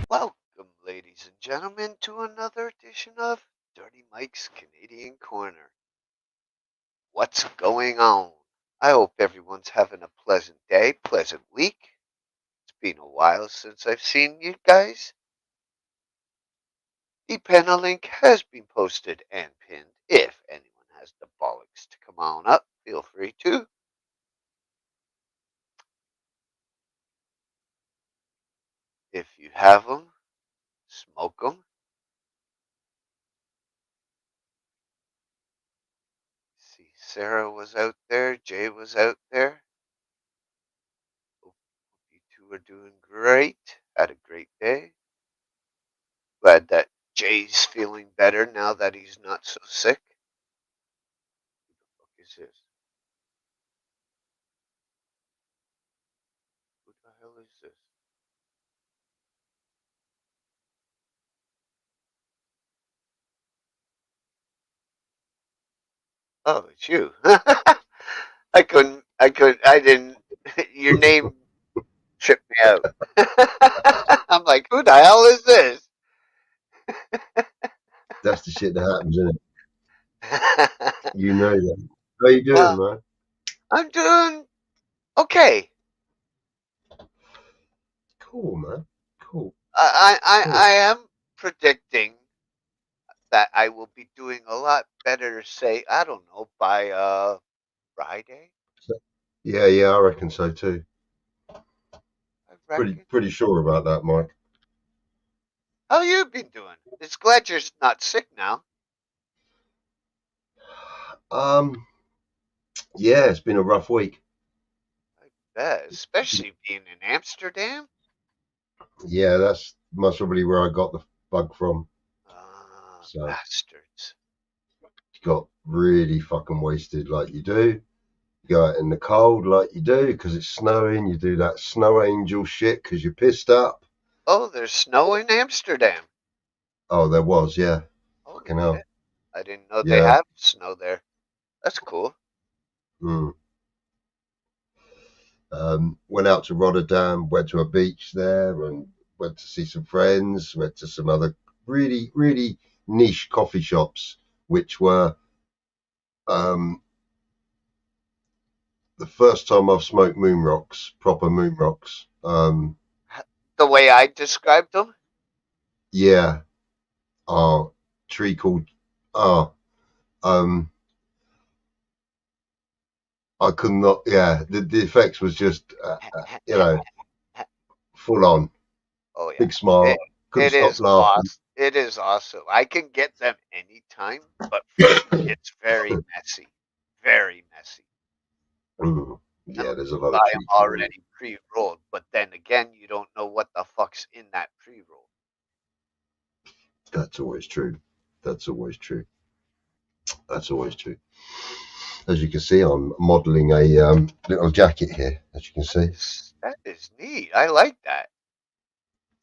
Welcome, ladies and gentlemen, to another edition of Dirty Mike's Canadian Corner. What's going on? I hope everyone's having a pleasant day, pleasant week. It's been a while since I've seen you guys. The panel link has been posted and pinned. If anyone has the bollocks to come on up, feel free to. If you have them, smoke them. See, Sarah was out there, Jay was out there. Hope you two are doing great. Had a great day. Glad that Jay's feeling better now that he's not so sick. Who the fuck is this? Who the hell is this? Oh, it's you. I didn't, your name tripped me out. I'm like, who the hell is this? That's the shit that happens, isn't it? You know that. How you doing, Well, man? I'm doing okay. Cool, man. Cool, I cool. am predicting that I will be doing a lot better, say, I don't know, by Friday, So, yeah, I reckon so too. I Pretty, reckon. pretty sure about that, Mike. How you been doing? It's glad you're not sick now. Um, yeah, it's been a rough week. I bet, especially being in Amsterdam. Yeah, that's most probably where I got the bug from. Ah, So bastards. got really fucking wasted like you do. You go out in the cold like you do because it's snowing. You do that snow angel shit because you're pissed up. Oh, there's snow in Amsterdam. Oh, there was, yeah. Holy Fucking hell. shit. I didn't know they Yeah. have snow there. That's cool. Mm. Went out to Rotterdam, went to a beach there, and went to see some friends. Went to some other really, really niche coffee shops, which were um, the first time I've smoked moon rocks, proper moon rocks. The way I described them? Yeah, oh, tree called. Oh, um, I could not. Yeah, the effects was just, you know, full on. Oh, yeah. Big smile. It, Couldn't it stop is laughing. awesome. It is awesome. I can get them anytime, but for me, it's very messy. Very messy. Yeah, Unless there's a you lot of buy them cheeky ones. already pre-rolled, but then again, you don't know what the fuck's in that pre-roll. That's always true. That's always true. That's always true. As you can see, I'm modelling a little jacket here. As you can see, That is neat. I like that.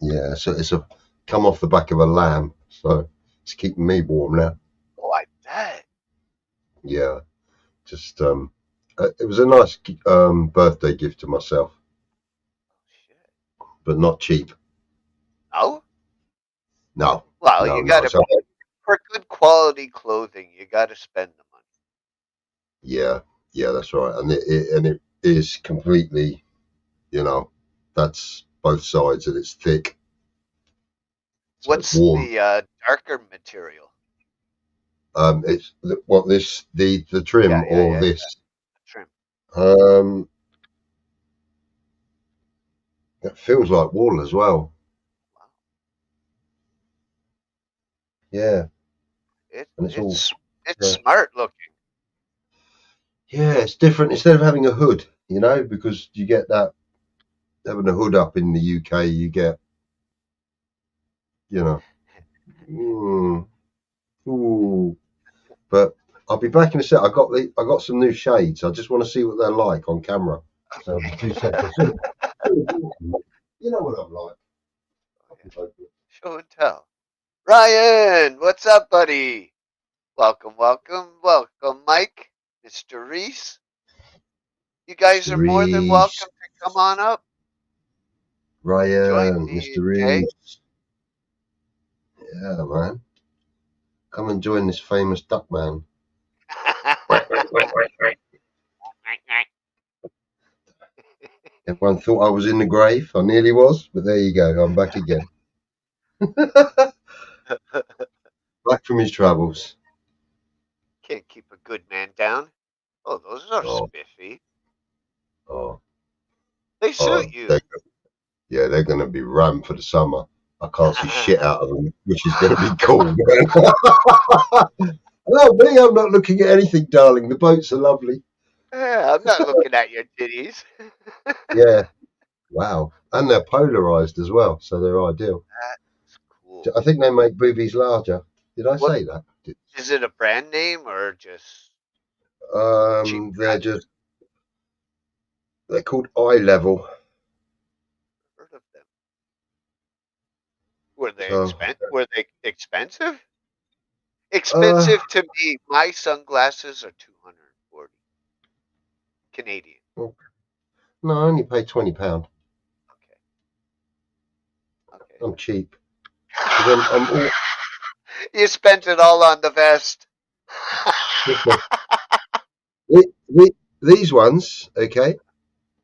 yeah. So it's a come off the back of a lamb, so it's keeping me warm now. Oh, I bet. Yeah, just it was a nice birthday gift to myself, Oh shit. but not cheap. No? No, Well, no, you no. gotta So for good quality clothing, you gotta spend the money. yeah, yeah, that's right, and it is completely, you know, that's both sides, and it's thick, so it's What's warm. the darker material? It's what this the Yeah, trim yeah, or yeah, yeah. this. The trim. Um, it feels like wool as well. Wow. Yeah, It and it's all. it's Yeah, smart looking. yeah, it's different instead of having a hood, because you get that having a hood up in the UK, you get, you know, mm, ooh. But I'll be back in a sec. I got some new shades. I just want to see what they're like on camera. So Okay. 2 seconds. You know what I'm like. Oh, yeah. Show and tell. Ryan, what's up, buddy? Welcome, welcome, welcome, Mike, Mr. Reese. You guys Mr. are more than Reese, welcome to come on up. Join Ryan, me, Mr. Jay. Reese. Yeah, man. Come and join this famous duck man. Everyone thought I was in the grave. I nearly was, but there you go. I'm back again. Back from his travels. Can't keep a good man down. Oh, those are Oh, spiffy. oh, They suit you. yeah, they're going to be rammed for the summer. I can't see shit out of them, which is going to be cool, man. No, me, I'm not looking at anything, darling. The boats are lovely. Yeah, I'm not looking at your titties. Yeah, wow. And they're polarized as well, so they're ideal. That's cool. I think they make boobies larger. Did I What say that? is it, a brand name or just cheap They're brand? just, they're called eye level. Heard of them? Were they So, expensive? uh, Expensive to me. My sunglasses are 240 Canadian. well, no, I only pay £20. Okay. Okay. I'm cheap because I'm all. You spent it all on the vest. Listen, the, these ones, okay,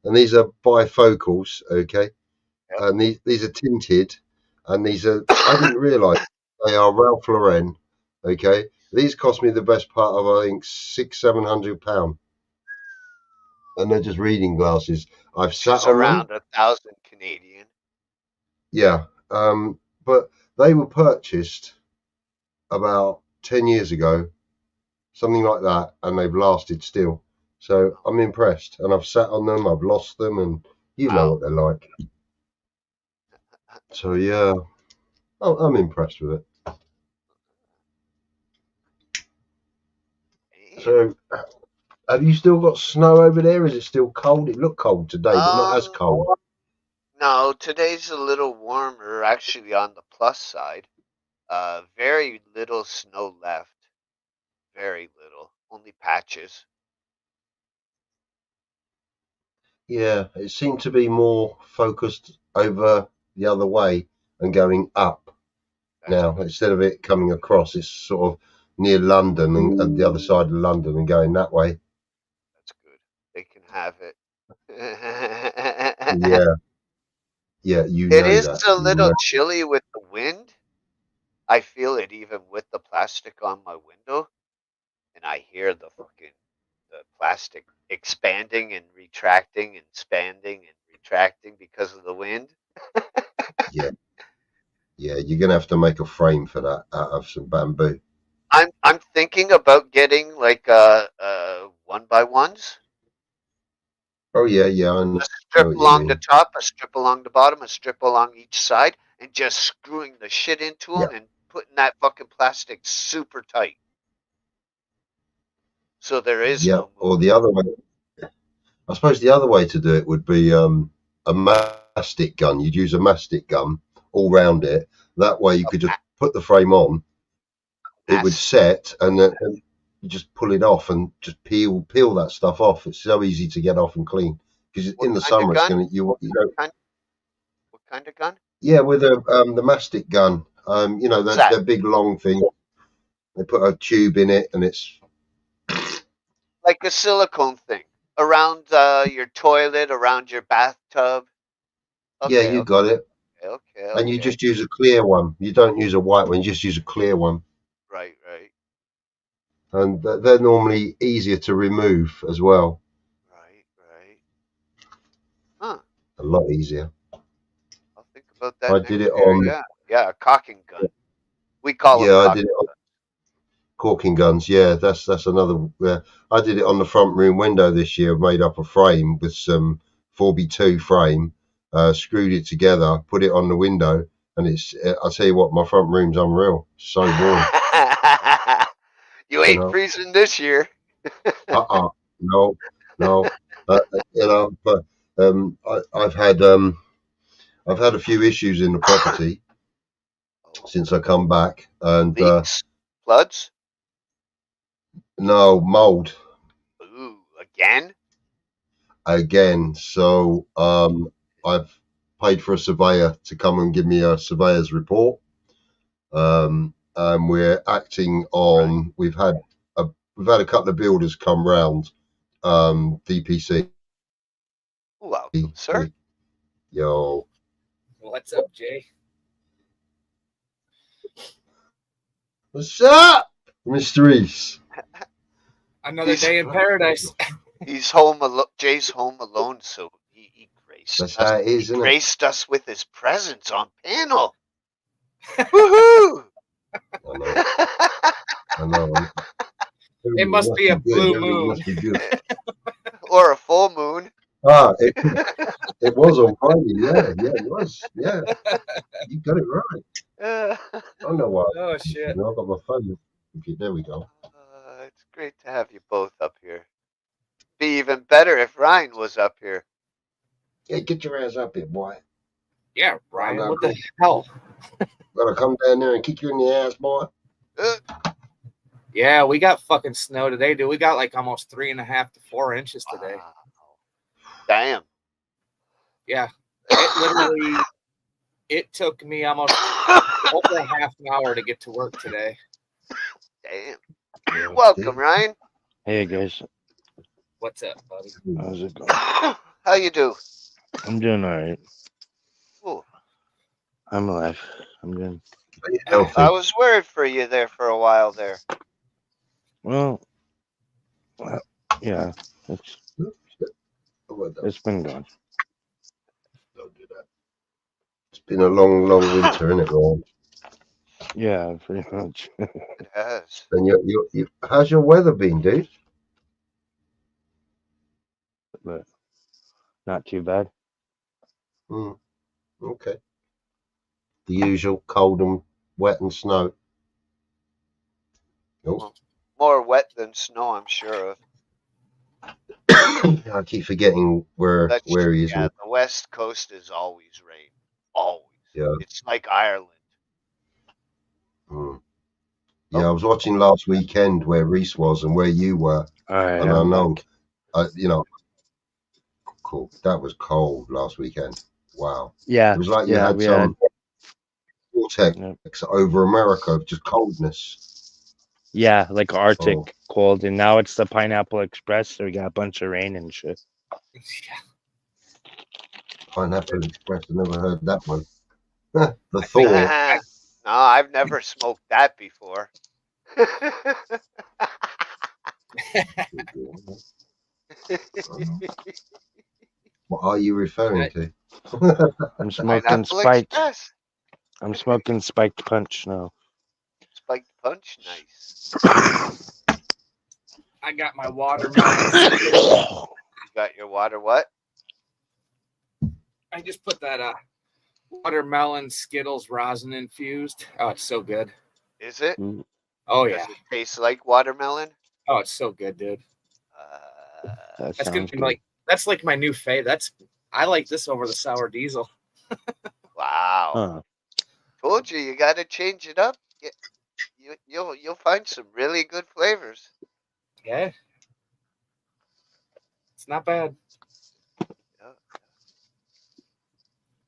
and these are bifocals, okay, Yep. and these are tinted, and these are. I didn't realise they are Ralph Lauren, okay. These cost me the best part of I think £600-700, and they're just reading glasses. I've Which sat is on them, around 1,000 Canadian. yeah, but they were purchased about 10 years ago, something like that, and they've lasted still. So Oh, I'm impressed, and I've sat on them, I've lost them, and you know wow. what they're like. So yeah, I'm impressed with it. Damn. So have you still got snow over there? Is it still cold? It looked cold today, but not as Um, cold. no, today's a little warmer, actually, on the plus side. Very little snow left. Very little. Only patches. Yeah, it seemed to be more focused over the other way and going up That's now good. instead of it coming across. It's sort of near London and at the other side of London and going that way. That's good. They can have it. Yeah, yeah, you It know is that. a You little know. chilly with the wind. I feel it even with the plastic on my window, and I hear the plastic expanding and retracting and expanding and retracting because of the wind. Yeah, yeah, you're gonna have to make a frame for that out of some bamboo. I'm thinking about getting like one by ones, Oh yeah, yeah, I a know strip what you along the mean. top, a strip along the bottom, a strip along each side, and just screwing the shit into Yeah, them and putting that fucking plastic super tight, so there is yeah. no Or movement. the other way, I suppose the other way to do it would be a mastic gun. You'd use a mastic gun all round it. That way you A could just put the frame on, it would mass. set, and then and you just pull it off and just peel that stuff off. It's so easy to get off and clean because What in the kind of summer it's gun? gonna you know Kind, what kind of gun? yeah with the mastic gun. What's that? They're big long things. They put a tube in it and it's Like a silicone thing around your toilet, around your bathtub. yeah, Okay, you okay, got it. okay, And you okay. just use a clear one. You don't use a white one. You just use a clear one, Right, right, and they're normally easier to remove as well. right, right. Huh. A lot easier. I'll think about that I did it next year. on Yeah, yeah. A caulking gun. We call them yeah, I did caulking it on guns. caulking guns. Yeah, that's another. I did it on the front room window this year. Made up a frame with some 4x2 frame. Screwed it together, put it on the window, and it's. I tell you what, my front room's unreal. So warm. You You ain't know. freezing this year. No, no. But I've had a few issues in the property Oh, since I come back, and leaks, floods. no mold Ooh, again? again. So I've paid for a surveyor to come and give me a surveyor's report, And we're acting on. We've had a couple of builders come round. DPC. Welcome, sir. Yo. What's up, Jay? What's up, Mr. Reese? Another day in paradise. He's home alone. Jay's home alone, so he graced That's us. how it is, He isn't it? graced us with his presence on panel. Woohoo! I know. It must be a blue It moon. must be good. Or a full moon. It was on Friday. Yeah, it was. Yeah, you got it right. I don't know why. Oh shit! I've got my phone. Okay, there we go. It's great to have you both up here. Be even better if Ryan was up here. Yeah, get your ass up here, boy. Yeah, Ryan. What the hell? Gotta come down there and kick you in the ass, boy. Yeah, we got fucking snow today, dude. We got like almost 3.5 to 4 inches today. Wow. Damn. Yeah, it took me almost over a half an hour to get to work today. Damn. Welcome, Ryan. Hey guys, What's up, buddy? how's it going? How you do? I'm doing all right. Ooh, I'm alive. I'm good. Healthy. I was worried for you there for a while there. Well, yeah, it's been going. Don't do that. It's been a long winter, isn't it, Ron? Yeah, pretty much. It has. And you, how's your weather been, dude? But not too bad. Okay. The usual cold and wet and snow. Well, more wet than snow, I'm sure of. I keep forgetting where he is. Yeah, the West Coast is always rain. Always. Yeah. It's like Ireland. Yeah, I was watching last weekend where Reese was and where you were. All right, and I know, cool. That was cold last weekend. Wow. Yeah, It was like you yeah, had we some vortex Yep. over America, just coldness. Yeah, like Arctic cold, and now it's the Pineapple Express, so we got a bunch of rain and shit. Pineapple Express, I never heard that one. The Thor. No, I've never smoked that before. What are you referring to? I'm smoking spiked. I'm smoking spiked punch now. Spiked punch, nice. I got my watermelon. You got your water what? I just put that watermelon Skittles rosin infused. Oh, it's so good. Is it? Oh yeah. Does it taste like watermelon? Oh, it's so good, dude. That's gonna be like that's my new fave. I like this over the sour diesel. Wow. Told you got to change it up. You'll find some really good flavors. Yeah. It's not bad. Yeah.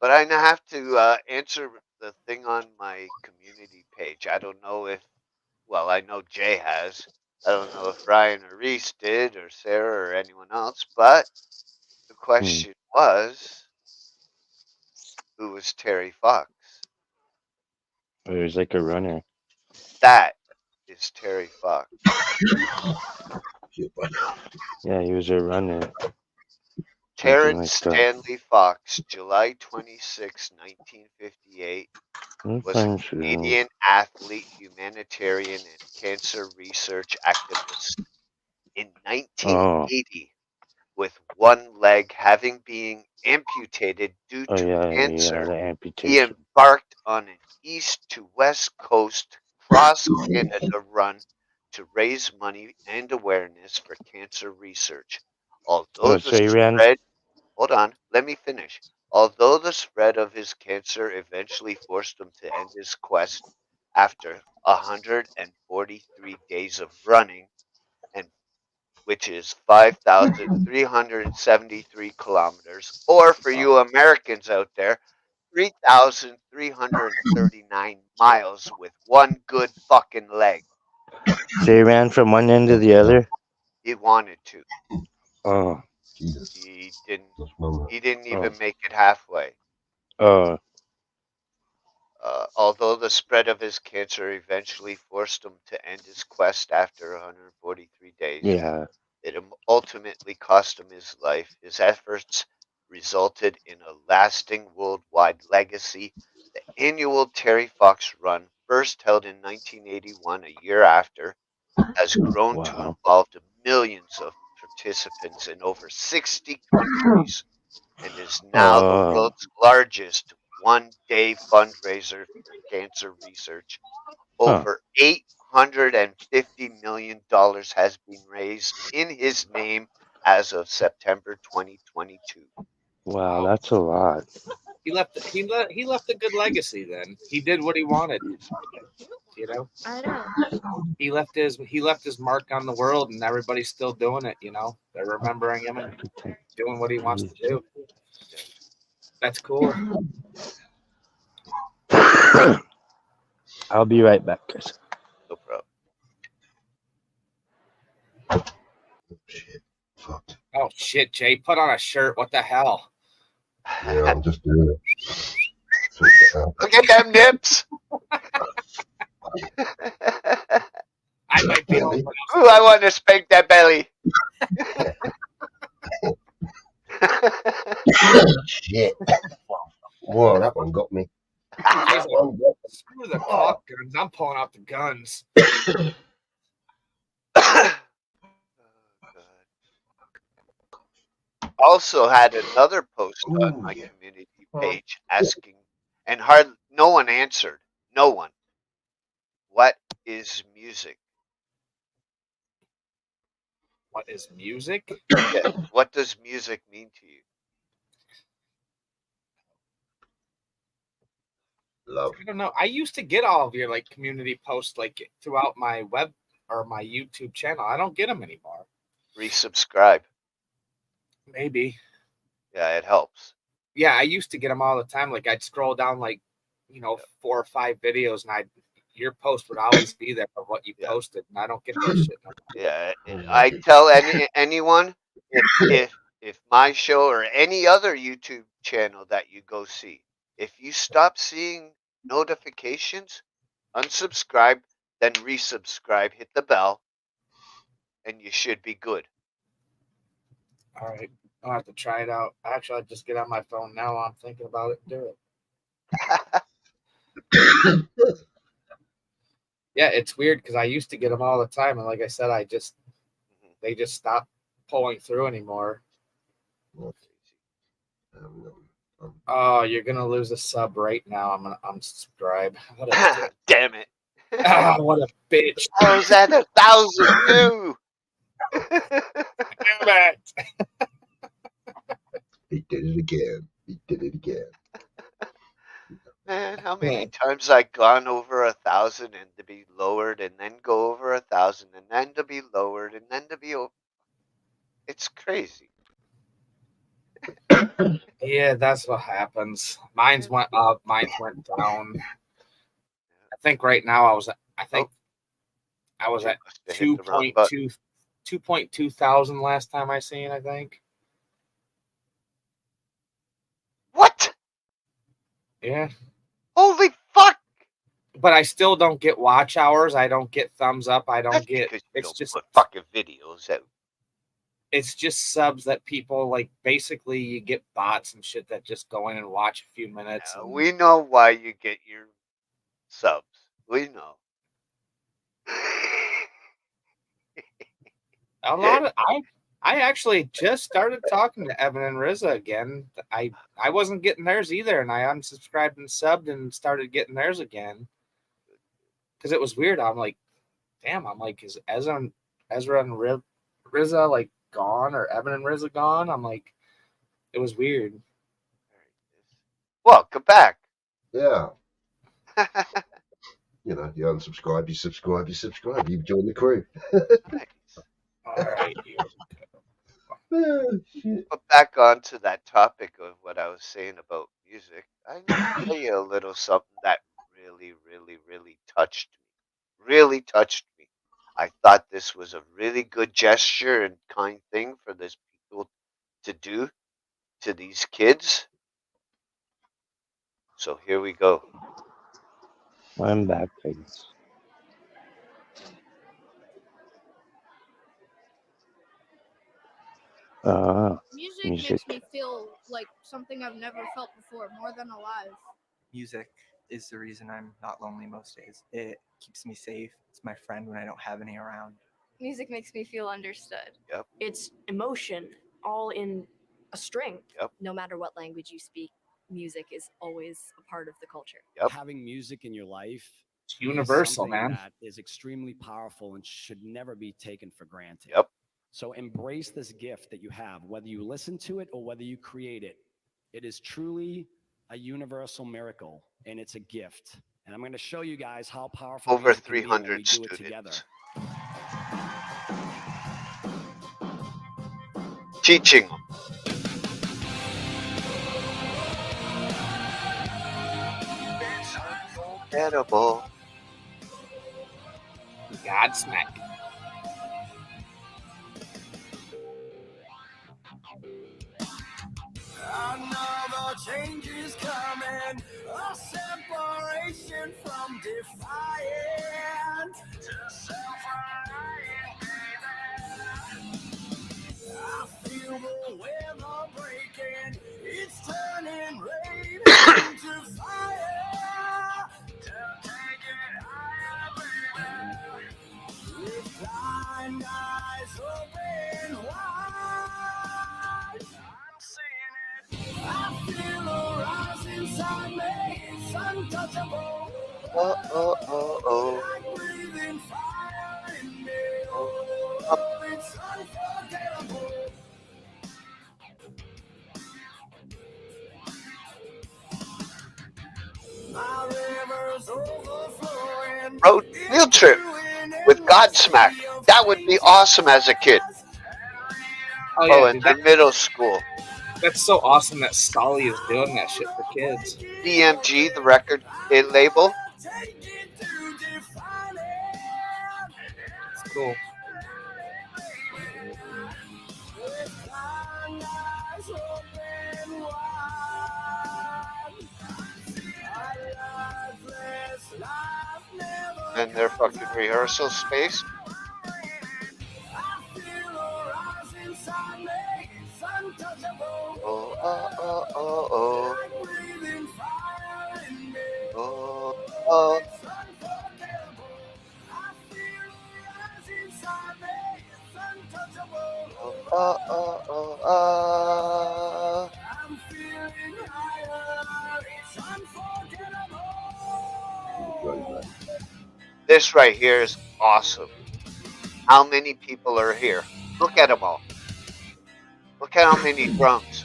But I have to answer the thing on my community page. I don't know I know Jay has. I don't know if Ryan or Reese did, or Sarah or anyone else, but the question was, who was Terry Fox? He was like a runner. That is Terry Fox. Yeah, he was a runner. Terrence Stanley Fox, July 26, 1958, was a Canadian athlete, humanitarian, and cancer research activist. In 1980, with one leg having been amputated due to cancer, he embarked on an east to west coast cross-Canada run to raise money and awareness for cancer research. Although hold on, let me finish. Although the spread of his cancer eventually forced him to end his quest after 143 days of running, and which is 5,373 kilometers, or for you Americans out there, 3,339 miles with one good fucking leg. So he ran from one end to the other. He wanted to. Oh, Jesus. He didn't. That's mama. He didn't even make it halfway. oh, Although the spread of his cancer eventually forced him to end his quest after 143 days, yeah. it ultimately cost him his life. His efforts resulted in a lasting worldwide legacy. The annual Terry Fox Run, first held in 1981, a year after, has grown to Wow. involve millions of participants in over 60 countries and is now the world's largest one-day fundraiser for cancer research. Over $850 million has been raised in his name as of September 2022. Wow, that's a lot. He left a good legacy. Then he did what he wanted. You know, I know. he left his mark on the world, and everybody's still doing it. You know, they're remembering him and doing what he wants to do. That's cool. I'll be right back, guys. No problem. Oh, shit. Fucked. Oh shit, Jay, put on a shirt. What the hell? Yeah, I'm just doing it. Sort it out. Look at them nips. I might be Really? Ooh, I want to spank that belly. Shit. Whoa, that one got me. Jay's That like, one got screw the caulk guns. I'm pulling out the guns. Also had another post on my community page asking, and no one answered. No one. What is music? What is music? Yes. What does music mean to you? love. I don't know. I used to get all of your like community posts like throughout my web or my YouTube channel. I don't get them anymore. Resubscribe. Maybe. Yeah, it helps. Yeah, I used to get them all the time. Like I'd scroll down like 4 or 5 videos, and your post would always be there of what you posted, and I don't get that shit. Yeah, I tell anyone if my show or any other YouTube channel that you go see, if you stop seeing notifications, unsubscribe, then resubscribe, hit the bell, and you should be good. All right, I'll have to try it out. Actually, I'll just get on my phone now. I'm thinking about it and do it. Yeah, it's weird because I used to get them all the time, and like I said, they just stopped pulling through anymore. Oh, you're gonna lose a sub right now. I'm gonna unsubscribe. Damn it! What a bitch! I was at 1,000 too. Damn it! He did it again. He did it again. Man, how many times I've gone over 1,000 and to be lowered, and then go over 1,000, and then to be lowered, and then to be over. It's crazy. Yeah, that's what happens. Mine's went up, mine's went down. I think right now I was at 2.2 thousand last time I seen, I think. What? Yeah. Holy fuck! But I still don't get watch hours. I don't get thumbs up. I don't get. It's just put fucking videos out. It's just subs that people like. Basically, you get bots and shit that just go in and watch a few minutes. Yeah, we know why you get your subs. We know. A lot of I actually just started talking to Evan and Riza again. I wasn't getting theirs either, and I unsubscribed and subbed and started getting theirs again because it was weird. I'm like, damn. I'm like, is Ezra and Riza like gone, or Evan and Riza gone? I'm like, it was weird. Welcome back. Yeah. You unsubscribe, you subscribe, you subscribe, you join the crew. All right. Oh, shit. But back on to that topic of what I was saying about music, I'm going to tell you a little something that really, really, really touched me. Really touched me. I thought this was a really good gesture and kind thing for this people to do to these kids. So here we go. I'm back, guys. Music makes me feel like something I've never felt before, more than alive. Music is the reason I'm not lonely most days. It keeps me safe. It's my friend when I don't have any around. Music makes me feel understood. Yep. It's emotion, all in a string. Yep. No matter what language you speak, music is always a part of the culture. Yep. Having music in your life It's universal, is man. that is extremely powerful and should never be taken for granted. Yep. So embrace this gift that you have, whether you listen to it or whether you create it. It is truly a universal miracle, and it's a gift. And I'm going to show you guys how powerful Over music can be when 300 we do it together. students. Teaching them. It's unforgettable. Godsmack. Another change is coming, a separation from defiant to self-reliant, baby. I feel the weather breaking, it's turning rain into fire. To take it higher, baby. With blind eyes open wide, I'm seeing it. I feel a rise inside me, it's untouchable. Oh, oh, oh, oh. Like breathing fire in me. Oh, it's unforgettable. My river's overflowing. Road field trip with Godsmack. That would be awesome as a kid. Oh Oh, yeah, in dude, the middle school. that's so awesome that Solly is doing that shit for kids. DMG, the record label. It's cool. And their fucking rehearsal space. Oh, oh, oh, oh, oh. Oh, oh. Oh, oh, oh, oh. I'm feeling higher. It's unforgettable. This right here is awesome. How many people are here? Look at them all. Look at how many drums.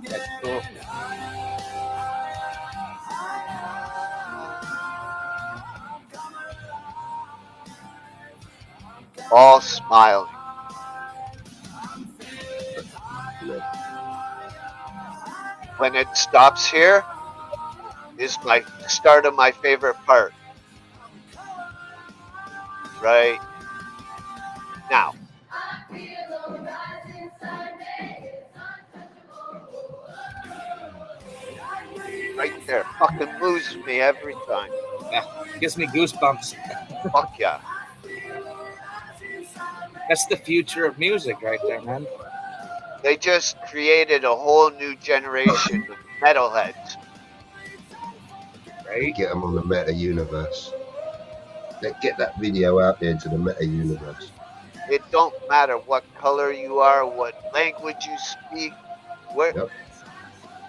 That's cool. All smiling. When it stops here is my start of my favorite part. Right now. Right there. Fucking moves me every time. Yeah, gives me goosebumps. Fuck yeah. That's the future of music right there, man. They just created a whole new generation of metalheads. Right? Get them on the meta universe. Get that video out there to the meta universe. It don't matter what color you are, what language you speak, where Yep.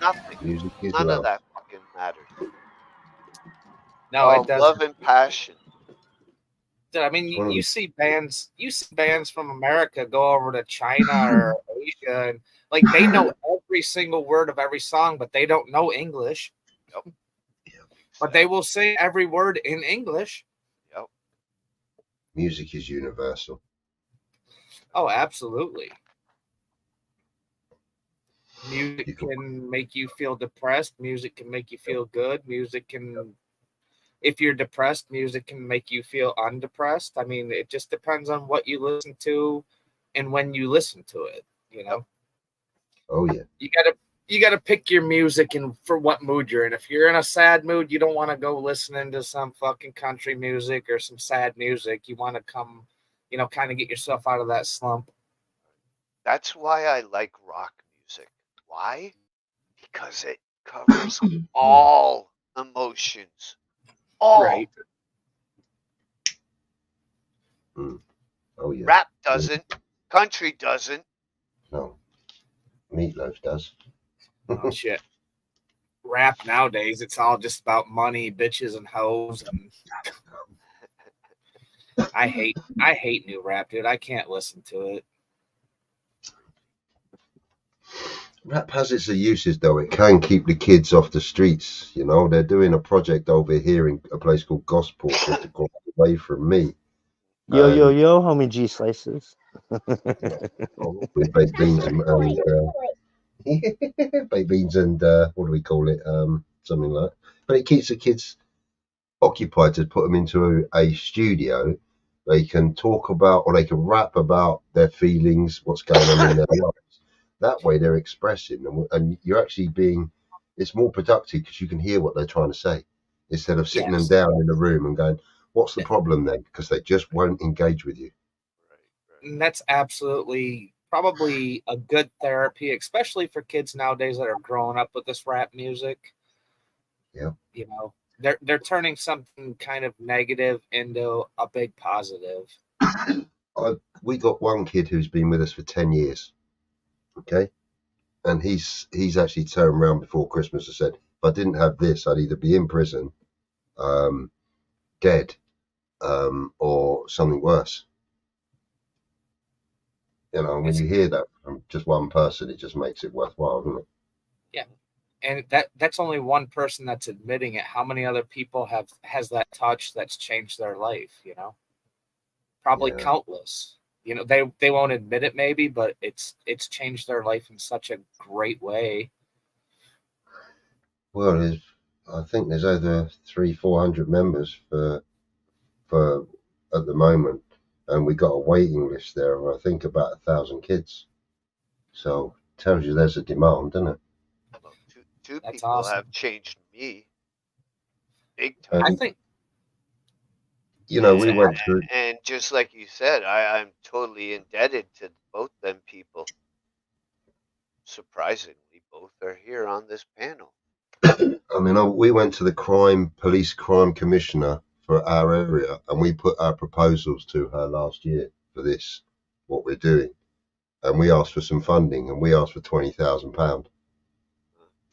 nothing. Music is None love. of that fucking matters. No, All it doesn't. love and passion. Dude, I mean, One of you the- see bands from America go over to China or Asia, and like they know every single word of every song, but they don't know English. Yep. But they will sing every word in English. Yep. Music is universal. Oh, absolutely. Music can make you feel depressed. Music can make you feel good. Music can, if you're depressed, music can make you feel undepressed. I mean, it just depends on what you listen to and when you listen to it, you know? Oh yeah. You gotta pick your music and for what mood you're in. If you're in a sad mood, you don't want to go listening to some fucking country music or some sad music. You want to come, you know, kind of get yourself out of that slump. That's why I like rock music. Why? Because it covers all emotions. All. Right. Oh yeah. Rap doesn't. Country doesn't. No. Meatloaf does. Oh shit. Rap nowadays, it's all just about money, bitches, and hoes. And I hate new rap, dude. I can't listen to it. Rap has its uses, though. It can keep the kids off the streets. You know, they're doing a project over here in a place called Gosport, just across the way from me. Yo, homie G Slices. With baked beans and baked beans and what do we call it? Something like that. But it keeps the kids occupied to put them into a studio. They can talk about, or they can rap about their feelings, what's going on in their lives. That way they're expressing, and you're actually being, it's more productive because you can hear what they're trying to say instead of sitting them down in a room and going, what's the problem then? Because they just won't engage with you. And that's absolutely probably a good therapy, especially for kids nowadays that are growing up with this rap music. Yeah. You know, they're turning something kind of negative into a big positive. We got one kid who's been with us for 10 years. Okay. And he's actually turned around before Christmas and said, if I didn't have this, I'd either be in prison, dead, or something worse. You know, when you hear that from just one person, it just makes it worthwhile, doesn't it? Yeah. And that's only one person that's admitting it. How many other people has that touch that's changed their life, you know? Probably countless. You know, they won't admit it maybe, but it's changed their life in such a great way. Well, I think there's over 300-400 members for at the moment, and we got a waiting list there of I think about 1,000 kids. So tells you there's a demand, doesn't it? Well, two That's people awesome. have changed me big time. I think, you know, we went through, and just like you said, I'm totally indebted to both them people. Surprisingly, both are here on this panel. I mean, we went to the police crime commissioner for our area, and we put our proposals to her last year for this, what we're doing, and we asked for some funding, and we asked for £20,000,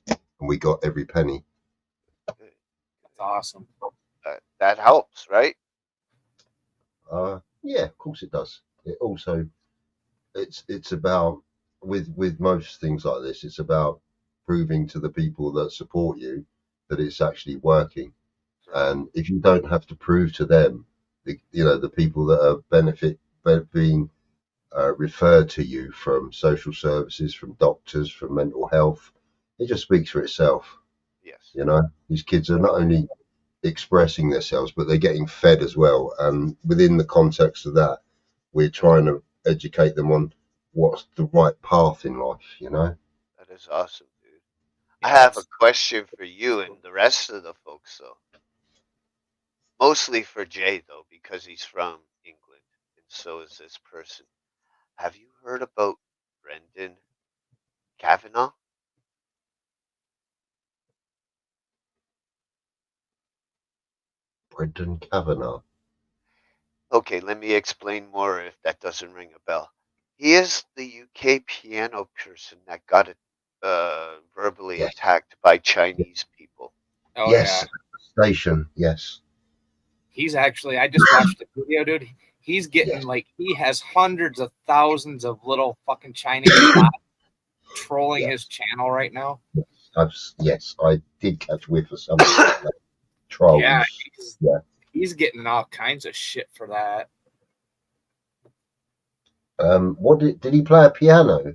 and we got every penny. that's awesome. That helps, right? Yeah, of course it does. It also, it's about with most things like this, it's about proving to the people that support you that it's actually working. And if you don't have to prove to them, the people that are being referred to you from social services, from doctors, from mental health, it just speaks for itself. Yes. You know, these kids are not only expressing themselves, but they're getting fed as well. And within the context of that, we're trying to educate them on what's the right path in life, you know? That is awesome, dude. I have a question for you and the rest of the folks, though. Mostly for Jay, though, because he's from England, and so is this person. Have you heard about Brendan Kavanaugh? Brendan Kavanaugh. Okay, let me explain more if that doesn't ring a bell. He is the UK piano person that got verbally attacked by Chinese people. Oh, yes, station, yes. He's actually, I just watched the video, dude. He's getting he has hundreds of thousands of little fucking Chinese bots trolling his channel right now. Yes, I did catch whiff of some trolls. Yeah, he's getting all kinds of shit for that. What did he play a piano?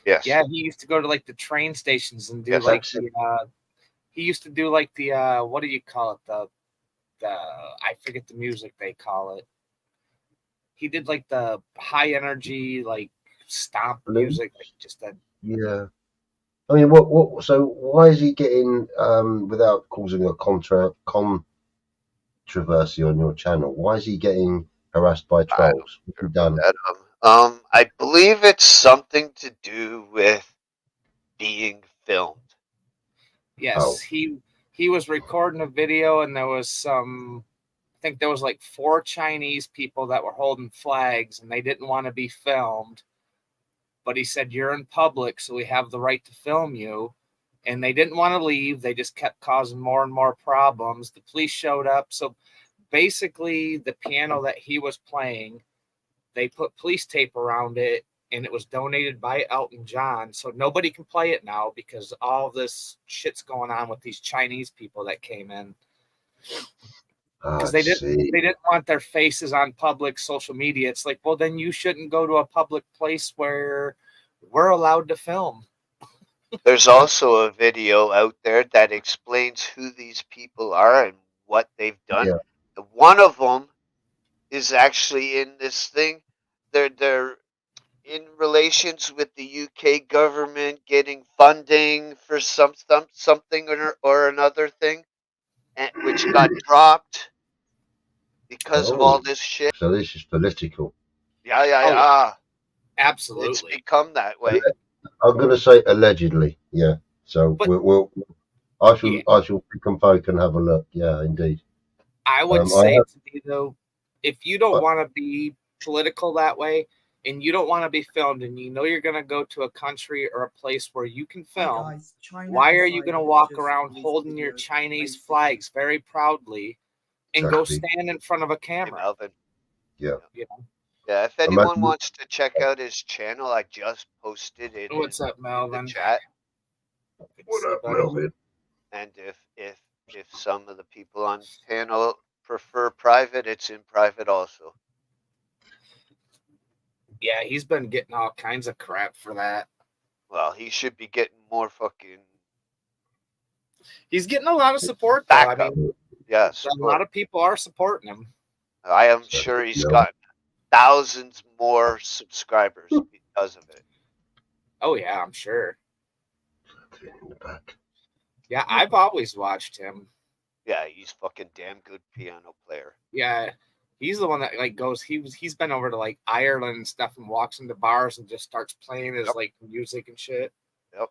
Yes. Yeah, he used to go to like the train stations and do Yes. like the. He used to do like the what do you call it? The I forget the music they call it. He did like the high energy like stomp Blues? music, like just a. Yeah. I mean, what? So why is he getting, without causing a controversy on your channel? Why is he getting harassed by trolls? What's he done? I believe it's something to do with being filmed. Yes, Oh. he was recording a video and there was some. I think there was like 4 Chinese people that were holding flags and they didn't want to be filmed. But he said, "You're in public, so we have the right to film you." And they didn't want to leave. They just kept causing more and more problems. The police showed up. So basically, the piano that he was playing, they put police tape around it, and it was donated by Elton John. So nobody can play it now because all this shit's going on with these Chinese people that came in. Because they didn't want their faces on public social media. It's like, well, then you shouldn't go to a public place where we're allowed to film. There's also a video out there that explains who these people are and what they've done. Yeah. One of them is actually in this thing. They're in relations with the UK government getting funding for something or another thing, which got dropped because of all this shit. So this is political. Yeah. Absolutely. It's become that way. I'm going to say allegedly. Yeah. So I shall pick and poke and have a look. Yeah, indeed. I would say to me though, if you don't want to be political that way, and you don't want to be filmed, and you know you're going to go to a country or a place where you can film, why are you going to walk around holding your Chinese flags very proudly and go stand in front of a camera? Hey, Melvin. Yeah. You know? Yeah, if anyone wants to check out his channel, I just posted it What's up, Melvin? in the chat. What up, Melvin? And if some of the people on panel prefer private, it's in private also. Yeah, he's been getting all kinds of crap for that. Well, he should be getting more fucking. He's getting a lot of support, though. I mean, yes, a lot of people are supporting him. I am sure he's got thousands more subscribers because of it. Oh yeah, I'm sure. Yeah, I've always watched him. Yeah, he's fucking damn good piano player. Yeah, he's the one that like goes. He's been over to like Ireland and stuff, and walks into bars and just starts playing his like music and shit. Yep.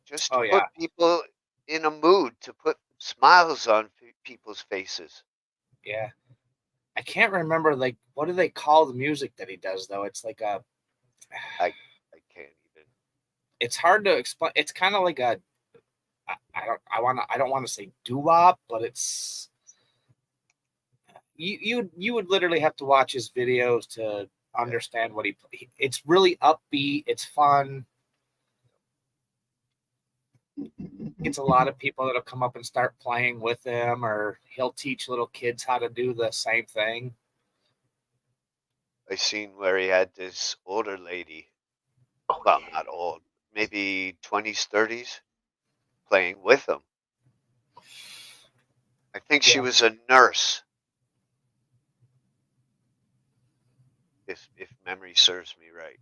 Just to put people in a mood, to put smiles on people's faces. Yeah. I can't remember, like, what do they call the music that he does, though? It's like a... I can't even... It's hard to explain. It's kind of like a... I don't want to say doo-wop, but it's... You would literally have to watch his videos to understand what he... It's really upbeat. It's fun. Gets a lot of people that'll come up and start playing with him, or he'll teach little kids how to do the same thing. I seen where he had this older lady, well, not old, maybe 20s, 30s, playing with him. I think she was a nurse, if memory serves me right.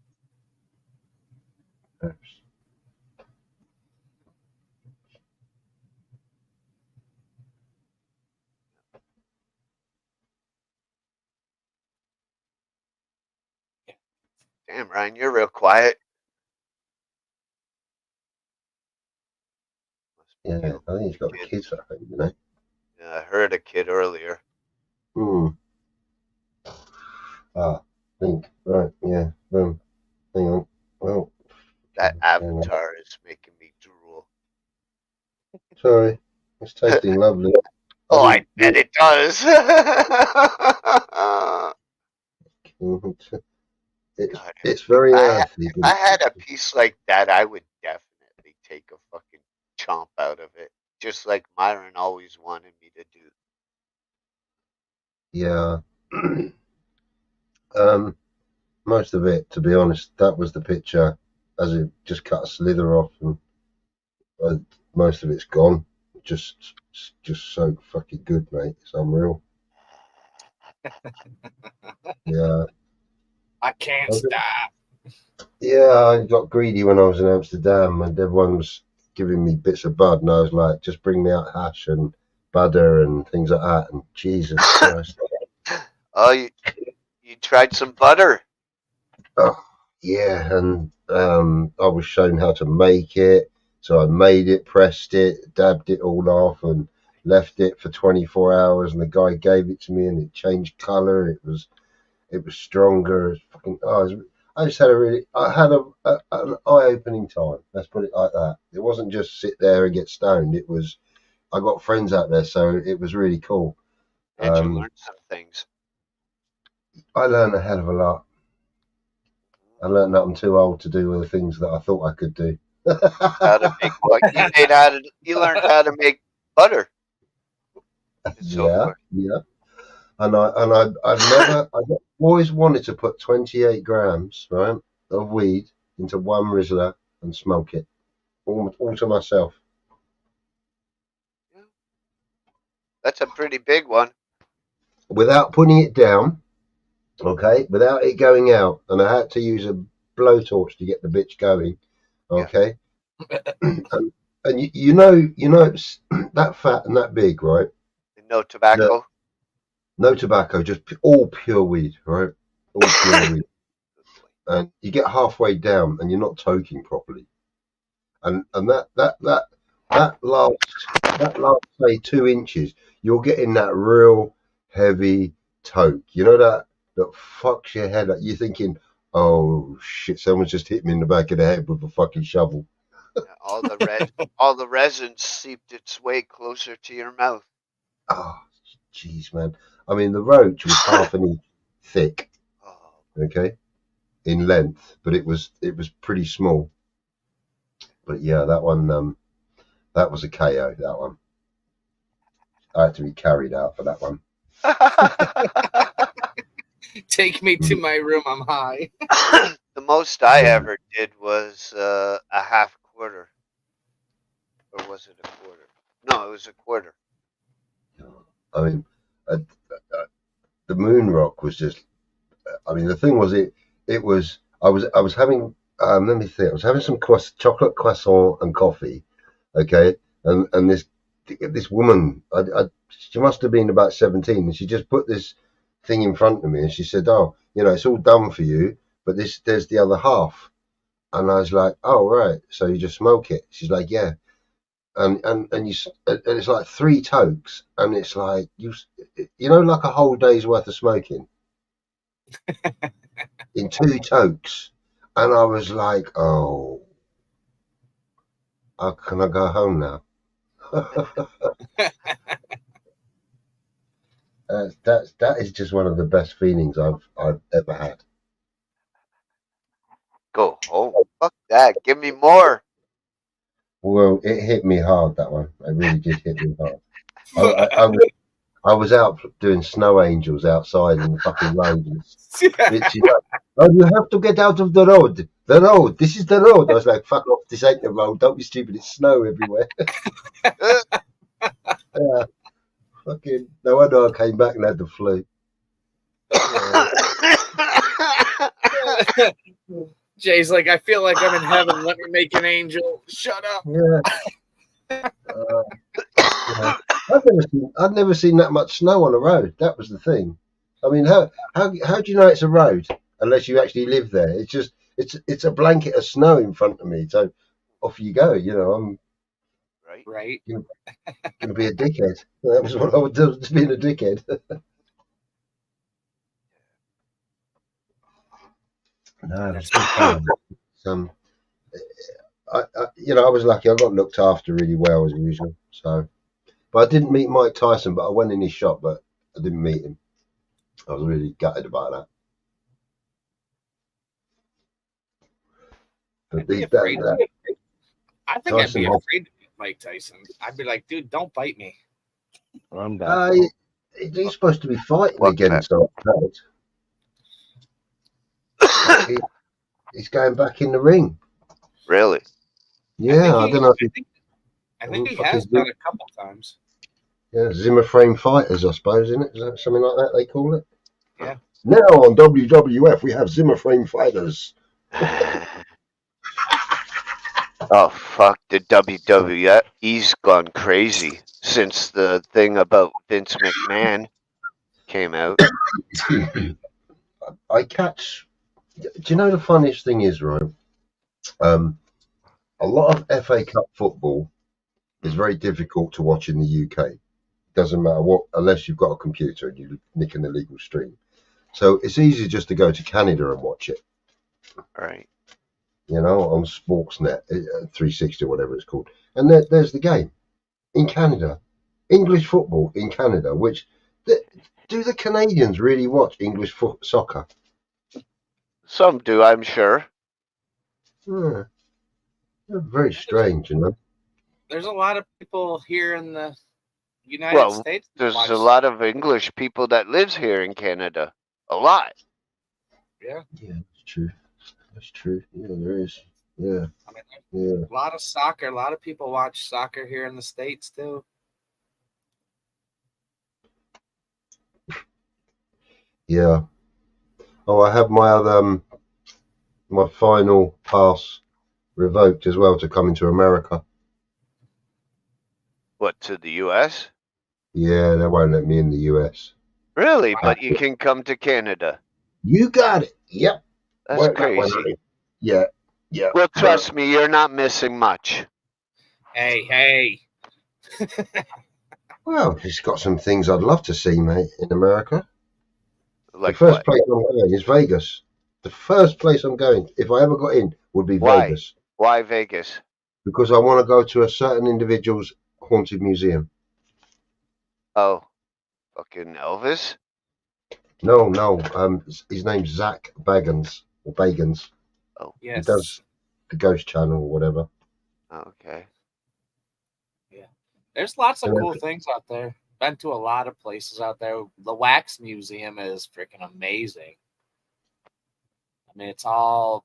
Damn, Ryan, you're real quiet. Yeah, I think he's got the kids at home, you know. Yeah, I heard a kid earlier. I think, right, yeah, boom. Hang on. Well, that avatar is making me drool. Sorry, it's tasting lovely. Oh, I bet it does. It's very earthy. If I had a piece like that, I would definitely take a fucking chomp out of it, just like Myron always wanted me to do. Yeah. Most of it, to be honest, that was the picture as it just cut a slither off, and most of it's gone. Just so fucking good, mate. It's unreal. Yeah. I can't stop. Yeah, I got greedy when I was in Amsterdam, and everyone was giving me bits of bud, and I was like, just bring me out hash and butter and things like that. And Jesus Christ. Oh, you tried some butter? Oh, yeah, and I was shown how to make it. So I made it, pressed it, dabbed it all off, and left it for 24 hours. And the guy gave it to me, and it changed color. It was stronger. It was fucking. I just had an eye-opening time. Let's put it like that. It wasn't just sit there and get stoned. It was. I got friends out there, so it was really cool. And you learned some things. I learned a hell of a lot. I learned that I'm too old to do all the things that I thought I could do. How to make what? You learned how to make butter. Yeah. And I've always wanted to put 28 grams, right, of weed into one Rizla and smoke it, all to myself. That's a pretty big one. Without putting it down, okay, without it going out, and I had to use a blowtorch to get the bitch going, okay. Yeah. and you know it's that fat and that big, right? No tobacco. No tobacco, just all pure weed, right? All pure weed. And you get halfway down and you're not toking properly. And that last say 2 inches, you're getting that real heavy toke. You know that fucks your head up. You're thinking, oh shit, someone's just hit me in the back of the head with a fucking shovel. All the resin seeped its way closer to your mouth. Oh, jeez, man. I mean, the roach was half an inch thick, okay, in length, but it was pretty small. But yeah, that one, that was a KO. That one, I had to be carried out for that one. Take me to my room. I'm high. The most I ever did was a half quarter, or was it a quarter? No, it was a quarter. I mean, the moon rock was just. I mean, the thing was, it was. I was having. Let me think. I was having some chocolate croissant and coffee, okay, and this woman, she must have been about 17, and she just put this thing in front of me, and she said, "Oh, it's all done for you, but there's the other half," and I was like, "Oh, right, so you just smoke it?" She's like, "Yeah." And it's like 3 tokes, and it's like like a whole day's worth of smoking in 2 tokes, and I was like, oh, can I go home now? That is just one of the best feelings I've ever had. Go home. Fuck that. Give me more. Well, it hit me hard, that one. It really did hit me hard. I was out doing snow angels outside in the fucking road. And she's like, "Oh, you have to get out of the road. The road. This is the road." I was like, "Fuck off. This ain't the road. Don't be stupid. It's snow everywhere." Yeah. Fucking. No wonder I came back and had the flu. Jay's like, I feel like I'm in heaven. Let me make an angel. Shut up. Yeah. Yeah. I've never seen that much snow on a road. That was the thing. I mean, how do you know it's a road unless you actually live there? It's just it's a blanket of snow in front of me. So off you go. I'm right. Gonna be a dickhead. That was what I would do, just being a dickhead. No, that's I was lucky. I got looked after really well as usual. So, but I didn't meet Mike Tyson. But I went in his shop, but I didn't meet him. I was really gutted about that. But I think I'd be afraid to meet Mike Tyson. I'd be like, dude, don't bite me. I'm done. He's supposed to be fighting against our He's going back in the ring. Really? Yeah, I don't know. I think he has done a couple times. Yeah, Zimmer frame fighters, I suppose, isn't it? Is that something like that they call it? Yeah. Now on WWF, we have Zimmer frame fighters. Oh fuck! The WWE's gone crazy since the thing about Vince McMahon came out. I catch. Do you know the funniest thing is, right? A lot of FA Cup football is very difficult to watch in the UK. Doesn't matter what, unless you've got a computer and you nick an illegal stream. So it's easy just to go to Canada and watch it. Right. You know, on Sportsnet 360 or whatever it's called, and there's the game in Canada, English football in Canada. Which do the Canadians really watch English soccer? Some do, I'm sure. Yeah. Very strange, you know. There's a lot of people here in the United States. There's a lot of English people that lives here in Canada. A lot. Yeah. Yeah, it's true. That's true. Yeah, there is. Yeah. I mean, Yeah. a lot of soccer. A lot of people watch soccer here in the States too. Yeah. Oh, I have my other my final pass revoked as well to come into America. What, to the US? Yeah, they won't let me in the US. Really? But you can come to Canada. You got it. Yep. That's Work that one crazy. out. Yeah. Yeah. Well, trust me, you're not missing much. Hey. Well, it's got some things I'd love to see, mate, in America. Like the first what? place I'm going is Vegas. The first place I'm going, if I ever got in, would be Why? Vegas. Why Vegas? Because I want to go to a certain individual's haunted museum. Oh, fucking Elvis? No. His name's Zach Bagans or Bagans. Oh, yes. He does the Ghost Channel or whatever. Okay. Yeah. There's lots of cool things out there. Been to a lot of places out there. The Wax Museum is freaking amazing. I mean, it's all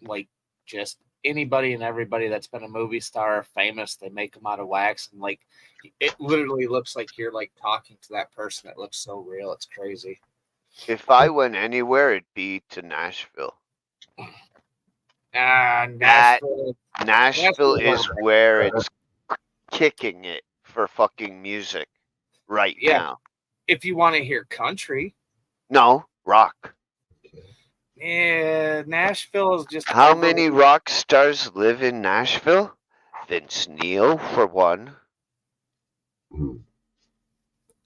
like just anybody and everybody that's been a movie star or famous, they make them out of wax, and like it literally looks like you're like talking to that person. It looks so real. It's crazy. If I went anywhere, it'd be to Nashville. Nashville is where it's kicking it for fucking music right now. If you want to hear country. No, rock. Yeah, Nashville is just... How many rock stars live in Nashville? Vince Neil, for one.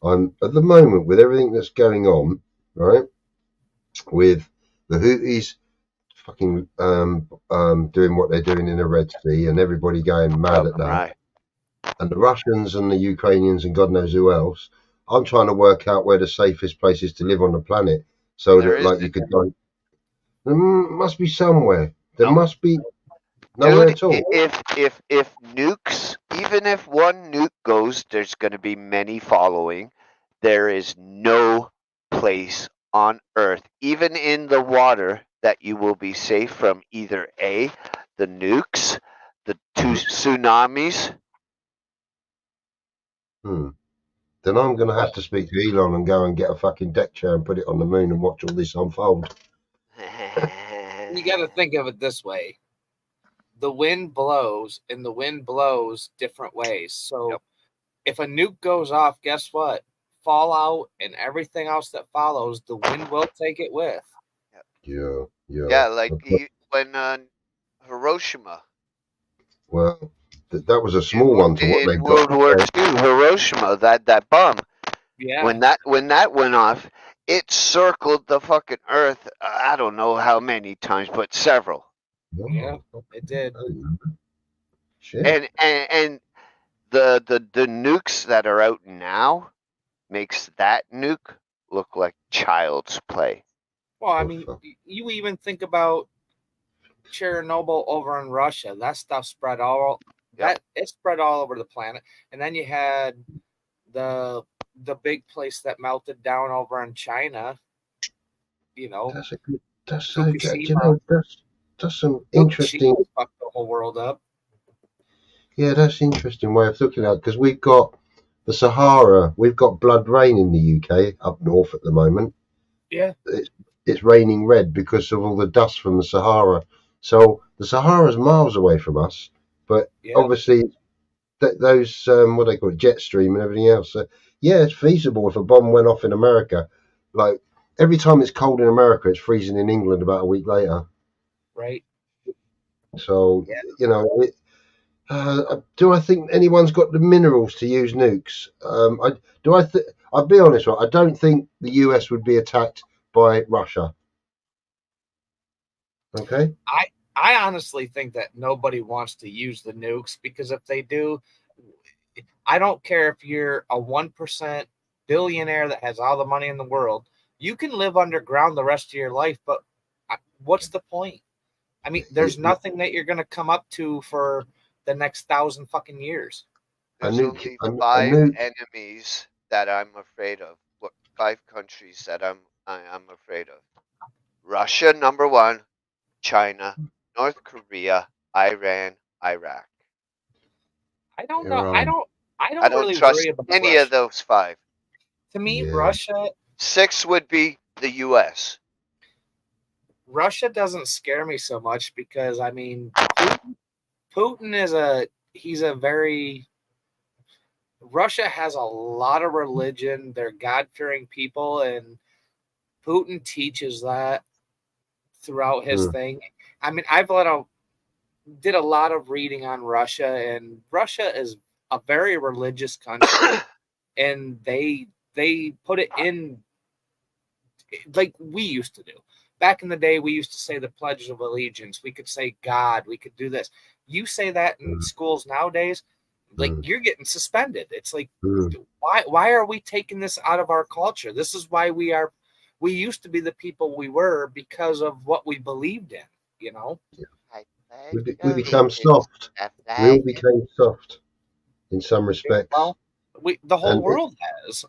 I'm at the moment, with everything that's going on, right, with the Houthis fucking doing what they're doing in the Red Sea and everybody going mad at that, right. And the Russians and the Ukrainians and God knows who else, I'm trying to work out where the safest place is to live on the planet, so There that like you could go. There must be somewhere. There must be nowhere at all. If nukes, even if one nuke goes, there's going to be many following. There is no place on Earth, even in the water, that you will be safe from either A, the nukes, the two tsunamis. Then I'm going to have to speak to Elon and go and get a fucking deck chair and put it on the moon and watch all this unfold. You got to think of it this way. The wind blows, and the wind blows different ways. So if a nuke goes off, guess what? Fallout and everything else that follows, the wind will take it with. Yeah, like when Hiroshima. Well, that was a small one to what they've got. World War II, Hiroshima, that bomb. Yeah. When that went off, it circled the fucking Earth. I don't know how many times, but several. Yeah, it did. Shit. And the nukes that are out now makes that nuke look like child's play. Well, I mean, you even think about Chernobyl over in Russia. That stuff spread it spread all over the planet. And then you had the big place that melted down over in China. You know, That's some interesting. whole world up. Yeah, that's an interesting way of looking at it, because we've got the Sahara, we've got blood rain in the UK up north at the moment. Yeah. It's raining red because of all the dust from the Sahara. So the Sahara's miles away from us, but Yeah. obviously those what they call it, jet stream and everything else. So, yeah, it's feasible if a bomb went off in America. Like every time it's cold in America, it's freezing in England about a week later. Right. So Yeah. you know, do I think anyone's got the minerals to use nukes? I'll be honest, right? I don't think the US would be attacked by Russia. Okay. I honestly think that nobody wants to use the nukes, because if they do, I don't care if you're a 1% billionaire that has all the money in the world. You can live underground the rest of your life, but what's the point? I mean, there's nothing that you're going to come up to for the next 1,000 fucking years. There's only five enemies that I'm afraid of. What 5 countries that I'm afraid of? Russia, number 1. China, North Korea, Iran, Iraq. I don't know. I don't I don't really trust worry about any Russia. of those 5. To me, Russia 6 would be the US. Russia doesn't scare me so much, because I mean, Putin he's a very Russia has a lot of religion. They're God-fearing people, and Putin teaches that throughout his thing. I mean, did a lot of reading on Russia, and Russia is a very religious country, and they put it in like we used to do. Back in the day, we used to say the Pledge of Allegiance. We could say God. We could do this. You say that in schools nowadays, like you're getting suspended. It's like, why are we taking this out of our culture? This is why we used to be the people we were, because of what we believed in, you know? We become soft. We all became soft in some respects. Well, the whole world has.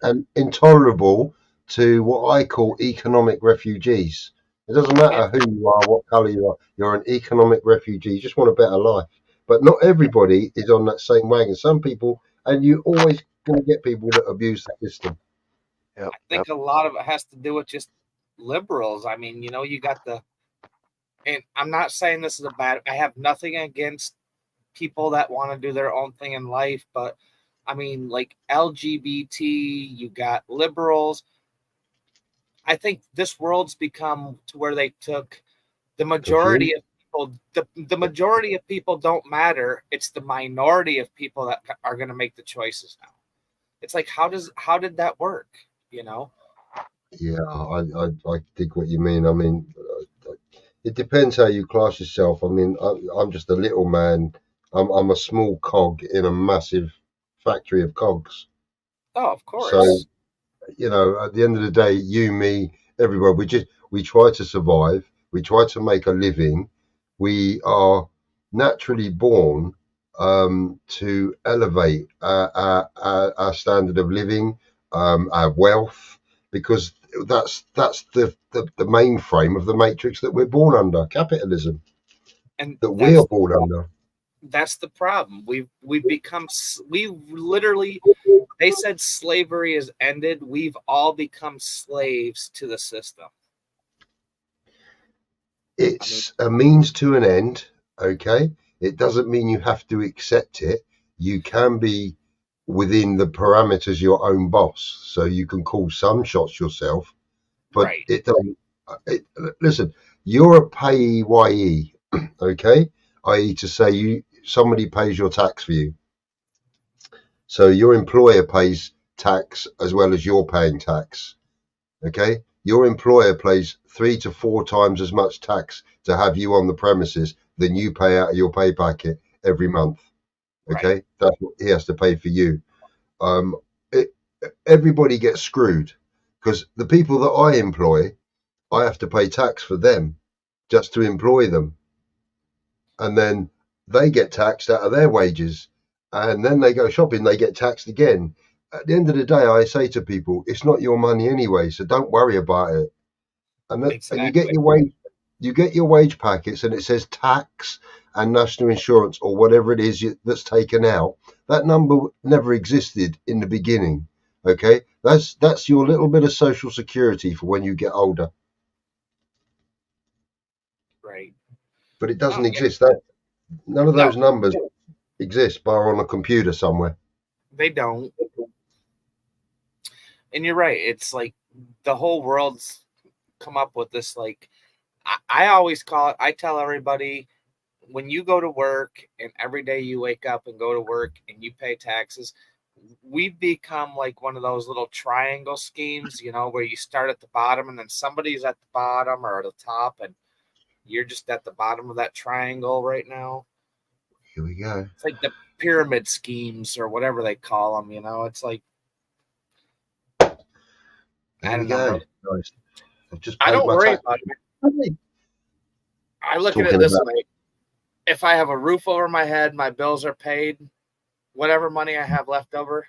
And intolerable to what I call economic refugees. It doesn't matter who you are, what colour you are. You're an economic refugee. You just want a better life. But not everybody is on that same wagon. Some people, and you're always going to get people that abuse the system. I think a lot of it has to do with just liberals. I mean, you know, you got and I'm not saying this is I have nothing against people that want to do their own thing in life, but I mean, like LGBT, you got liberals. I think this world's become to where they took the majority of people. The majority of people don't matter. It's the minority of people that are going to make the choices now. It's like, how did that work? You know? Yeah, I dig what you mean. I mean, it depends how you class yourself. I mean, I'm just a little man. I'm a small cog in a massive factory of cogs. Oh, of course. So, you know, at the end of the day, you, me, everyone, we try to survive. We try to make a living. We are naturally born to elevate our standard of living, our wealth, because that's the mainframe of the matrix that we're born under, capitalism, and that we are born under. That's the problem. We've literally, they said slavery is ended. We've all become slaves to the system. It's a means to an end, okay? It doesn't mean you have to accept it. You can be within the parameters of your own boss, so you can call some shots yourself, but it doesn't. Listen, you're a payee, okay? I.e. to say somebody pays your tax for you. So your employer pays tax as well as you're paying tax. Okay? Your employer pays 3 to 4 times as much tax to have you on the premises than you pay out of your pay packet every month. Okay? That's what he has to pay for you. Everybody gets screwed, because the people that I employ, I have to pay tax for them just to employ them. And then they get taxed out of their wages, and then they go shopping, they get taxed again. At the end of the day, I say to people, it's not your money anyway, so don't worry about it. And you get your wage packets, and it says tax, and national insurance or whatever it is that's taken out, that number never existed in the beginning. Okay, that's your little bit of social security for when you get older. Right. But it doesn't Oh, exist. That none of those No. numbers exist, bar on a computer somewhere. They don't. And you're right. It's like the whole world's come up with this. Like, I always call it, I tell everybody, when you go to work and every day you wake up and go to work and you pay taxes, we've become like one of those little triangle schemes, you know, where you start at the bottom and then somebody's at the bottom or at the top and you're just at the bottom of that triangle right now. Here we go. It's like the pyramid schemes or whatever they call them, you know. It's like, There I we don't know. go. Nice. I've just I paid don't my worry tax. about it. I look at it Talking this about- way. If I have a roof over my head, my bills are paid, whatever money I have left over,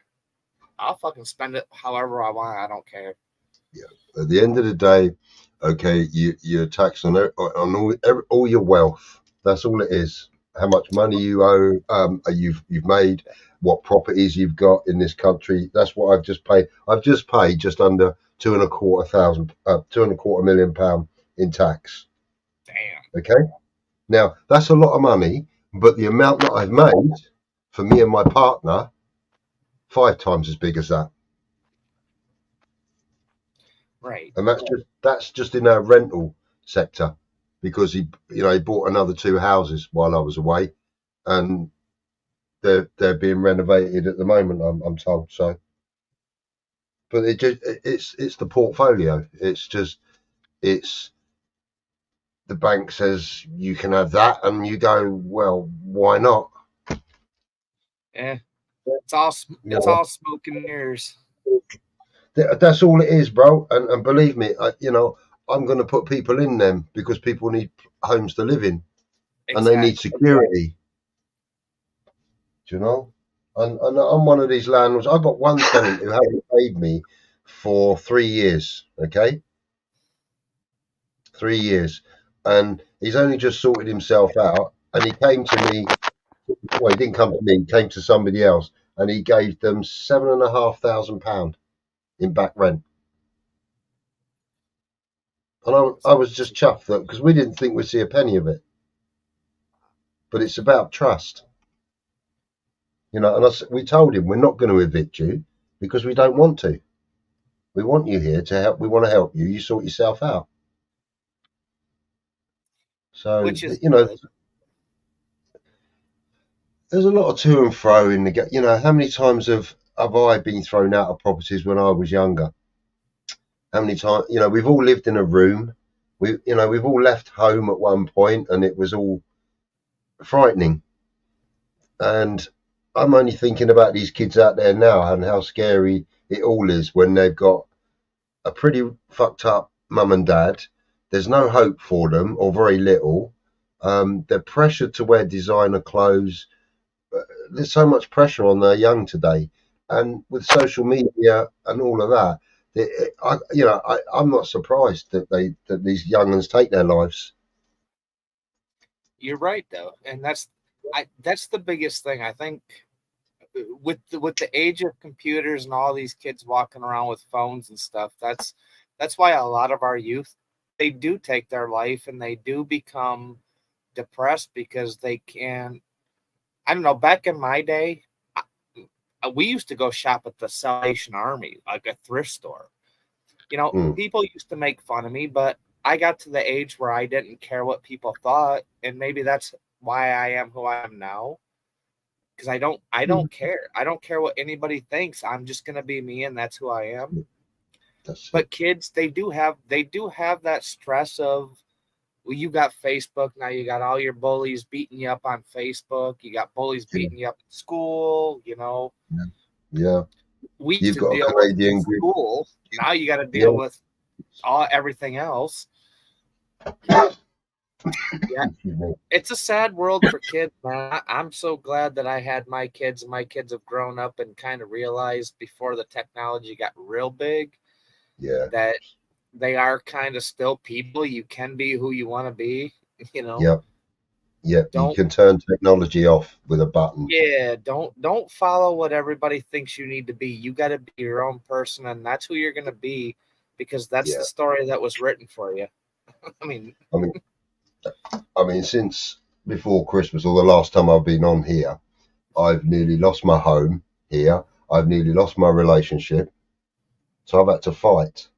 I'll fucking spend it however I want. I don't care. At the end of the day, okay, you're taxed on all your wealth. That's all it is. How much money you owe, you've made, what properties you've got in this country. That's what I've just paid. I've just paid just under £2.25 million in tax. Damn. Okay, now that's a lot of money, but the amount that I've made for me and my partner, 5 times as big as that. Right. And that's just in our rental sector, because he bought another 2 houses while I was away, and they're being renovated at the moment, I'm told. So, but it's the portfolio. It's the bank says you can have that, and you go, well, why not? Yeah. It's all smoke and mirrors. That's all it is, bro. And believe me, I'm going to put people in them because people need homes to live in, and they need security. Do you know? And I'm one of these landlords. I've got one tenant who hasn't paid me for 3 years. Okay, 3 years, and he's only just sorted himself out. And he came to me. Well, he didn't come to me. He came to somebody else, and he gave them £7,500 in back rent. And I was just chuffed that, because we didn't think we'd see a penny of it. But it's about trust. And we told him we're not going to evict you because we don't want to. We want you here to help. We want to help you. You sort yourself out. So, Which is there's a lot of to and fro in the. How many times have I been thrown out of properties when I was younger? How many times? We've all lived in a room. We've all left home at one point, and it was all frightening. And I'm only thinking about these kids out there now and how scary it all is when they've got a pretty fucked up mum and dad. There's no hope for them, or very little. They're pressured to wear designer clothes. There's so much pressure on the young today, and with social media and all of that, I'm not surprised that these young ones take their lives. You're right, though, and that's the biggest thing I think. With the age of computers and all these kids walking around with phones and stuff, that's why a lot of our youth, they do take their life and they do become depressed because they can. I don't know. Back in my day, we used to go shop at the Salvation Army, like a thrift store. People used to make fun of me, but I got to the age where I didn't care what people thought, and maybe that's why I am who I am now. Because I don't care. I don't care what anybody thinks. I'm just gonna be me, and that's who I am. But kids, they do have that stress of, well, you got Facebook now. You got all your bullies beating you up on Facebook. You got bullies beating you up in school. Yeah. We You've used to got a deal Canadian with group. school. Now you got to deal with everything else. Yeah, it's a sad world for kids, man. I'm so glad that I had my kids, and my kids have grown up and kind of realized before the technology got real big, that they are kind of still people. You can be who you want to be, Yep. Yeah, you Don't can turn technology off with a button. Yeah, don't follow what everybody thinks you need to be. You got to be your own person, and that's who you're going to be, because that's Yeah. the story that was written for you. I mean, since before Christmas or the last time I've been on here, I've nearly lost my home here. I've nearly lost my relationship. So I've had to fight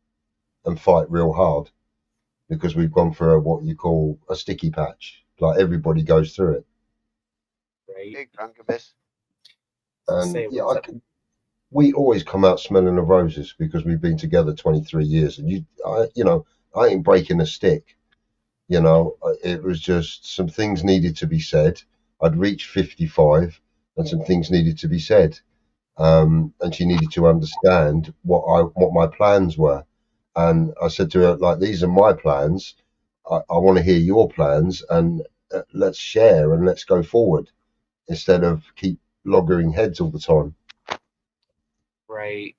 and fight real hard because we've gone through what you call a sticky patch. Like everybody goes through it. right? Hey, Grunkabis. And Say yeah, what's up. we always come out smelling of roses because we've been together 23 years. And I ain't breaking a stick. It was just some things needed to be said. I'd reached 55 and some things needed to be said. And she needed to understand what my plans were. And I said to her, like, these are my plans. I want to hear your plans, and let's share and let's go forward instead of keep loggering heads all the time. Right.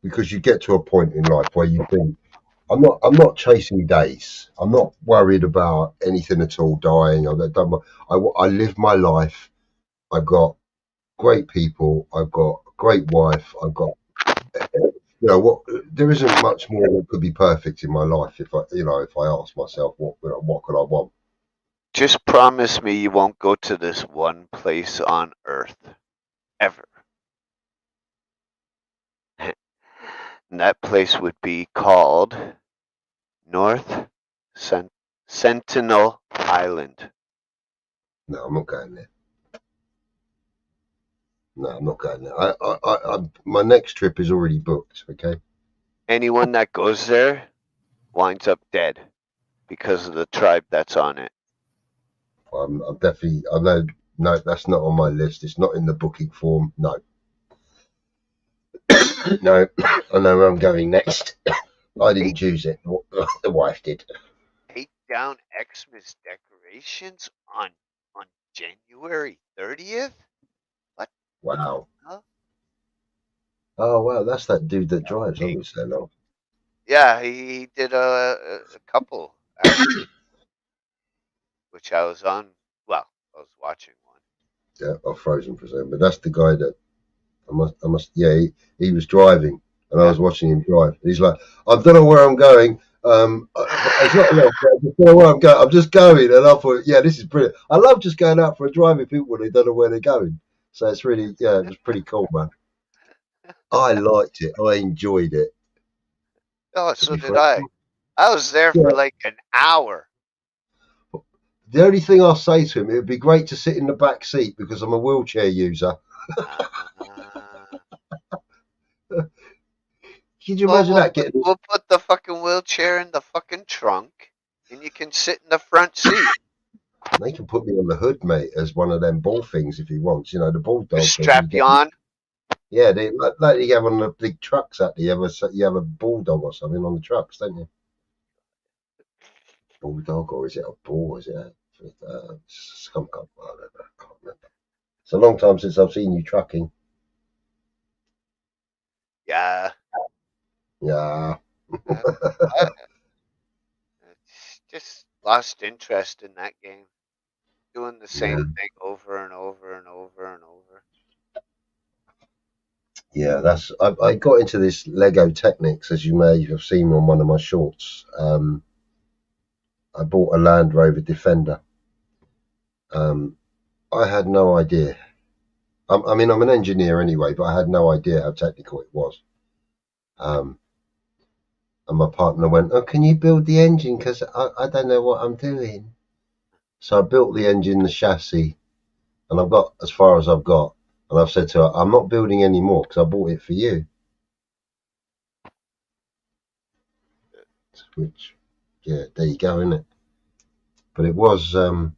Because you get to a point in life where you think, I'm not chasing days. I'm not worried about anything at all, dying. I live my life. I've got great people. I've got a great wife. I've got, there isn't much more that could be perfect in my life if I ask myself what could I want. Just promise me you won't go to this one place on Earth. Ever. And that place would be called North Sentinel Island. No, I'm not going there. No, I'm not going there. My next trip is already booked. Okay. Anyone that goes there winds up dead because of the tribe that's on it. I'm definitely. I know. No, that's not on my list. It's not in the booking form. No. No, I know where I'm going next. I didn't choose it. The wife did. Take down Xmas decorations on January 30th? What? Wow. Huh? Oh wow, that's that dude that drives, hasn't so long. Yeah, he did a couple actually, which I was on. Well, I was watching one. Yeah, I've frozen for a second, but that's the guy that I must. Yeah, he was driving, and I was watching him drive. He's like, I don't know where I'm going. It's not long. I don't know where I'm going. I'm just going, and I thought, yeah, this is brilliant. I love just going out for a drive with people when they don't know where they're going. So it's really, yeah, it was pretty cool, man. I liked it. I enjoyed it. Oh, so did I. I was there Yeah. for like an hour. The only thing I'll say to him, it would be great to sit in the back seat because I'm a wheelchair user. Could you imagine that? We'll put the fucking wheelchair in the fucking trunk, and you can sit in the front seat. They can put me on the hood, mate, as one of them ball things if he wants. You know, the bulldog. Strap you on. Yeah, they like you have on the big trucks. That you have a bulldog or something on the trucks, don't you? Bulldog, or is it a bull? Is it a skunk? I can't remember. It's a long time since I've seen you trucking. Yeah. Yeah. I just lost interest in that game. Doing the same thing over and over and over and over. Yeah, I got into this Lego Technics, as you may have seen on one of my shorts. I bought a Land Rover Defender. I had no idea. I mean, I'm an engineer anyway, but I had no idea how technical it was. And my partner went, "Oh, can you build the engine? Because I don't know what I'm doing." So I built the engine, the chassis, and I've got as far as I've got. And I've said to her, "I'm not building any more because I bought it for you." Which, yeah, there you go, isn't it? But it was. I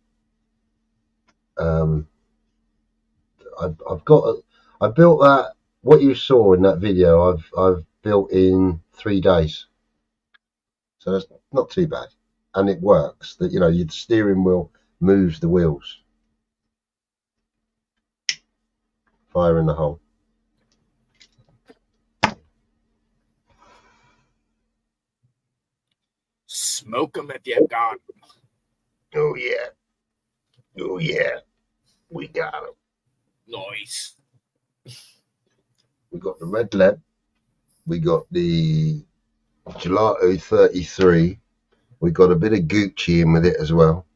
built that. What you saw in that video, I've built in 3 days. So that's not too bad, and it works. That your steering wheel moves the wheels. Fire in the hole. Smoke them if you got. Oh yeah. Oh yeah, we got them. Nice. We got the Red Lab. We got the Gelato 33. We got a bit of Gucci in with it as well,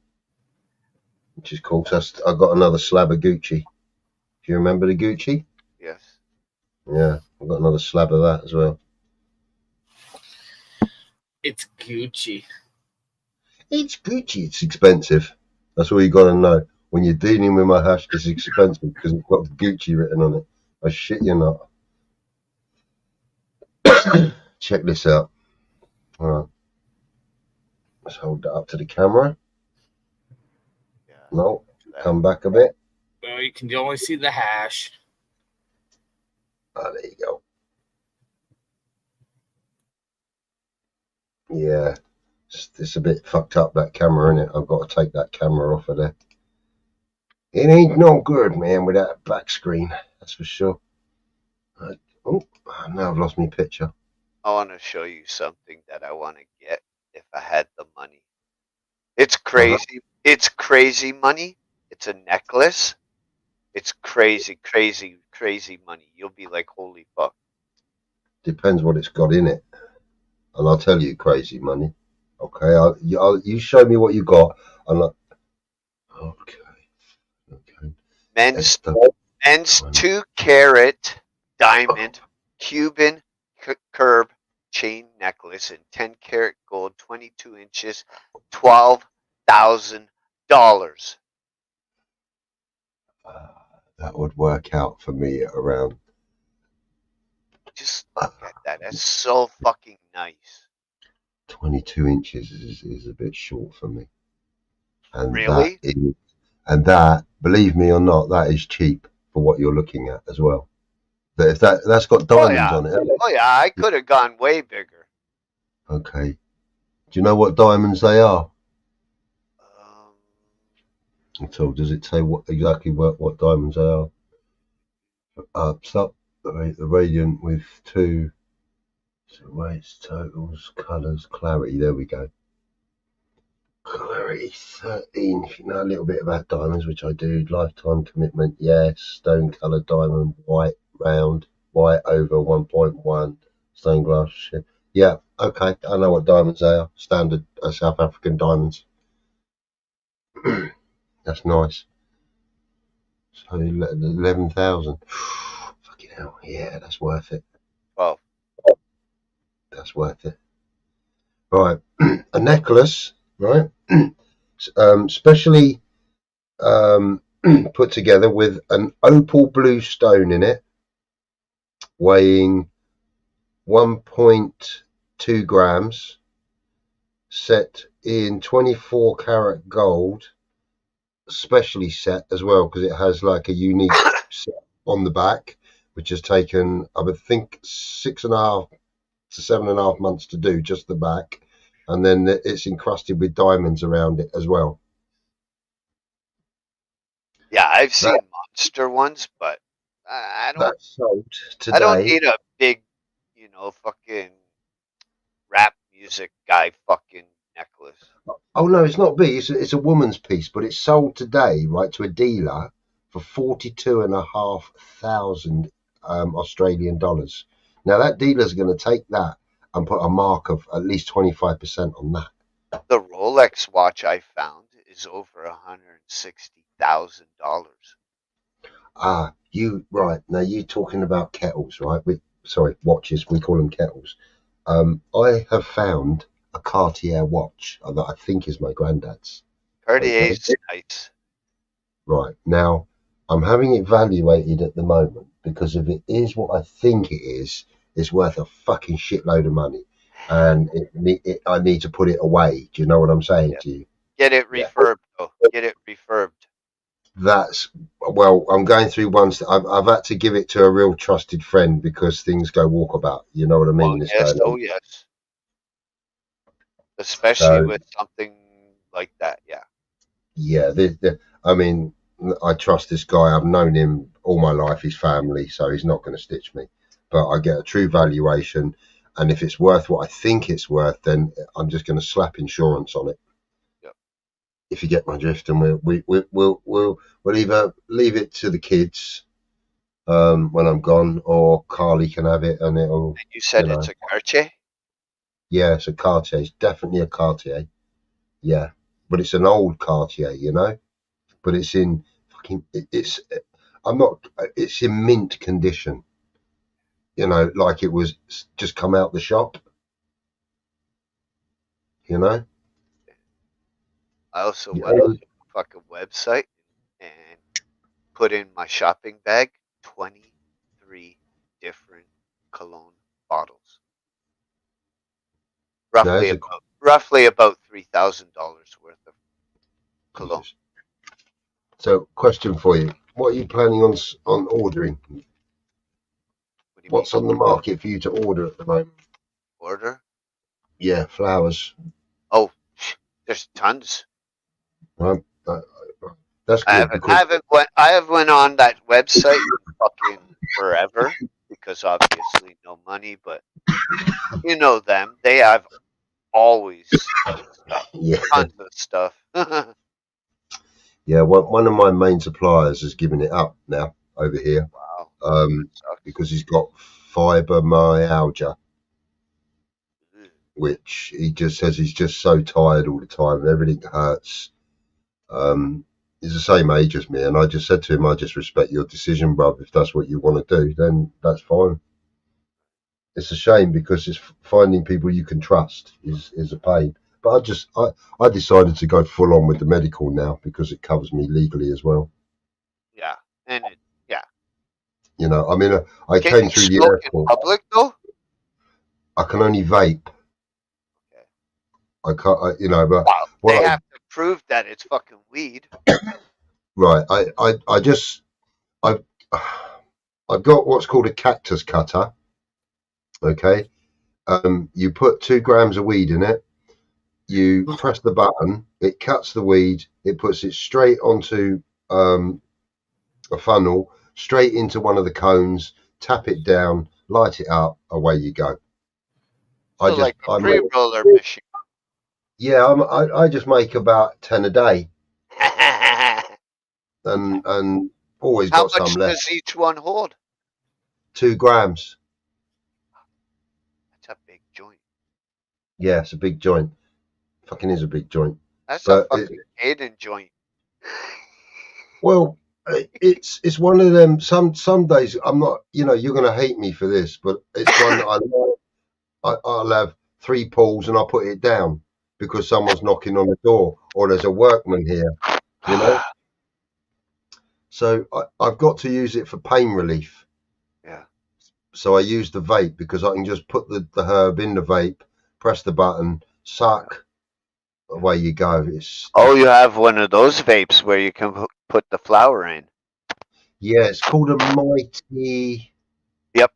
which is cool. So I got another slab of Gucci. Do you remember the Gucci? Yes. Yeah, I've got another slab of that as well. It's Gucci. It's Gucci. It's expensive. That's all you got to know. When you're dealing with my hash, it's expensive because it's got Gucci written on it. I shit you not. Check this out. All right. Let's hold that up to the camera. Yeah. No, come back a bit. Well, you can only see the hash. Oh, there you go. Yeah, it's a bit fucked up, that camera, innit? I've got to take that camera off of there. It ain't no good, man, without a back screen. That's for sure. Oh, now I've lost my picture. I want to show you something that I want to get if I had the money. It's crazy. It's crazy money. It's a necklace. It's crazy, crazy, crazy money. You'll be like, holy fuck. Depends what it's got in it. And I'll tell you crazy money. Okay, you show me what you got. I'm like, okay. Men's 2-carat diamond Cuban curb chain necklace in 10-carat gold, 22 inches, $12,000. That would work out for me at around. Just look at that. That's so fucking nice. 22 inches is a bit short for me. And really? That, believe me or not, that is cheap for what you're looking at as well. But if that's got diamonds on it. Oh yeah, I could have gone way bigger. Okay. Do you know what diamonds they are? So does it say exactly what diamonds they are? Stop the radiant with 2. So weights, totals, colours, clarity. There we go. Clarity 13. If you know a little bit about diamonds, which I do. Lifetime commitment, yes. Stone colour diamond, white round, white over 1.1. Stone glass shit. Yeah, okay. I know what diamonds they are. Standard South African diamonds. That's nice. So 11,000. Fucking hell. Yeah, that's worth it. Oh. That's worth it. Right. A necklace, right? Specially put together with an opal blue stone in it, weighing 1.2 grams, set in 24 karat gold, specially set as well because it has like a unique set on the back, which has taken, I would think, 6.5 to 7.5 months to do, just the back, and then it's encrusted with diamonds around it as well. Yeah, I've seen monster ones, but I don't. That's sold today. I don't need a big, fucking rap music guy fucking necklace. Oh no, it's not big. It's a woman's piece, but it's sold today, right, to a dealer for 42,500 Australian dollars. Now that dealer's going to take that and put a mark of at least 25% on that. The Rolex watch I found is over $160,000. Right now you're talking about kettles, right? Watches. We call them kettles. I have found a Cartier watch that I think is my granddad's. Cartier's nice. Right now, I'm having it evaluated at the moment because if it is what I think it is, it's worth a fucking shitload of money, and I need to put it away. Do you know what I'm saying to you? Get it refurbed, though. Get it refurbed. I'm going through ones that I've had to give it to a real trusted friend because things go walkabout. You know what I mean? Yes. Especially with something like that, yeah. Yeah, I mean, I trust this guy. I've known him all my life. His family, so he's not going to stitch me. But I get a true valuation, and if it's worth what I think it's worth, then I'm just going to slap insurance on it. Yep. if you get my drift, and we'll either leave it to the kids when I'm gone, or Carly can have it, and it'll. You said you know, it's a Cartier? Yeah, it's a Cartier. It's definitely a Cartier. Yeah, but it's an old Cartier, you know. But it's in fucking. It's. I'm not. It's in mint condition. You know, like it was just come out the shop. You know. I also Yeah. went on the fucking website and put in my shopping bag 23 different cologne bottles. Roughly a- about $3,000 worth of cologne. Jesus. So, question for you: what are you planning on ordering? What do you What's mean? on the market for you to order at the moment? Order? Yeah, flowers. Oh, there's tons. Right. That's I good because haven't went on that website fucking forever because obviously no money, but you know them. They have always stuff. yeah, Tons of stuff. yeah. One of my main suppliers has given it up now over here, Wow. Sucks. because he's got fibromyalgia, which he just says he's just so tired all the time and everything hurts. He's the same age as me, and I just said to him, I just respect your decision, bruv. If that's what you want to do, then that's fine. It's a shame because it's finding people you can trust is a pain. But I decided to go full on with the medical now because it covers me legally as well. Yeah, and yeah. You know, I mean, I Can came you through the smoke in airport. public though? I can only vape. Okay. I can't, you know, but Wow. what They I- have to prove that it's fucking weed. right. I've got what's called a cactus cutter. Okay. You put 2 grams of weed in it. You press the button. It cuts the weed. It puts it straight onto a funnel, straight into one of the cones. Tap it down, light it up. Away you go. So like a pre-roller machine. Yeah, I just make about 10 a day, and always How got some much left. does each one hold? 2 grams. That's a big joint. Yeah, it's a big joint. Fucking is a big joint. That's But a fucking Aiden joint. Well, it's one of them. Some days I'm not. You know, you're gonna hate me for this, but it's one that I like. I'll have 3 pulls and I'll put it down because someone's knocking on the door or there's a workman here. You know. So I've got to use it for pain relief. Yeah. So I use the vape because I can just put the herb in the vape, press the button, suck, away you go. Oh, you have one of those vapes where you can put the flower in. Yeah, it's called a Mighty. Yep.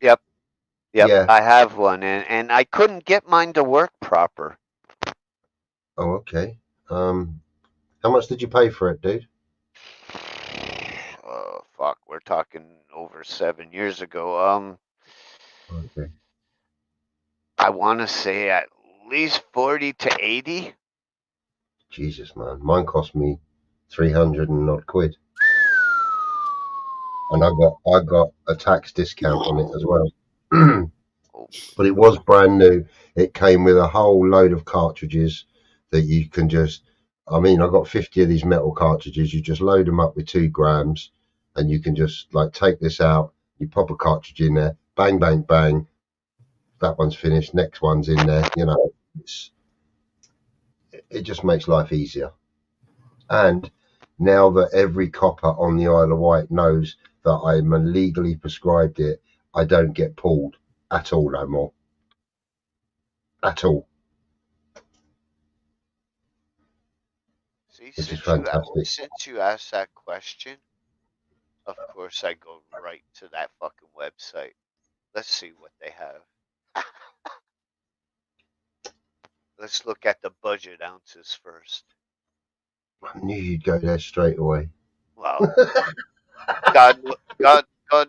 Yeah. I have one, and I couldn't get mine to work proper. Oh, okay. How much did you pay for it, dude? Oh, fuck, we're talking over 7 years ago. Okay. I want to say at least 40 to 80. Jesus, man, mine cost me 300 and odd quid, and I got a tax discount on it as well. But it was brand new. It came with a whole load of cartridges that you can just. I mean, I got 50 of these metal cartridges. You just load them up with 2 grams, and you can just like take this out. You pop a cartridge in there, bang, bang, bang. That one's finished. Next one's in there. You know, it just makes life easier. And now that every copper on the Isle of Wight knows that I'm legally prescribed it, I don't get pulled at all no more. At all. See, Which is fantastic. since you asked that question, of course I go right to that fucking website. Let's see what they have. Let's look at the budget ounces first. I knew you'd go there straight away. Well, God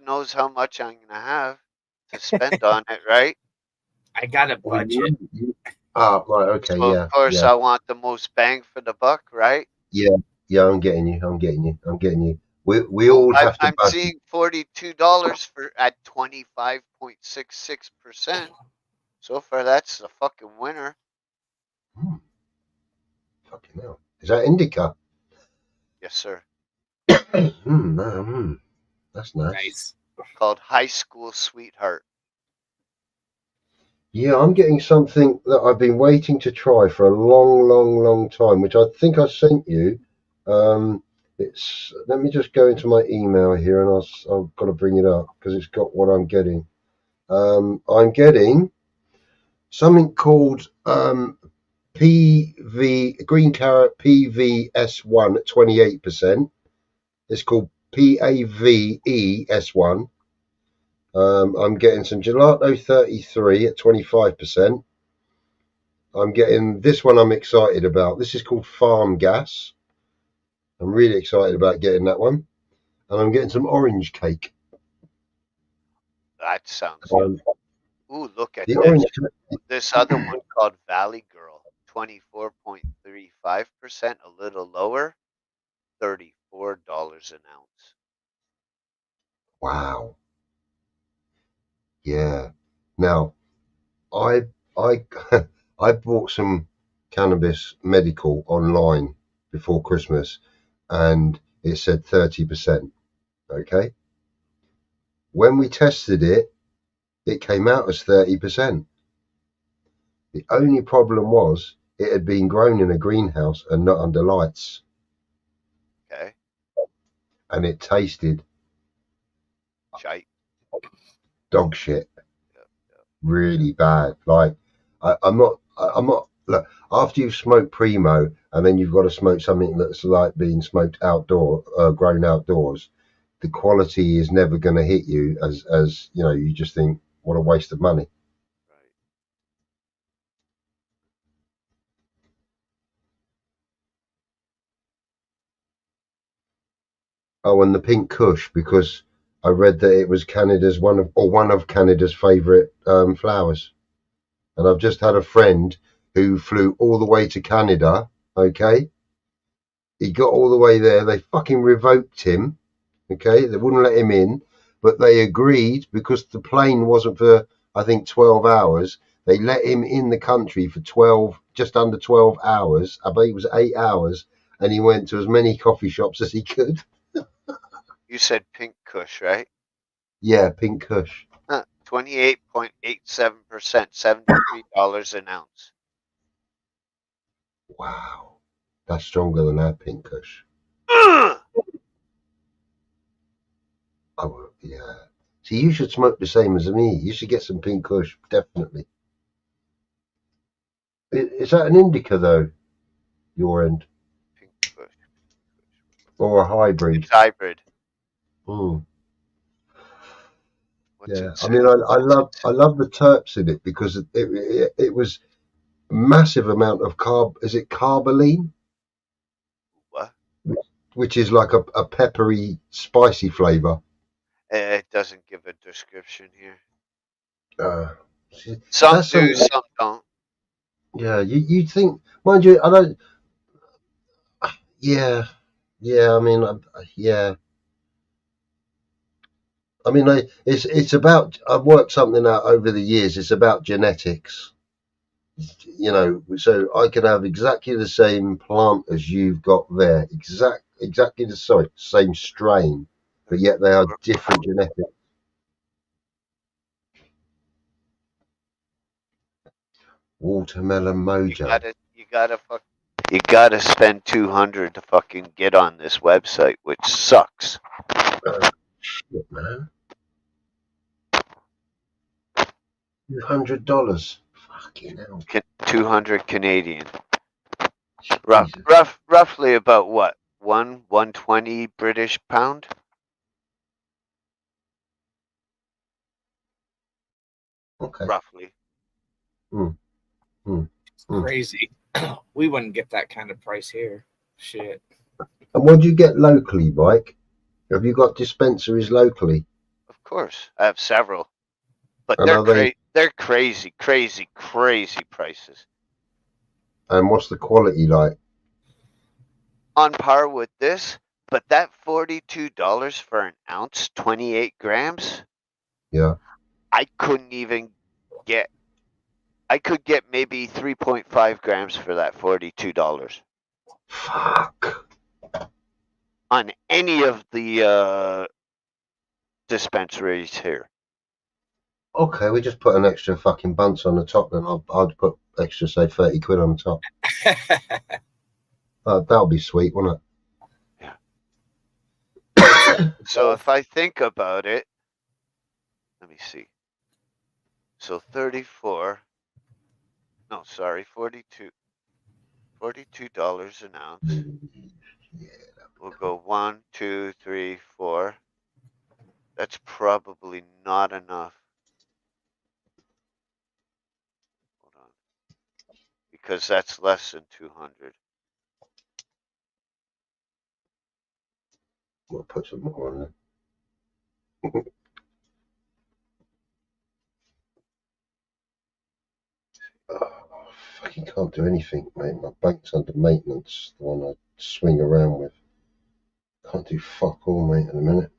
knows how much I'm gonna have to spend on it, right? I got a budget. Ah, right, okay, So yeah. of course yeah. I want the most bang for the buck, right? Yeah, yeah, I'm getting you. I'm getting you. I'm getting you. We all have to I'm budget. seeing $42 for at 25.66%. So far, that's a fucking winner. Fucking hell. Is that indica? Yes, sir. That's nice. Nice. Called High School Sweetheart. Yeah, I'm getting something that I've been waiting to try for a long time, which I think I sent you. It's let me just go into my email here, and I've got to bring it up because it's got what I'm getting. I'm getting something called PV Green Carrot PVS1 at 28%. It's called PAVES1. I'm getting some Gelato 33 at 25%. I'm getting this one I'm excited about. This is called Farm Gas. I'm really excited about getting that one. And I'm getting some orange cake. That sounds good. Ooh, look at The this. orange This other one called Valley Girl. 24.35%, a little lower. $34 an ounce. Wow. Yeah. Now, I I bought some cannabis medical online before Christmas, and it said 30%. Okay. When we tested it, it came out as 30%. The only problem was it had been grown in a greenhouse and not under lights. Okay. And it tasted Shite. dog shit. Really bad. Like I'm not look, after you've smoked Primo and then you've got to smoke something that's like being smoked grown outdoors, the quality is never going to hit you as you know, you just think what a waste of money. Oh, and the pink Kush, because I read that it was one of Canada's favourite flowers. And I've just had a friend who flew all the way to Canada. Okay, he got all the way there. They fucking revoked him. Okay, they wouldn't let him in, but they agreed because the plane wasn't for I think 12 hours. They let him in the country for just under 12 hours. I bet it was 8 hours, and he went to as many coffee shops as he could. You said Pink Kush, right? Yeah, pink Kush. 28.87%, $73 an ounce. Wow, that's stronger than our pink Kush. Oh yeah. See, you should smoke the same as me. You should get some pink Kush, definitely. Is that an indica though? Your end? Pink Kush. Or a hybrid? It's hybrid. Yeah, I mean, I love the terps in it because it was a massive amount of Is it carboline? What? Which is like a peppery, spicy flavour. It doesn't give a description here. Some do, some don't. Yeah, you think, mind you, I don't. Yeah, I mean, yeah. I mean, it's about. I've worked something out over the years. It's about genetics, you know. So I can have exactly the same plant as you've got there, exactly the same strain, but yet they are different genetics. Watermelon Mojo. You gotta spend $200 to fucking get on this website, which sucks. Shit, man. $200. Fucking hell. 200 Canadian. Roughly about what? 120 British pound? Okay. Roughly. Crazy. We wouldn't get that kind of price here. Shit. And what do you get locally, Mike? Have you got dispensaries locally? Of course. I have several. But And they're crazy prices. And what's the quality like? on par with this, but that $42 for an ounce, 28 grams, Yeah. I couldn't even get. I could get maybe 3.5 grams for that $42 Fuck. on any of the dispensaries here. Okay, we just put an extra fucking bunch on the top, then I'd put extra, say, 30 quid on the top. That'll be sweet, wouldn't Yeah. So if I think about it, let me see. So 34. No, sorry, 42. $42 an ounce. We'll go 1, 2, 3, 4. That's probably not enough. Hold on. Because that's less than 200. We'll put some more on there. Oh, fucking can't do anything, mate. My bank's under maintenance, the one I swing around with. Can't do fuck all, mate, at the minute.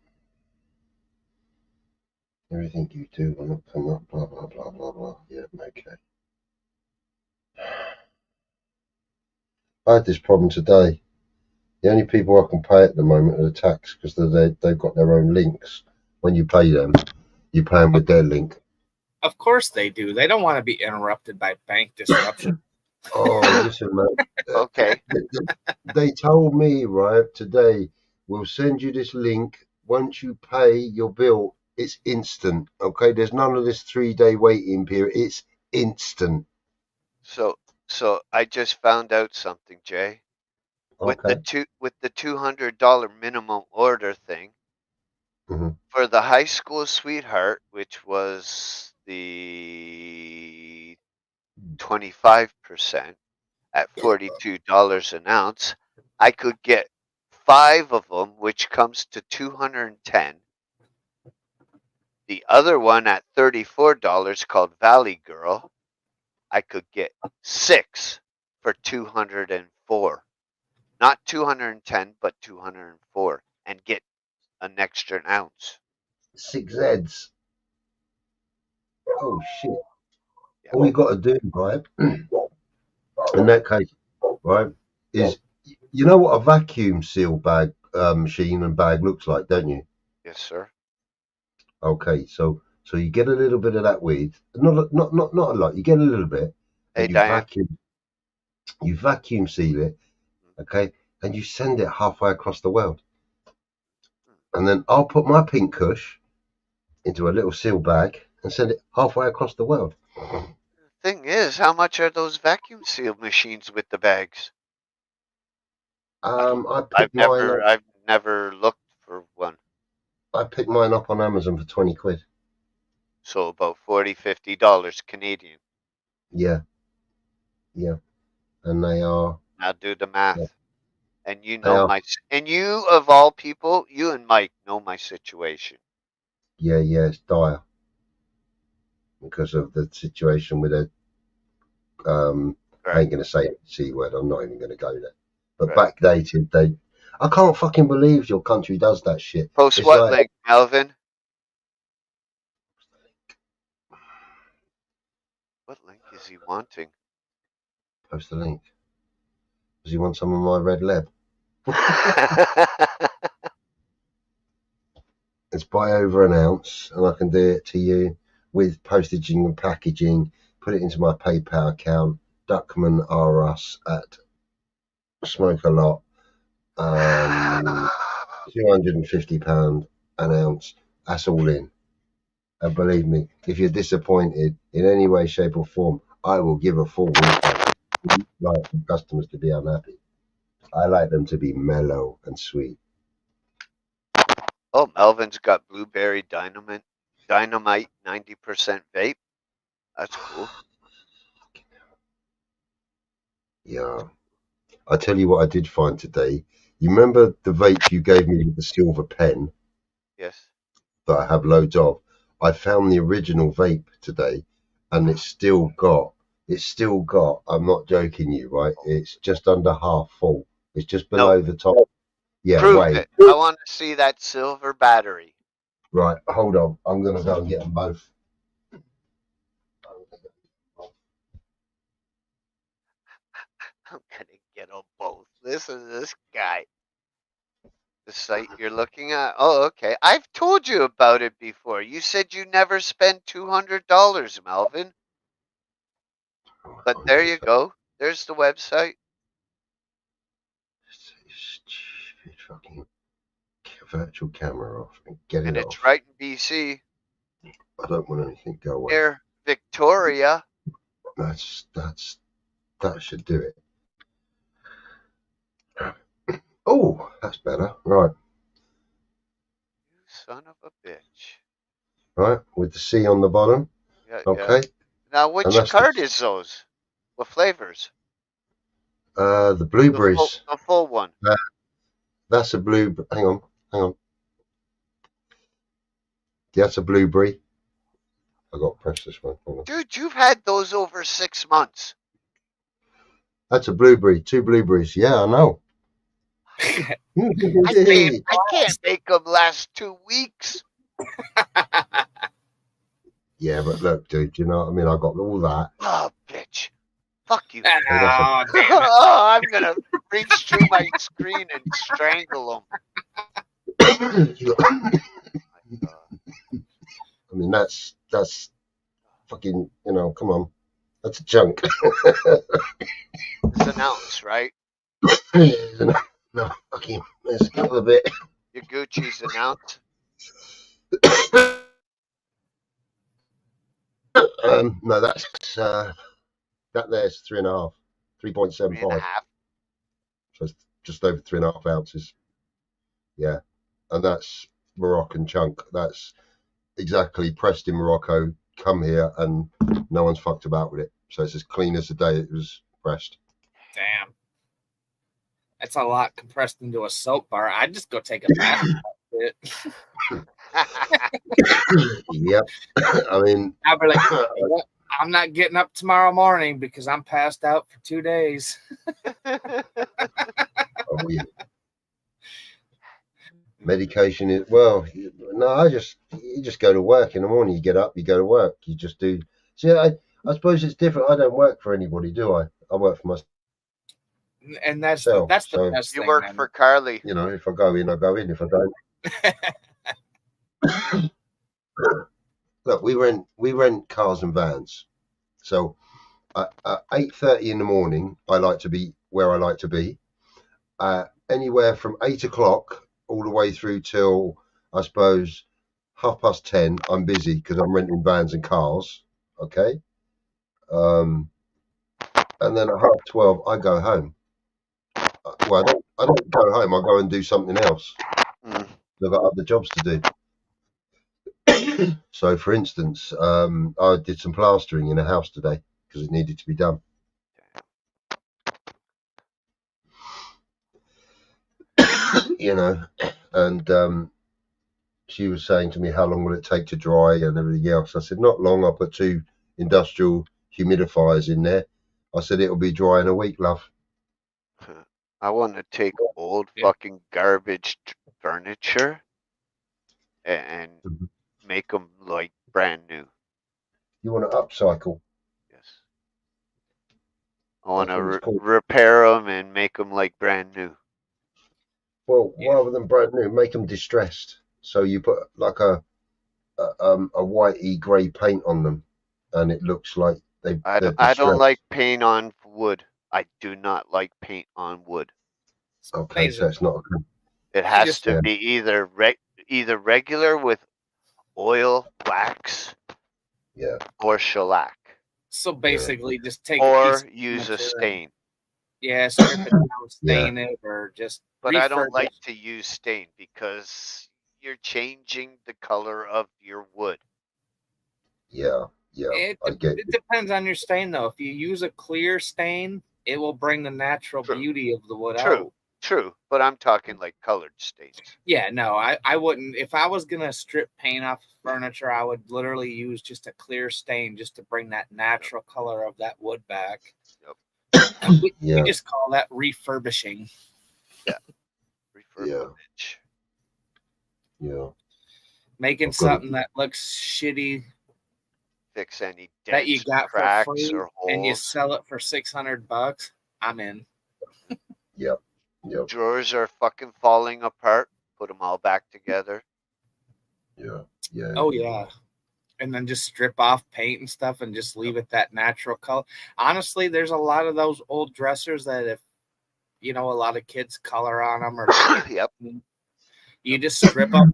Everything you do will not come up, blah, blah, blah, blah, blah. Yeah, okay. I had this problem today. The only people I can pay at the moment are the tax, because they've got their own links. When you pay them, you pay them with their link. Of course they do. They don't want to be interrupted by bank disruption. Oh, listen, mate. Okay. They told me, right, today, we'll send you this link. Once you pay your bill, it's instant. Okay, there's none of this 3-day waiting period. It's instant. So I just found out something, Jay. With Okay. the $200 minimum order thing, Mhm. for the high school sweetheart, which was the 25% at $42 an ounce, I could get 5 of them, which comes to $210. The other one at $34 called Valley Girl, I could get 6 for $204. Not 210, but 204, and get an extra ounce. 6 Zs. Oh, shit. Yeah. All you got to do, right, in that case, right, is, you know what a vacuum seal bag, machine and bag looks like, don't you? Yes, sir. Okay, so you get a little bit of that weed, not a lot. You get a little bit, Hey, and Diane. you vacuum seal it, okay, and you send it halfway across the world. And then I'll put my pink kush into a little seal bag and send it halfway across the world. Thing is, how much are those vacuum seal machines with the bags? I've never looked for one. I picked mine up on Amazon for 20 quid. So about $40-50 Canadian. Yeah. And they are. Now do the math. Yeah. And you They know are. and you of all people, you and Mike know my situation. Yeah, it's dire because of the situation with it. I ain't gonna say the C word. I'm not even gonna go there. But backdated, I can't fucking believe your country does that shit. Post It's what like, link, Melvin? What link is he wanting? Post the link. Does he want some of my red leb? It's buy over an ounce, and I can do it to you with postage and packaging. Put it into my PayPal account. Duckman R Us at Smoke a Lot. £250 an ounce. That's all in. And believe me, if you're disappointed in any way, shape, or form, I will give a full refund. I like for customers to be unhappy. I like them to be mellow and sweet. Oh, Melvin's got blueberry dynamite 90% vape. That's cool. Yeah. I tell you what I did find today. You remember the vape you gave me with the silver pen? Yes. That I have loads of. I found the original vape today, and it's still got, I'm not joking you, right? It's just under half full. It's just below the top. Yeah, Prove wait. it. I want to see that silver battery. Right, hold on. I'm going to go and get them both. I'm going to get them both. Listen to this guy. The site you're looking at? Oh, okay. I've told you about it before. You said you never spend $200, Melvin. But there you go. There's the website. Fucking virtual camera off and get And it it's off. right in BC. I don't want anything to go away. Near Victoria. That should do it. Oh, that's better. Right. You son of a bitch. Right, with the C on the bottom. Yeah, Okay. yeah. Now, which card is those? What flavors? The blueberries. The full one. That's a blue. Hang on. That's a blueberry. I got to press this one. Hold on. Dude, you've had those over 6 months. That's a blueberry. 2 blueberries. Yeah, I know. I can't make them last 2 weeks. Yeah, but look, dude, you know what I mean? I got all that. Oh, bitch. Fuck you. Oh, Oh, I'm going to reach through my screen and strangle them. I mean, that's fucking, you know, come on. That's a junk. It's an ounce, right? No, fucking, let's go a bit. Your Gucci's an ounce? No, that's that there's 3.5, 3.75. 3.5. So it's just over 3.5 ounces. Yeah, and that's Moroccan chunk. That's exactly pressed in Morocco. Come here, and no one's fucked about with it. So it's as clean as the day it was pressed. damn. That's a lot compressed into a soap bar. I'd just go take a bath. Yep. I mean, I'd be like, "What? I'm not getting up tomorrow morning because I'm passed out for 2 days." oh, yeah. Medication is no. You just go to work in the morning. You get up, you go to work. You just do. See, I suppose it's different. I don't work for anybody, do I? I work for myself. And that's So- the so- best You thing. work man. for Carly. You know, if I go in, I go in. If I don't, look, we rent cars and vans. So at 8:30 in the morning, I like to be where I like to be. Anywhere from 8 o'clock all the way through till I suppose 10:30, I'm busy because I'm renting vans and cars. Okay. And then at 12:30, I go home. Well, I don't go home. I go and do something else. Mm. I've got other jobs to do. So, for instance, I did some plastering in a house today because it needed to be done. You know, and she was saying to me, how long will it take to dry and everything else? I said, not long. I put 2 industrial humidifiers in there. I said, it'll be dry in a week, love. I want to take old Yeah. fucking garbage furniture and make them like brand new. You want to upcycle? Yes. I want That's what to it's called. repair them and make them like brand new. Well, Yeah. rather than brand new, make them distressed. So you put like a whitey grey paint on them, and it looks like they're I don't distressed. like paint on wood. I do not like paint on wood. Okay, so it's not a good. It has just- to Yeah. be either regular with oil, wax, Yeah. or shellac, So basically, just take or a piece of use a furniture and- stain. Yeah, strip it down, stain it, or just. But I don't refurbish. like to use stain because you're changing the color of your wood. Yeah, It, I get it depends on your stain, though. If you use a clear stain, it will bring the natural True. beauty of the wood True. out. True, but I'm talking like colored stains. Yeah, no, I wouldn't. If I was gonna strip paint off furniture, I would literally use just a clear stain just to bring that natural color of that wood back. Yep. We Yeah. just call that refurbishing. Refurbished. Yeah. Making I've got it. something that looks shitty Fix any that you dents, got for cracks, free or and you holes. sell it for $600, I'm in. Yep. Yep. Drawers are fucking falling apart. Put them all back together. Yeah. Yeah. Oh yeah. And then just strip off paint and stuff and just leave it that natural color. Honestly, there's a lot of those old dressers that if a lot of kids color on them or Yep. you just strip them,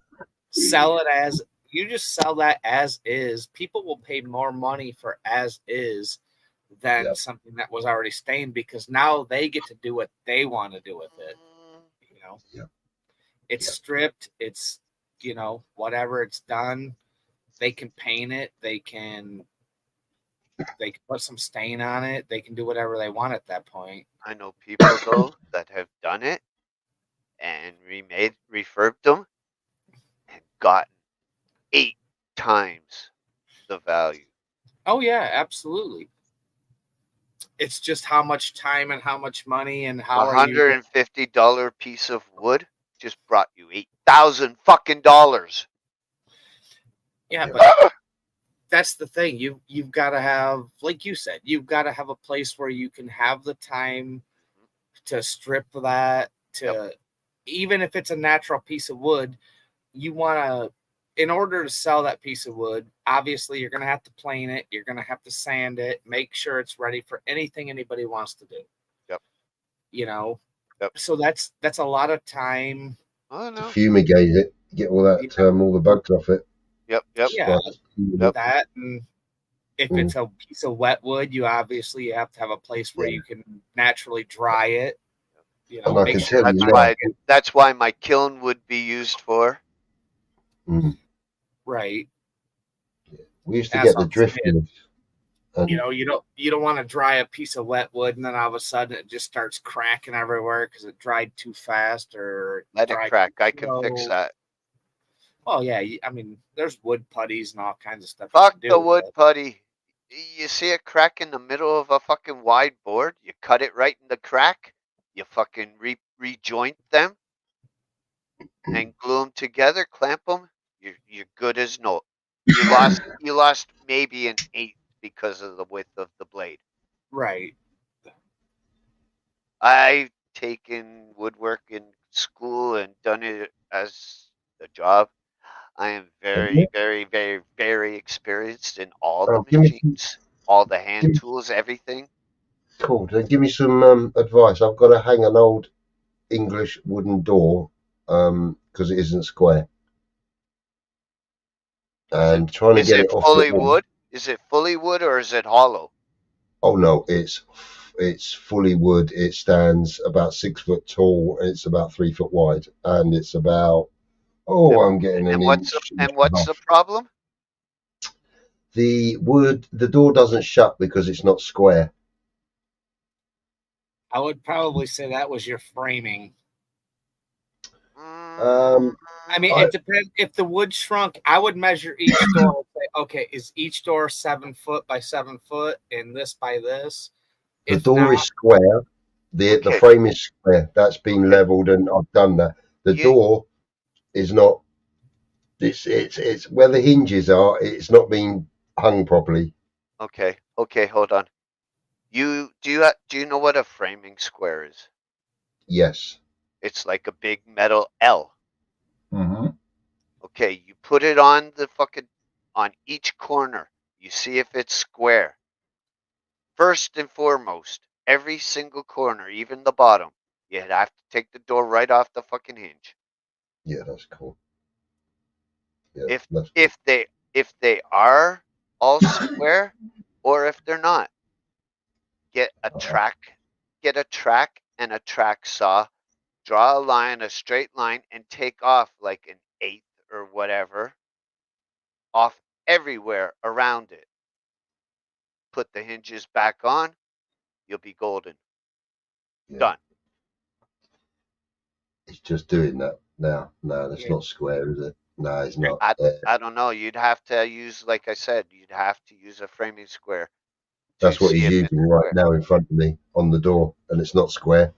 sell it as you just sell that as is. People will pay more money for as is than something that was already stained because now they get to do what they want to do with it. It's stripped, it's whatever, it's done. They can paint it, they can put some stain on it, they can do whatever they want at that point. I know people though that have done it and refurbed them and gotten 8 times the value. Oh yeah, absolutely. It's just how much time and how much money and how $150 piece of wood just brought you $8,000 fucking dollars. Yeah, but that's the thing. You've got to have, like you said, you've got to have a place where you can have the time to strip that. Even if it's a natural piece of wood, you want to. In order to sell that piece of wood, obviously you're going to have to plane it. You're going to have to sand it, make sure it's ready for anything anybody wants to do. Yep. So that's a lot of time. Oh no. To fumigate it, get all that all the bugs off it. Yep. Yeah. That, and if it's a piece of wet wood, you have to have a place where you can naturally dry it. And I can tell you that's why my kiln would be used for. Right. We used to get the drift. You don't want to dry a piece of wet wood and then all of a sudden it just starts cracking everywhere because it dried too fast or let it crack. I can fix that. Well, yeah, I mean, there's wood putties and all kinds of stuff. Fuck the wood putty. You see a crack in the middle of a fucking wide board? You cut it right in the crack. You fucking rejoint them and glue them together, clamp them. You're good as no. You lost maybe an 1/8 because of the width of the blade. Right. I've taken woodwork in school and done it as a job. I am very, very, very, very experienced in all the machines, all the hand tools, everything. Cool. Then give me some advice. I've got to hang an old English wooden door because it isn't square. And trying to get it off. Fully wood? Is it fully wood or is it hollow? Oh no, it's fully wood. It stands about 6 foot tall. It's about 3 foot wide, and it's about I'm getting an inch. And what's the problem? The door doesn't shut because it's not square. I would probably say that was your framing. I mean, it depends. If the wood shrunk, I would measure each door and say, okay, is each door 7 foot by 7 foot and this by this? The door is square. The frame is square. That's been leveled and I've done that. The door is not. It's where the hinges are. It's not being hung properly. Okay, hold on. Do you know what a framing square is? Yes. It's like a big metal L. Mm-hmm. Okay, you put it on on each corner. You see if it's square. First and foremost, every single corner, even the bottom, you have to take the door right off the fucking hinge. Yeah, that's cool. Yeah, if they are all square or if they're not, get a track and a track saw, draw a straight line, and take off like an 1/8 or whatever off everywhere around it. Put the hinges back on, you'll be golden. Yeah. Done. It's just doing that now. No, that's not square, is it? No, it's not. I don't know. You'd have to use, like I said, you'd have to use a framing square. That's what he's using right now in front of me on the door, and it's not square.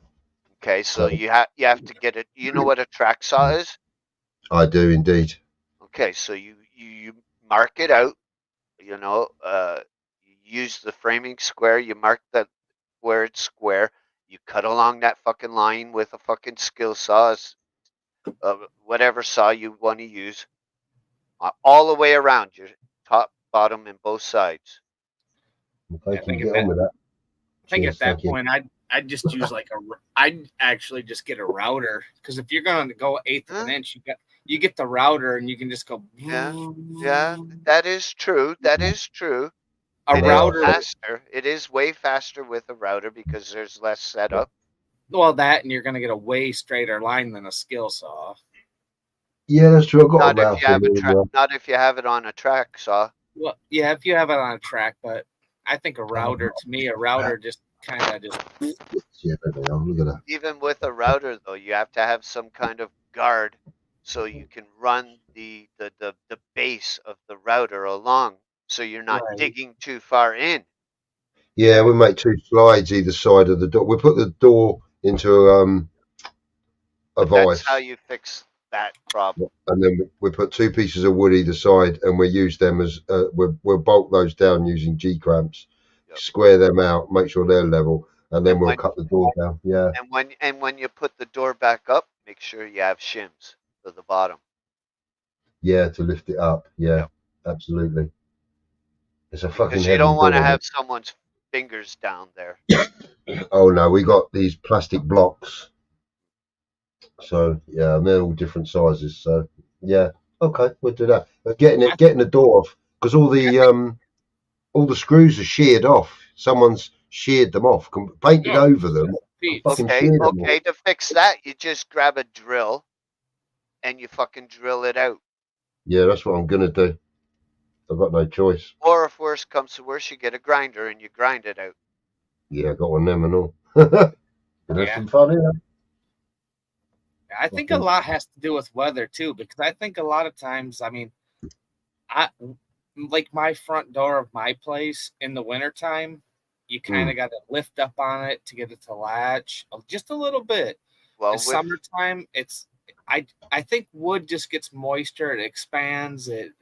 Okay, so you have to get it. You know what a track saw is? I do indeed. Okay, so you mark it out. You know, you use the framing square. You mark that where it's square. You cut along that fucking line with a fucking skill saw, whatever saw you want to use, all the way around your top, bottom, and both sides. Okay, can you get on with that? I think Cheers, at that thank you. point, I'd just use like I'd actually just get a router, because if you're going to go eighth of an inch, you get the router and you can just go. Yeah, that is true. That is true. A router. Faster. It is way faster with a router because there's less setup. Well, that, and you're going to get a way straighter line than a skill saw. Yeah, that's true. I've got Not a if you have router. not if you have it on a track saw. Well, yeah, if you have it on a track, but I think a router, to me, just kind of just. Yeah, there they are. Look at that. Even with a router, though, you have to have some kind of guard so you can run the base of the router along, so you're not digging too far in. Yeah, we make 2 slides either side of the door. We put the door into a vice. That's how you fix that problem. And then we put 2 pieces of wood either side, and we use them as we'll bolt those down using G clamps, square them out, make sure they're level, and then we'll cut the door down. Yeah. And when you put the door back up, make sure you have shims for the bottom. Yeah, to lift it up. Yeah, absolutely. It's a fucking. Because you don't want to have someone's fingers down there. Oh no, we got these plastic blocks. So yeah, and they're all different sizes. So yeah, okay, we'll do that. But getting the door off, because all the screws are sheared off. Someone's sheared them off, painted over them. Okay. To fix that, you just grab a drill and you fucking drill it out. Yeah, that's what I'm gonna do. I've got no choice. Or if worse comes to worse, you get a grinder and you grind it out. Yeah, I got one of them and all. That's some fun, isn't it? I think a lot has to do with weather too, because I think a lot of times, I mean, I like my front door of my place in the wintertime, you kind of got to lift up on it to get it to latch just a little bit. Well, in summertime, I think wood just gets moisture, it expands, it.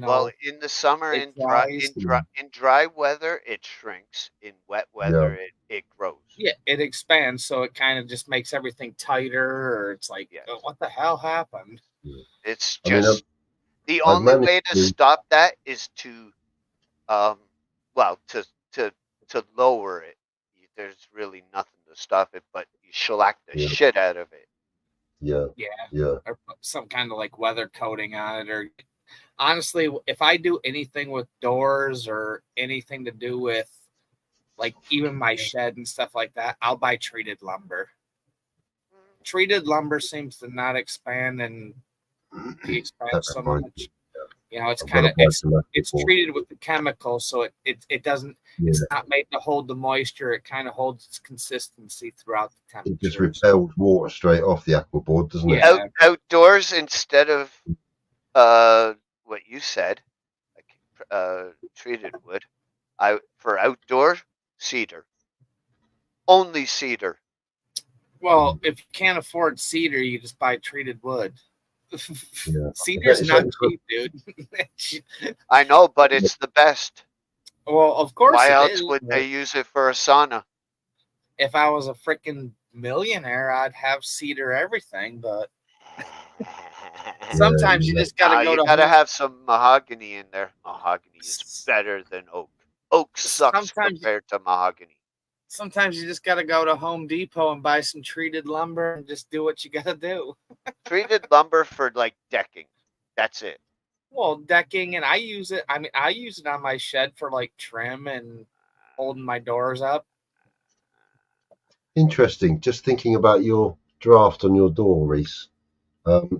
Well, in the summer, in dry weather, it shrinks. In wet weather, it grows. Yeah, it expands, so it kind of just makes everything tighter, or it's like, what the hell happened? It's just the only way to stop that is to, to lower it. There's really nothing to stop it, but you shellac the shit out of it. Yeah. Or put some kind of like weather coating on it, or. Honestly, if I do anything with doors or anything to do with like even my shed and stuff like that, I'll buy treated lumber. Treated lumber seems to not expand and expand so much. It's kind of it's treated with the chemical, so it doesn't it's not made to hold the moisture. It kind of holds its consistency throughout the temperature. It just repels water straight off the aquaboard, doesn't it? Outdoors, instead of what you said, treated wood. For outdoor, cedar. Only cedar. Well, if you can't afford cedar, you just buy treated wood. Cedar's not cheap, dude. I know, but it's the best. Well, of course. Why else would they use it for a sauna? If I was a freaking millionaire, I'd have cedar everything, but. Sometimes you just gotta You gotta have some mahogany in there. Mahogany is better than oak. Oak sucks compared to mahogany. Sometimes you just gotta go to Home Depot and buy some treated lumber and just do what you gotta do. Treated lumber for like decking. That's it. Well, decking, and I use it. I mean, I use it on my shed for like trim and holding my doors up. Interesting. Just thinking about your draft on your door, Reese.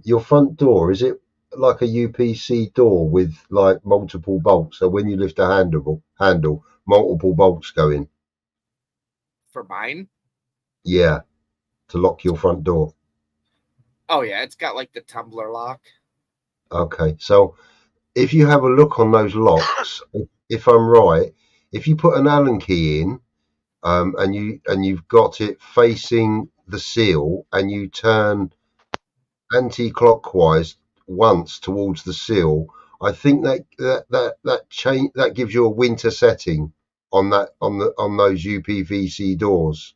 Your front door, is it like a UPC door with like multiple bolts? So when you lift a handle, multiple bolts go in? For mine? Yeah, to lock your front door. Oh yeah, it's got like the tumbler lock. Okay, so if you have a look on those locks, if I'm right, if you put an Allen key in, and you've got it facing the seal and you turn anti-clockwise once towards the seal, I think that gives you a winter setting on those UPVC doors.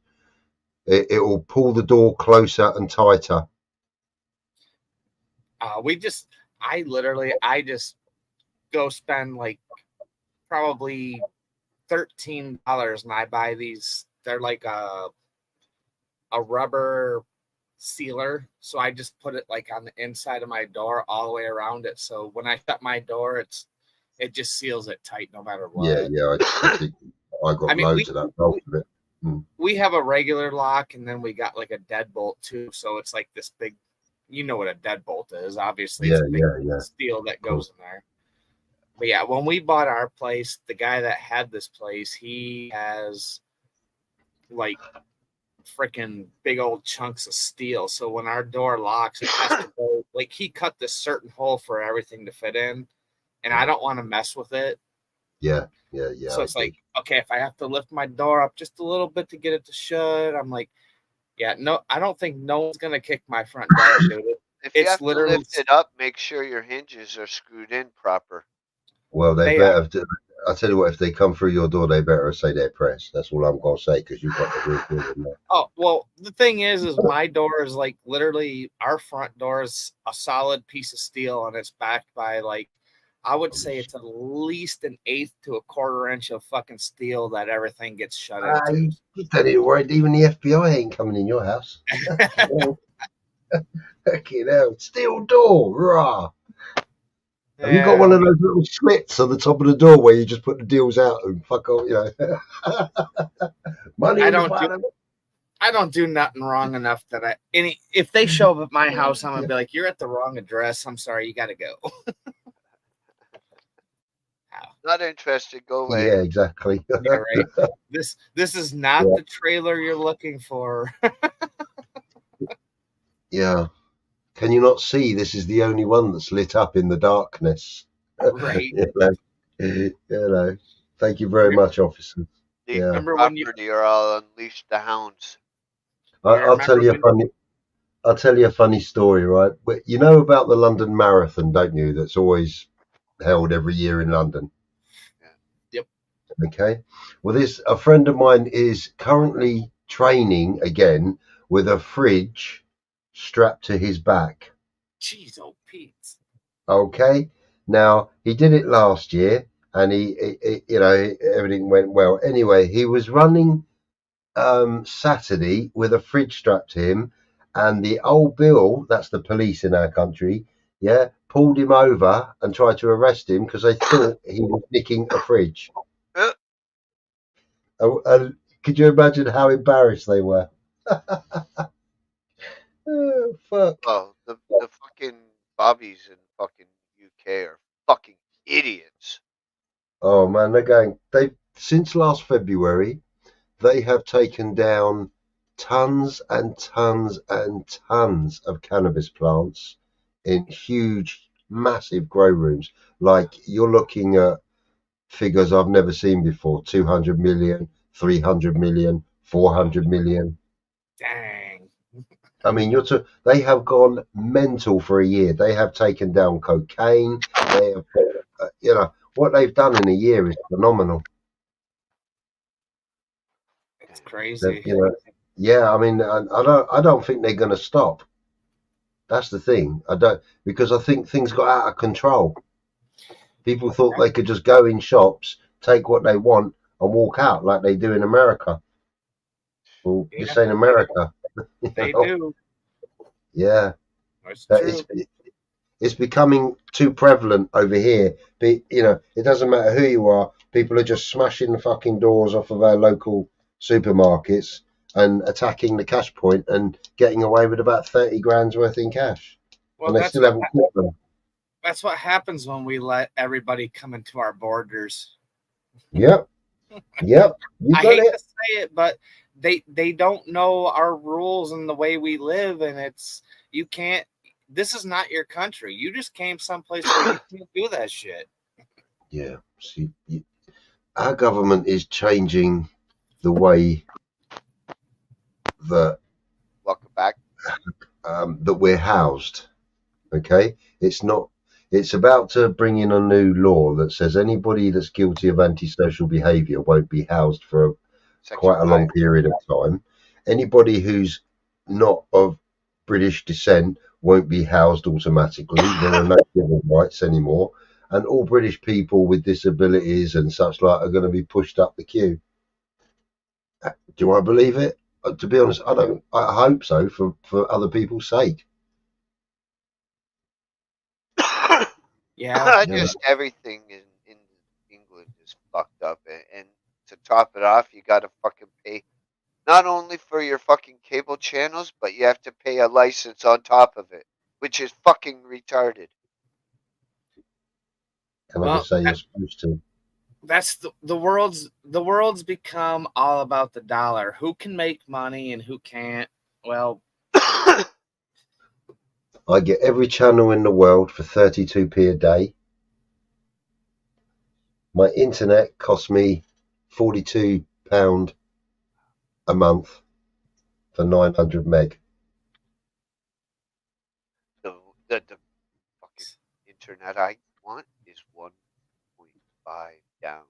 It will pull the door closer and tighter. I just go spend like probably $13 and I buy these. They're like a rubber sealer, so I just put it like on the inside of my door all the way around it, so when I shut my door it just seals it tight no matter what. I think I got loads of that most of it. We have a regular lock and then we got like a deadbolt too, so it's like this big, you know what a deadbolt is, obviously. It's a big steel that goes in there. But yeah, when we bought our place, the guy that had this place, he has like freaking big old chunks of steel. So when our door locks, it has to go, like, he cut this certain hole for everything to fit in, and I don't want to mess with it. Yeah. So it's like, okay, if I have to lift my door up just a little bit to get it to shut, I'm like, yeah, no, I don't think no one's gonna kick my front door, dude. If you have to lift it up, make sure your hinges are screwed in proper. Well, they better. I'll tell you what, if they come through your door, they better say they're pressed. That's all I'm going to say, because you've got the roof in there. Oh, well, the thing is my door is like literally, our front door is a solid piece of steel, and it's backed by like, I would say it's at least an 1/8 to a 1/4 inch of fucking steel that everything gets shut into. You don't need to worry. Even the FBI ain't coming in your house. Fucking hell. Steel door. Rah. Have you got one of those little slits on the top of the door where you just put the deals out and fuck off, you know? Money. I don't do nothing wrong enough that if they show up at my house, I'm gonna be like, you're at the wrong address. I'm sorry, you gotta go. Not interested. Go away. Yeah, exactly. Yeah, right. This is not the trailer you're looking for. Yeah. Can you not see this is the only one that's lit up in the darkness? Right. You know. Thank you very much, officer. Remember when you all unleashed the hounds? I'll tell you a funny story, right? You know about the London Marathon, don't you? That's always held every year in London. Yep. Okay. Well, a friend of mine is currently training again with a fridge strapped to his back. Jeez, old Pete. Okay. Now, he did it last year, and he you know, everything went well. Anyway, he was running Saturday with a fridge strapped to him, and the old Bill, that's the police in our country, pulled him over and tried to arrest him because they thought he was nicking a fridge. Could you imagine how embarrassed they were? Oh, fuck. Oh, the fucking bobbies in fucking UK are fucking idiots. Oh man, since last February, they have taken down tons and tons and tons of cannabis plants in huge, massive grow rooms. Like, you're looking at figures I've never seen before: 200 million, 300 million, 400 million. Dang. I mean, they have gone mental for a year. They have taken down cocaine. They have, you know, what they've done in a year is phenomenal. It's crazy. You know, yeah. I mean, I don't think they're going to stop. That's the thing. Because I think things got out of control. People thought they could just go in shops, take what they want, and walk out like they do in America. Well, this ain't America. They do. Yeah. It's becoming too prevalent over here. But, you know, it doesn't matter who you are. People are just smashing the fucking doors off of our local supermarkets and attacking the cash point and getting away with about 30 grand's worth in cash. Well, and they still haven't caught them. That's what happens when we let everybody come into our borders. Yep. You I hate to say it, but they don't know our rules and the way we live, and this is not your country. You just came someplace where you can't do that shit. Yeah. See, our government is changing the way that that we're housed. Okay, it's not. It's about to bring in a new law that says anybody that's guilty of antisocial behaviour won't be housed for quite a long period of time. Anybody who's not of British descent won't be housed automatically. There are no civil rights anymore, and all British people with disabilities and such like are going to be pushed up the queue. Do I believe it? To be honest, I don't. I hope so for other people's sake. Yeah. Just everything in England is fucked up, and to top it off, you got to fucking pay not only for your fucking cable channels, but you have to pay a license on top of it, which is fucking retarded. Can I just say you're supposed to? That's the world's become all about the dollar. Who can make money and who can't? Well, I get every channel in the world for 32p a day. My internet costs me £42 a month for 900 meg. The fucking internet I want is 1.5 down.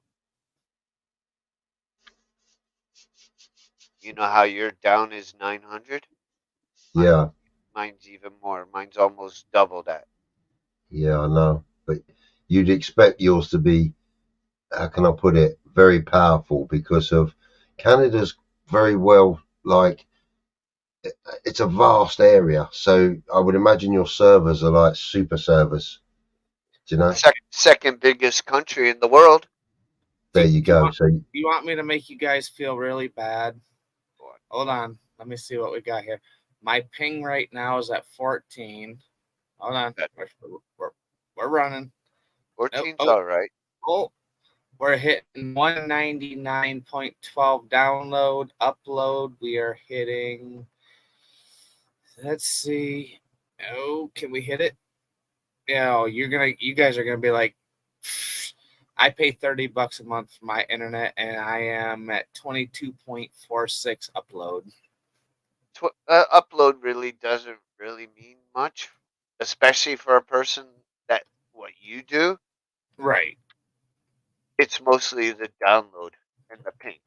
You know how your down is 900? Yeah. Mine's even more. Mine's almost double that. Yeah, I know. But you'd expect yours to be, how can I put it, very powerful because of Canada's very well, like, it's a vast area. So I would imagine your servers are like super servers. Do you know? Second biggest country in the world. There you go. So you want me to make you guys feel really bad? Hold on. Let me see what we got here. My ping right now is at 14. Hold on. We're running. 14's all right. Oh, we're hitting 199.12 download. Upload, we are hitting. Let's see. Oh, can we hit it? Yeah, you guys are gonna be like, I pay $30 a month for my internet, and I am at 22.46 upload. Upload really doesn't really mean much, especially for a person that what you do. Right. It's mostly the download and the ping.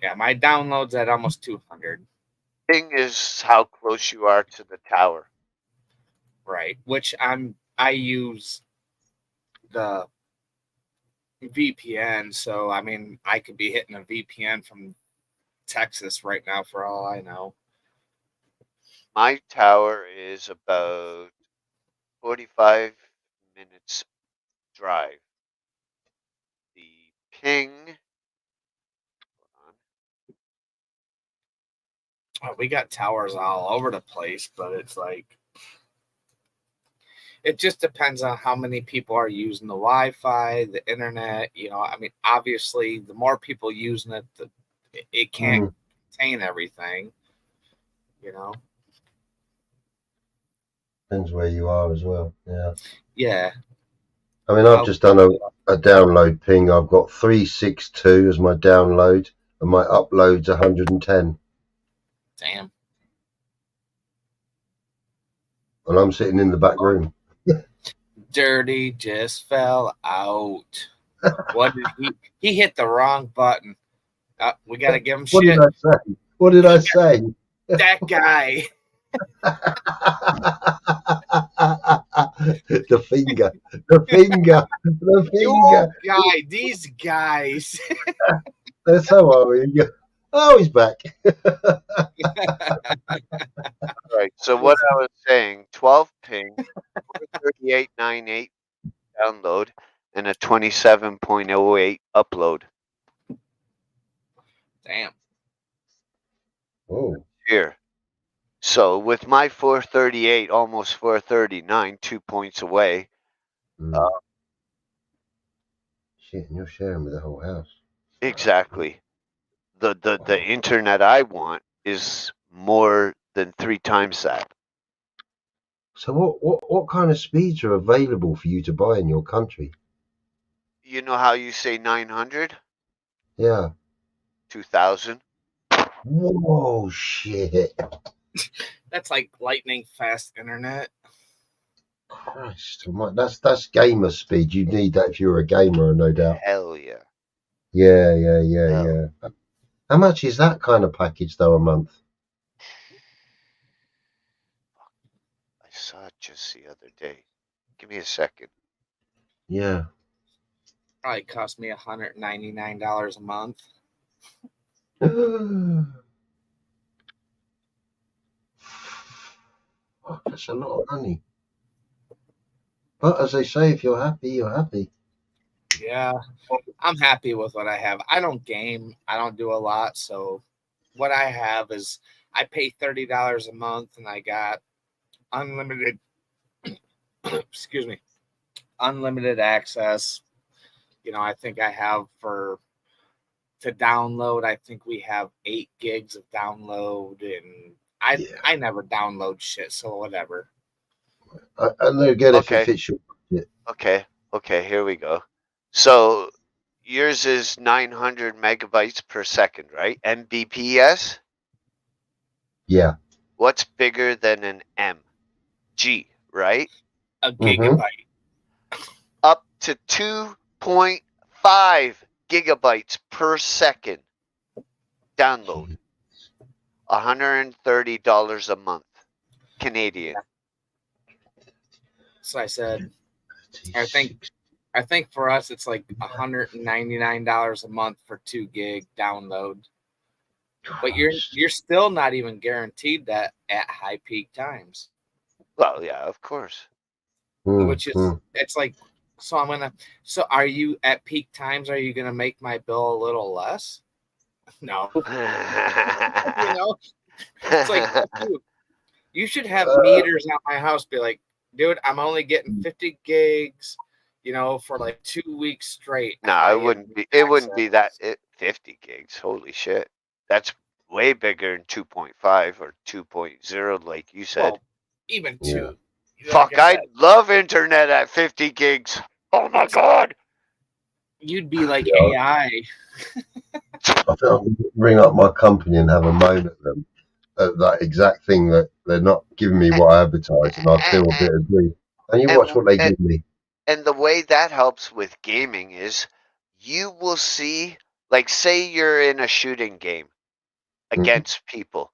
Yeah, my download's at almost 200. Ping is how close you are to the tower. Right, which I use the VPN, so I mean I could be hitting a VPN from Texas right now for all I know. My tower is about 45 minutes drive. The ping. Oh, we got towers all over the place, but it's like it just depends on how many people are using the Wi-Fi, the internet. You know, I mean, obviously, the more people using it, it can't contain everything. You know. depends where you are as well. Yeah. Yeah. I mean, I've just done a download ping. I've got 362 as my download, and my upload's 110. Damn. And I'm sitting in the back room. Dirty just fell out. What did he hit the wrong button. We got to give him What shit. did I say? What did I say? That guy. The finger. Guy, these guys. That's how are we? Oh, he's back. Right. So what I was saying, 12 ping, 3898 download, and a 27.08 upload. Damn. Oh. Here. So with my 438, almost 439, 2 points away. Shit, and you're sharing with the whole house. Exactly. The internet I want is more than 3 times that. So what kind of speeds are available for you to buy in your country? You know how you say 900? Yeah. 2000. Whoa, shit. That's like lightning fast internet. Christ, that's gamer speed. You need that if you're a gamer, no doubt. Hell yeah. Yeah. How much is that kind of package though a month? I saw it just the other day. Give me a second. Yeah. Probably cost me $199 a month. Oh, that's a lot of money. But as they say, if you're happy, you're happy. Yeah, I'm happy with what I have. I don't game. I don't do a lot. So what I have is I pay $30 a month and I got unlimited, excuse me, unlimited access. You know, I think I have to download. I think we have 8 gigs of download, and I never download shit. So whatever. And they're good if it Okay. fits your budget. Okay, here we go. So yours is 900 megabytes per second, right? Mbps? Yeah. What's bigger than an M? G, right? A gigabyte. Up to 2.5 gigabytes per second download. $130 a month. Canadian. So I said, I think for us it's like $199 a month for 2 gig download. But you're still not even guaranteed that at high peak times. Well, yeah, of course. Which is it's like so are you at peak times, are you gonna make my bill a little less? No. You know? It's like you should have meters at my house be like, dude, I'm only getting 50 gigs, you know, for like 2 weeks straight. No, it wouldn't be. It wouldn't be that. 50 gigs. Holy shit, that's way bigger than 2.5 or 2.0, like you said. Well, even 2. Fuck, I'd love internet at 50 gigs. Oh my god. You'd be like AI. I think I'll ring up my company and have a moan at them at that exact thing that they're not giving me what I advertise, and I feel a bit aggrieved. And you watch what they give me. And the way that helps with gaming is you will see, like, say you're in a shooting game against people,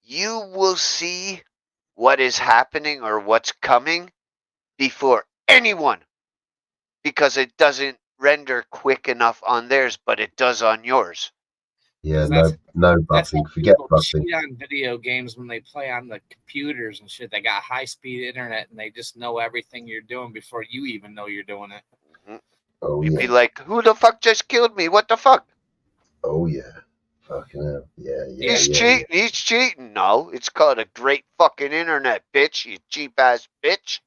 you will see what is happening or what's coming before anyone, because it doesn't render quick enough on theirs, but it does on yours. Yeah, no buffing. Forget buffing. Cheat on video games when they play on the computers and shit. They got high speed internet and they just know everything you're doing before you even know you're doing it. Oh, You'd be like, who the fuck just killed me? What the fuck? Oh yeah. Fucking hell. Yeah. He's cheating. He's cheating. No, it's called a great fucking internet, bitch. You cheap ass bitch.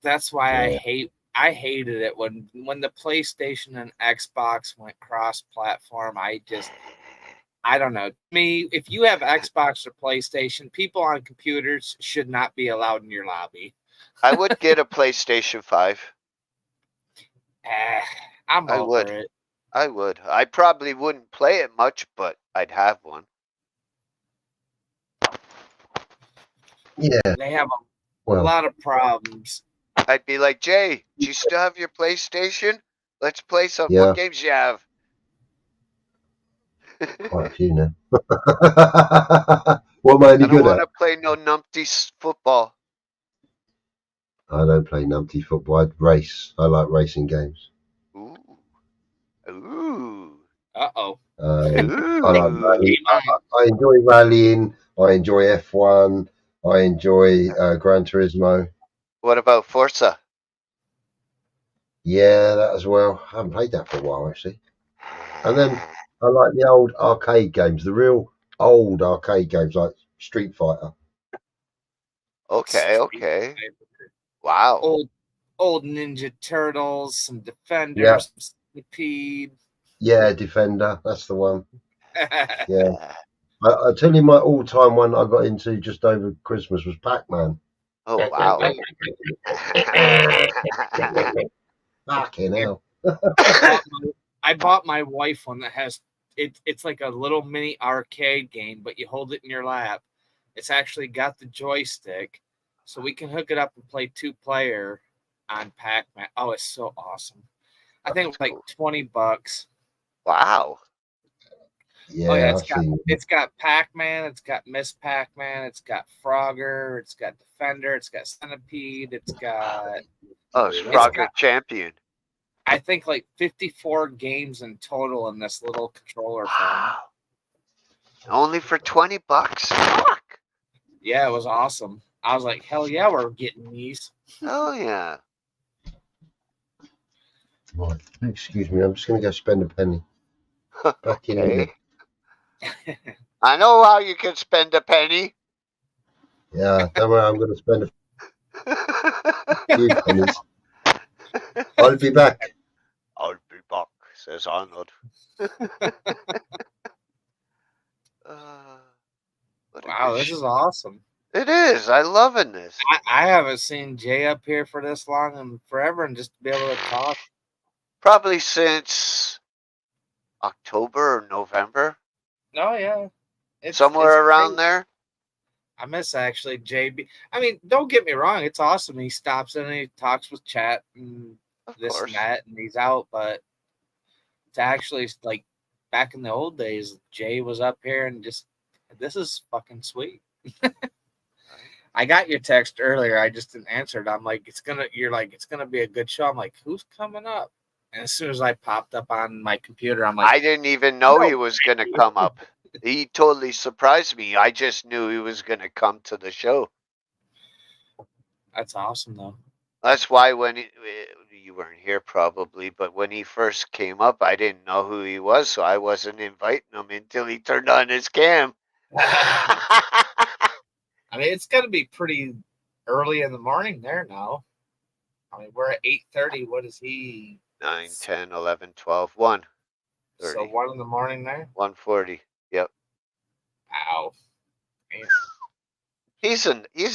That's why I hated it when the PlayStation and Xbox went cross platform. I don't know. Me, if you have Xbox or PlayStation, people on computers should not be allowed in your lobby. I would get a PlayStation 5. I'm over it. I would. I probably wouldn't play it much, but I'd have one. Yeah. They have a lot of problems. I'd be like, Jay, do you still have your PlayStation? Let's play some. Yeah. What games you have? Quite a few now. What am I any I don't good want at? to play no numpty football. I don't play numpty football. I race. I like racing games. Ooh. Uh-oh. I like rallying. I enjoy rallying. I enjoy F1. I enjoy Gran Turismo. What about Forza? Yeah, that as well. I haven't played that for a while, actually. And then I like the old arcade games, the real old arcade games like Street Fighter. Okay. Wow. Old Ninja Turtles, some Defenders, some Centipede. Yeah, Defender. That's the one. Yeah. I tell you, my all-time one I got into just over Christmas was Pac-Man. Oh, wow. Fucking hell. I bought my wife one that has it's like a little mini arcade game, but you hold it in your lap. It's actually got the joystick, so we can hook it up and play 2-player on Pac-Man. Oh, it's so awesome! I think it's like $20. Wow. Yeah, Oh yeah, I've seen. it's got Pac-Man, it's got Miss Pac-Man, it's got Frogger, it's got Defender, it's got Centipede, it's got it's Frogger Champion. I think like 54 games in total in this little controller thing. Wow. Only for $20? Fuck. Yeah, it was awesome. I was like, hell yeah, we're getting these. Oh yeah. Right. Excuse me, I'm just going to go spend a penny. Back in a minute. I know how you can spend a penny. Yeah, don't worry, I'm going to spend a few pennies. I'll be back. I'll be back, says Arnold. Wow, this is awesome. It is. I'm loving this. I haven't seen Jay up here for this long and forever, and just to be able to talk. Probably since October or November. Oh yeah, Somewhere around great. there. I miss actually JB. I mean, don't get me wrong, it's awesome. He stops in and he talks with chat and this and that, and he's out. But to actually like back in the old days, Jay was up here and just this is fucking sweet. I got your text earlier. I just didn't answer it. I'm like, you're like, it's gonna be a good show. I'm like, who's coming up? And as soon as I popped up on my computer, I'm like, I didn't even know he was gonna come up. He totally surprised me. I just knew he was gonna come to the show. That's awesome, though. That's why when you weren't here probably, but when he first came up, I didn't know who he was, so I wasn't inviting him until he turned on his cam. I mean, it's got to be pretty early in the morning there now. I mean, we're at 8:30. What is he? 9, 10, 11, 12, 1. So 1 in the morning there? 1:40. Yep. Ow. Man. He's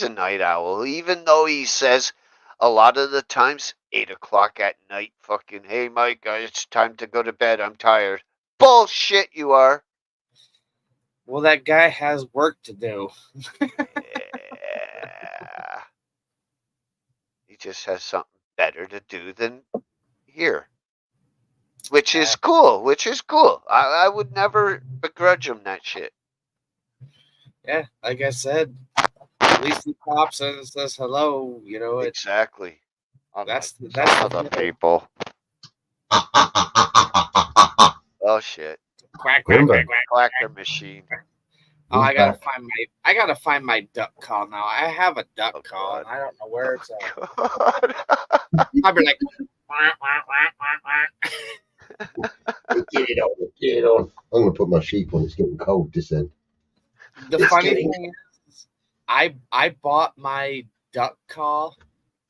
a night owl, even though he says a lot of the times 8 o'clock at night, fucking, hey Mike, it's time to go to bed. I'm tired. Bullshit, you are. Well, that guy has work to do. Yeah. He just has something better to do than here. Which is cool. I would never begrudge him that shit. Yeah, like I said, at least he pops in and says hello. You know, exactly. That's other people. Oh shit! Quack quack quack quack. Quacker machine. Oh, I gotta find my duck call now. I have a duck call, and I don't know where it's at. I'll be like, Get it on. I'm going to put my sheep on. It's getting cold this end. The funny thing is, I bought my duck call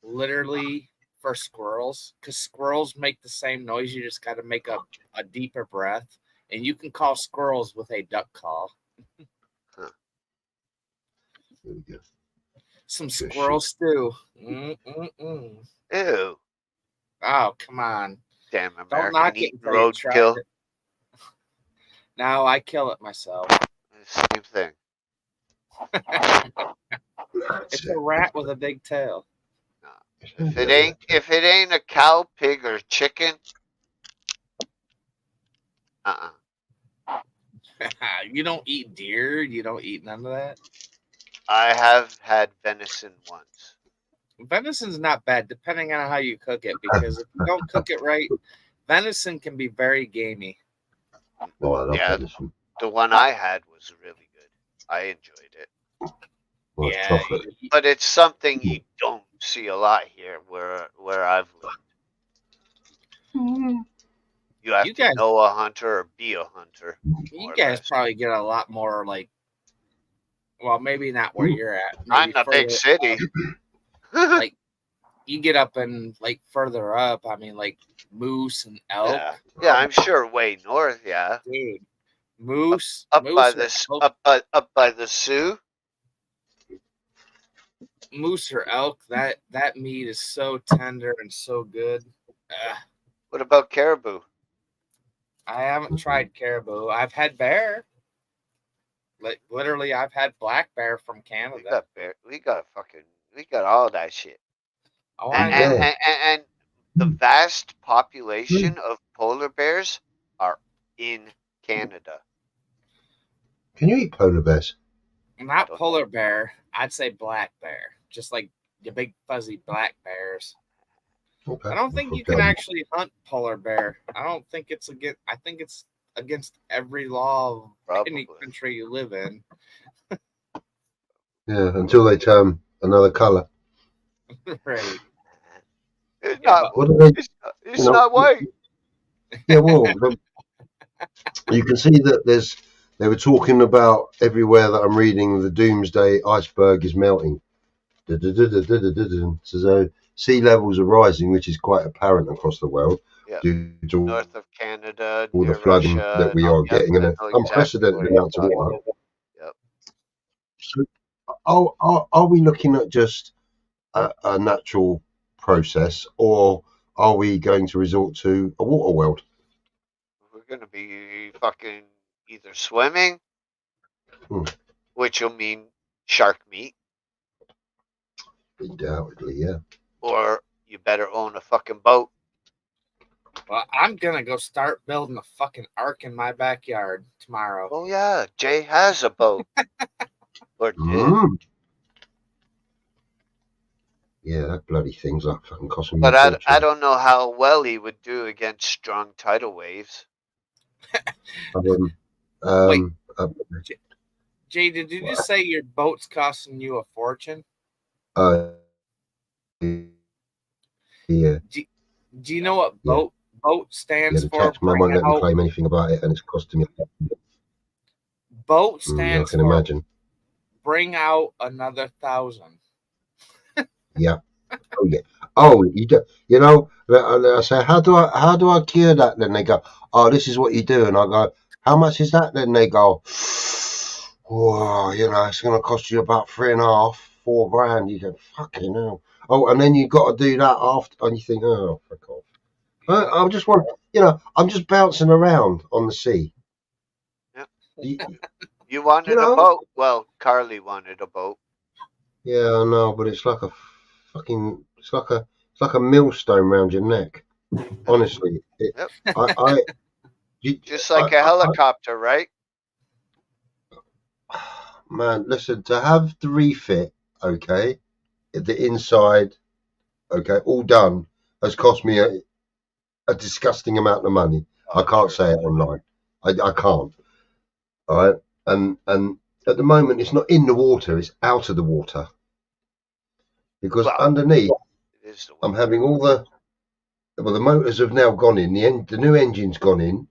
literally for squirrels, because squirrels make the same noise. You just got to make a deeper breath, and you can call squirrels with a duck call. There we go. Some squirrel stew. Ew. Oh, come on. Damn Don't American knock it eating until you roadkill. try it. No, I kill it myself. Same thing. It's a rat with a big tail. If it ain't a cow, pig, or chicken, You don't eat deer. You don't eat none of that. I have had venison once. Venison's not bad, depending on how you cook it. Because if you don't cook it right, venison can be very gamey. Oh, I love Yeah, venison. the one I had was really good. I enjoyed it. Well, Yeah, chocolate. But it's something you don't see a lot here where I've lived. You have to know a hunter or be a hunter. You guys probably get a lot more like, well, maybe not where you're at. Not in maybe a big further city. up. Like you get up and like further up. I mean, like moose and elk. Yeah, I'm sure way north. Yeah, dude, moose up moose by or the elk, up by the Sioux. moose or elk. That meat is so tender and so good. What about caribou? I haven't tried caribou. I've had bear. Like literally, I've had black bear from We Canada. got bear. We got all that shit. Oh, I And, know. and the vast population of polar bears are in Canada. Can you eat polar bears? Not polar bear. I'd say black bear. Just like the big fuzzy black bears. Okay. I don't think you can actually hunt polar bear. I don't think it's against. I think it's against every law of any Probably. country you live in. Yeah, until they turn another colour. Right. It's Yeah, not. What do they? It's not white. Yeah, well, you can see that they were talking about everywhere that I'm reading the doomsday iceberg is melting. So sea levels are rising, which is quite apparent across the world Yeah. due to North of Canada, all the near flooding Russia. that we and all- are yep, getting, I and an know exactly unprecedented what you're amount of talking water. about. Yep. So, are we looking at just a natural process, or are we going to resort to a water world? We're gonna be fucking either swimming, Hmm. which will mean shark meat, Undoubtedly, yeah. or you better own a fucking boat. Well, I'm gonna go start building a fucking ark in my backyard tomorrow. Oh yeah, Jay has a boat. Or did. Mm. Yeah, that bloody thing's like fucking costing me But a I fortune. don't know how well he would do against strong tidal waves. Wait. Um, Jay, did you just say your boat's costing you a fortune? yeah. Do you know what boat Yeah, stands the for? taxman won't let me claim anything about it, and it's costing me. Boat I stands can for imagine. bring out another 1,000. Yeah. Oh yeah. Oh, you do. You know, I say, how do I cure that? Then they go, oh, this is what you do, and I go, how much is that? Then they go, oh, you know, it's going to cost you about $3.5, $4,000. You go, fucking hell. Oh, and then you got to do that after, and you think, oh, fuck off. I just want, you know, I'm just bouncing around on the sea. Yep. You wanted a boat? Well, Carly wanted a boat. Yeah, I know, but it's like a fucking, it's like a millstone around your neck. Honestly, Yep. Just like a helicopter, right? Man, listen, to have the refit, okay, the inside, okay, all done, has cost me a disgusting amount of money. I can't say it online. I can't. All right, and at the moment it's not in the water; it's out of the water because underneath I'm having all the motors have now gone in. The new engine's gone in.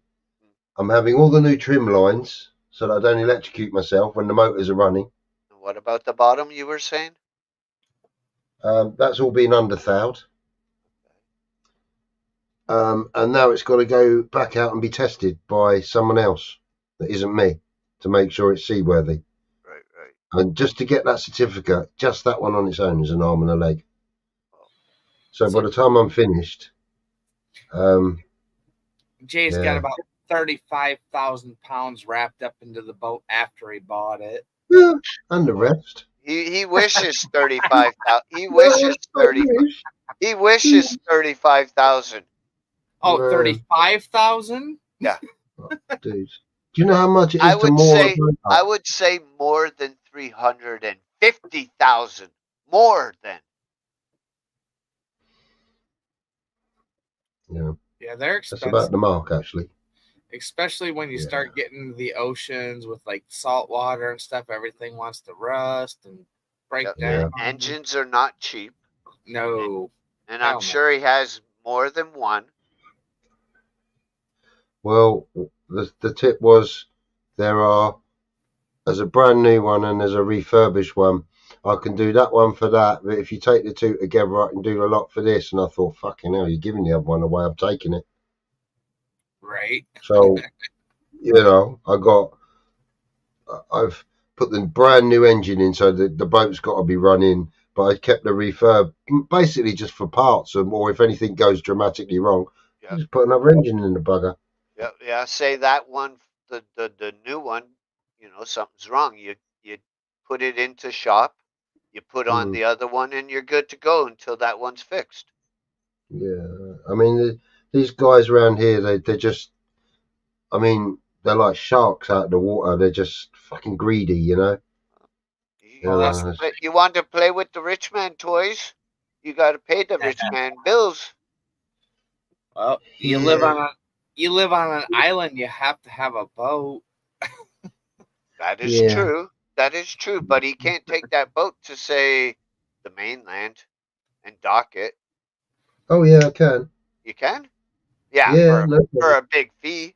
I'm having all the new trim lines so that I don't electrocute myself when the motors are running. What about the bottom you were saying? That's all been underthawed. And now it's got to go back out and be tested by someone else that isn't me to make sure it's seaworthy. Right. And just to get that certificate, just that one on its own is an arm and a leg. So by the time I'm finished, Jay's got about 35,000 pounds wrapped up into the boat after he bought it. Yeah, and the rest. He wishes 35,000. He wishes 30. He wishes 35,000. Oh, 35,000? Yeah. Dude, do you know how much it is to moor? I would say more than 350,000. More than. Yeah, they're expensive. That's about the mark, actually. Especially when you start getting into the oceans with like salt water and stuff, everything wants to rust and break down. Engines are not cheap. No. And I'm sure he has more than one. Well, the tip was there's a brand new one and there's a refurbished one. I can do that one for that, but if you take the two together, I can do a lot for this. And I thought, fucking hell, you're giving the other one away. I'm taking it. Right. So, you know, I've put the brand new engine in, so the boat's got to be running, but I kept the refurb basically just for parts, or if anything goes dramatically wrong, just put another engine in the bugger. Yeah. Say that one, the new one. You know, something's wrong. You put it into shop. You put on the other one, and you're good to go until that one's fixed. Yeah, I mean, these guys around here, they're just, I mean, they're like sharks out of the water. They're just fucking greedy, you know. You want to play with the rich man toys? You got to pay the rich man bills. Well, you live on an island. You have to have a boat. That is true. That is true. But he can't take that boat to, say, the mainland and dock it. Oh yeah, I can. You can? Yeah, Yeah, for a big fee.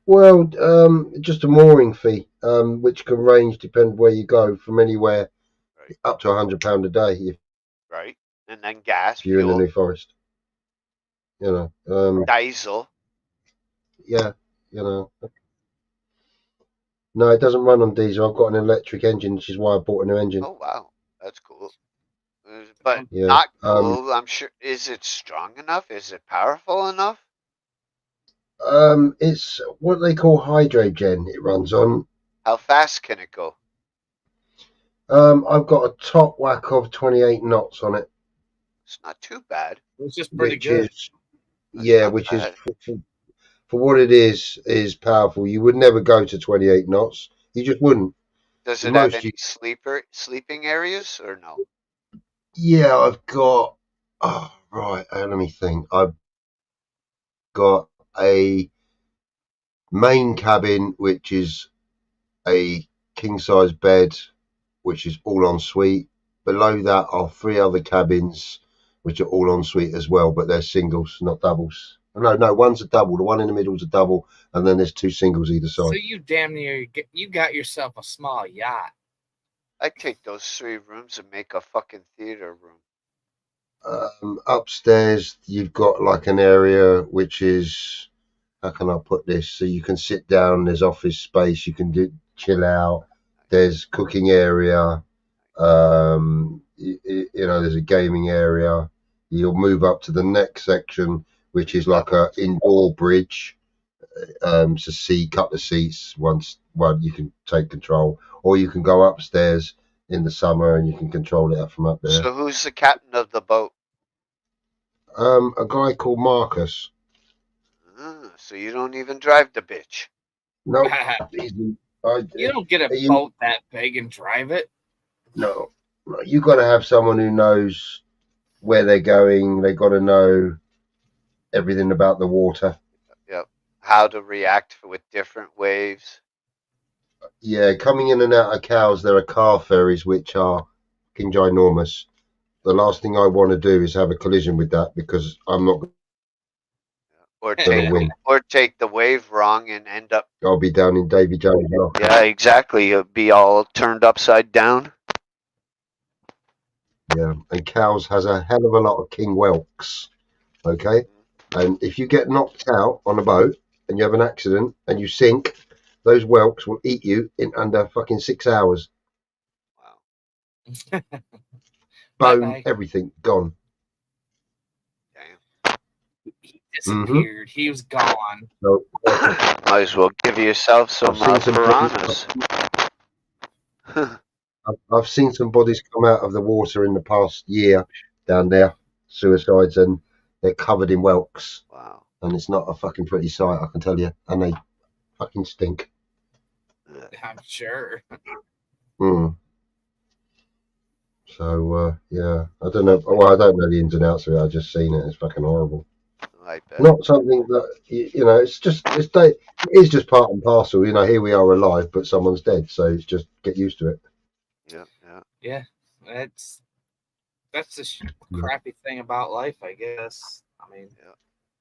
Well, just a mooring fee, which can range, depend where you go, from anywhere up to £100 a day. Right. And then gas, If you're in the fuel, New Forest. You know. diesel. Yeah, you know. No, it doesn't run on diesel. I've got an electric engine, which is why I bought a new engine. Oh wow, that's cool. But Yeah, not cool. I'm sure. Is it strong enough? Is it powerful enough? It's what they call hydrogen. It runs on. How fast can it go? I've got a top whack of 28 knots on it. It's not too bad. It's just pretty Which good. Which is for what it is powerful. You would never go to 28 knots. You just wouldn't. Does The it have most any sleeping areas or no? Yeah, I've got. Oh, right. Let me think. I've got a main cabin, which is a king size bed, which is all en suite. Below that are 3 other cabins, which are all en suite as well, but they're singles, not doubles. No, one's a double. The one in the middle is a double, and then there's 2 singles either So side. you damn near you got yourself a small yacht. I'd take those 3 rooms and make a fucking theater room. Upstairs, you've got like an area which is, how can I put this? So you can sit down. There's office space. You can chill out. There's cooking area. You know, there's a gaming area. You'll move up to the next section, which is like a indoor bridge. To see couple of seats. One you can take control, or you can go upstairs in the summer and you can control it from up there. So who's the captain of the boat? A guy called Marcus. So you don't even drive the bitch. No, you don't get a boat that big and drive it. No, you got to have someone who knows where they're going. They got to know everything about the water. Yep. How to react with different waves. Yeah, coming in and out of Cowes, there are car ferries which are fucking ginormous. The last thing I want to do is have a collision with that, because I'm not or going to win. Or take the wave wrong and end up. I'll be down in Davy Jones. Yeah, exactly. You'll be all turned upside down. Yeah, and Cowes has a hell of a lot of king whelks. Okay, and if you get knocked out on a boat and you have an accident and you sink, those whelks will eat you in under fucking 6 hours. Wow. Bone, everything gone. Damn. He disappeared. He was gone. So, might as well give yourself some piranhas. I've seen some bodies come out of the water in the past year down there, suicides, and they're covered in whelks. Wow. And it's not a fucking pretty sight, I can tell you. And they fucking stink. I'm sure. So, yeah, I don't know. Well, I don't know the ins and outs of it. I've just seen it. It's fucking horrible. I bet. Not something that, you know, it is just part and parcel. You know, here we are alive, but someone's dead. So it's just get used to it. Yeah. That's the crappy thing about life, I guess. I mean,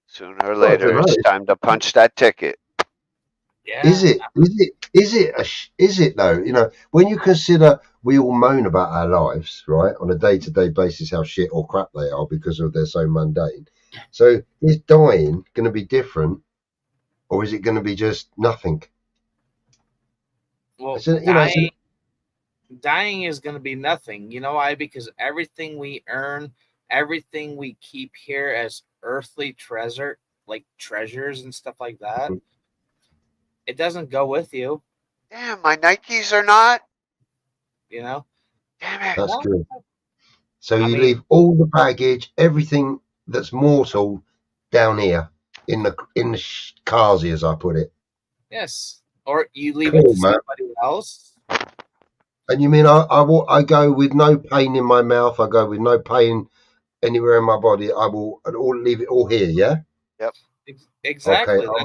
sooner or later, it's time to punch that ticket. Yeah. Is it though? You know, when you consider we all moan about our lives, right, on a day-to-day basis, how shit or crap they are because they're so mundane. So is dying going to be different, or is it going to be just nothing? Well, dying is going to be nothing. You know why? Because everything we earn, everything we keep here as earthly treasure, like treasures and stuff like that, Mhm. it doesn't go with you. Damn, my Nikes are not. You know. Damn it. That's Well, good. So I you mean, leave all the baggage, everything that's mortal, down here in the carsy, as I put it. yes, or you leave it Cool, to man. somebody else. And you mean I go with no pain in my mouth? I go with no pain anywhere in my body? I will all leave it all here. Yeah. Yep. Exactly. Okay.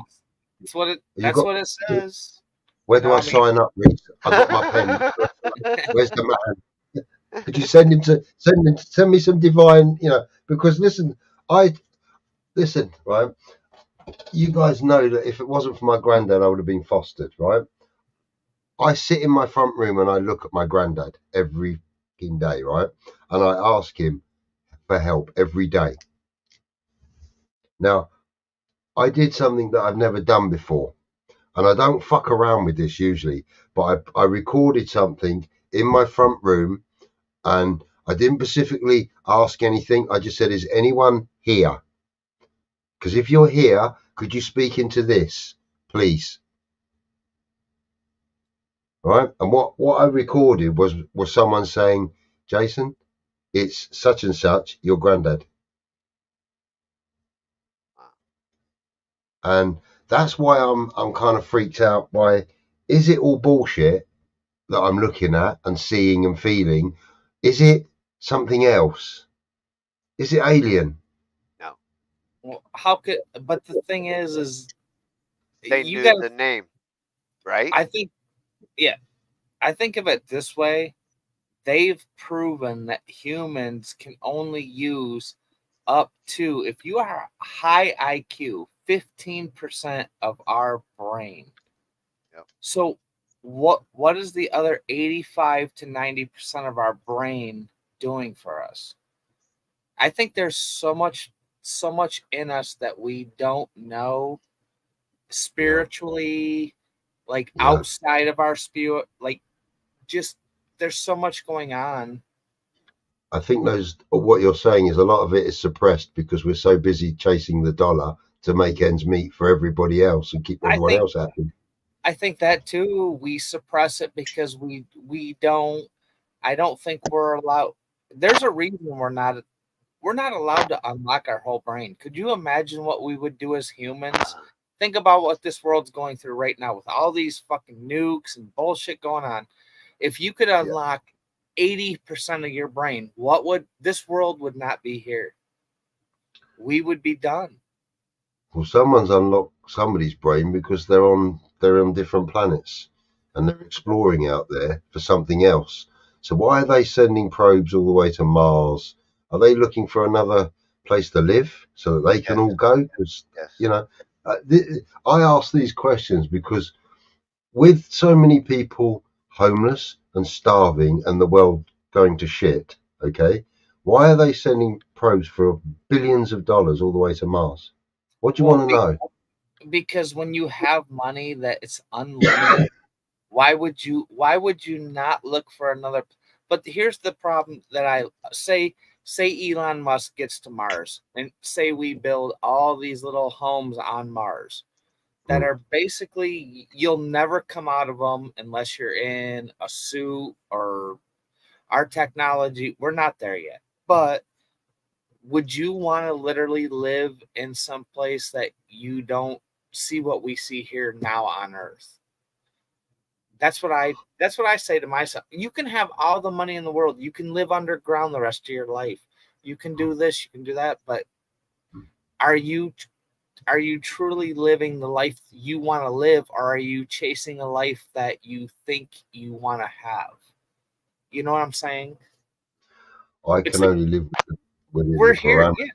That's what it. You That's got. what it says. Where You do know, I I mean, sign up, Reese? I got my pen. Where's the man? Could you send me some divine, because listen, right? You guys know that if it wasn't for my granddad, I would have been fostered, right? I sit in my front room and I look at my granddad every fucking day, right? And I ask him for help every day. Now, I did something that I've never done before, and I don't fuck around with this usually, but I recorded something in my front room, and I didn't specifically ask anything. I just said, "Is anyone here? Because if you're here, could you speak into this, please?" Right? And what I recorded was someone saying, "Jason, it's such and such, your granddad." And that's why I'm kind of freaked out by, is it all bullshit that I'm looking at and seeing and feeling? Is it something else? Is it alien? No. well, how could? But the thing is They you knew got. the name, right? I think, yeah, I think of it this way. They've proven that humans can only use up to, if you are high IQ, 15% of our brain. Yep. So what is the other 85 to 90% of our brain doing for us? I think there's so much in us that we don't know spiritually, like Yeah. outside of our spirit, like just there's so much going on. I think what you're saying is a lot of it is suppressed because we're so busy chasing the dollar to make ends meet for everybody else and keep I everyone think else happy. I think that too. We suppress it because we don't. I don't think we're allowed. There's a reason we're not allowed to unlock our whole brain. Could you imagine what we would do as humans? Think about what this world's going through right now with all these fucking nukes and bullshit going on. If you could unlock 80% of your brain, this world would not be here. We would be done. Well, someone's unlocked somebody's brain because they're on different planets and they're exploring out there for something else. So why are they sending probes all the way to Mars? Are they looking for another place to live so that they can all go? Because Yes. I ask these questions because with so many people homeless and starving and the world going to shit, okay, why are they sending probes for billions of dollars all the way to Mars? What do you Well, want to know? because when you have money that it's unlimited, why would you not look for another? But here's the problem that I say Elon Musk gets to Mars and say we build all these little homes on Mars that are basically you'll never come out of them unless you're in a suit or our technology. We're not there yet, but would you want to literally live in some place that you don't see what we see here now on Earth? That's what I say to myself. You can have all the money in the world. You can live underground the rest of your life. You can do this, you can do that, but are you truly living the life you want to live, or are you chasing a life that you think you want to have? You know what I'm saying? I It's can like only live within we're the here, parameters. yeah.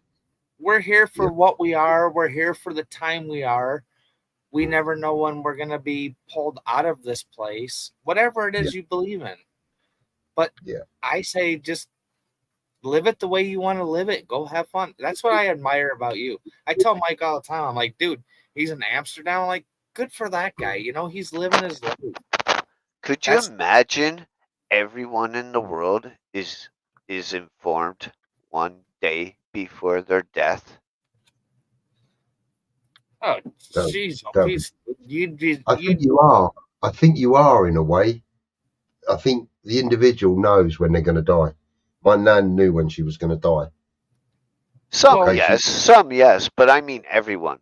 We're here for Yeah. what we are. We're here for the time we are. We never know when we're going to be pulled out of this place, whatever it is you believe in. But Yeah. I say just live it the way you want to live it. Go have fun. That's what I admire about you. I tell Mike all the time, I'm like, dude, he's in Amsterdam. I'm like, good for that guy. He's living his life. Could you imagine everyone in the world is informed one day before their death? Oh, That- jeez, that- you'd be. I think you are. I think you are in a way. I think the individual knows when they're going to die. My nan knew when she was going to die. Some Okay, yes, but I mean everyone.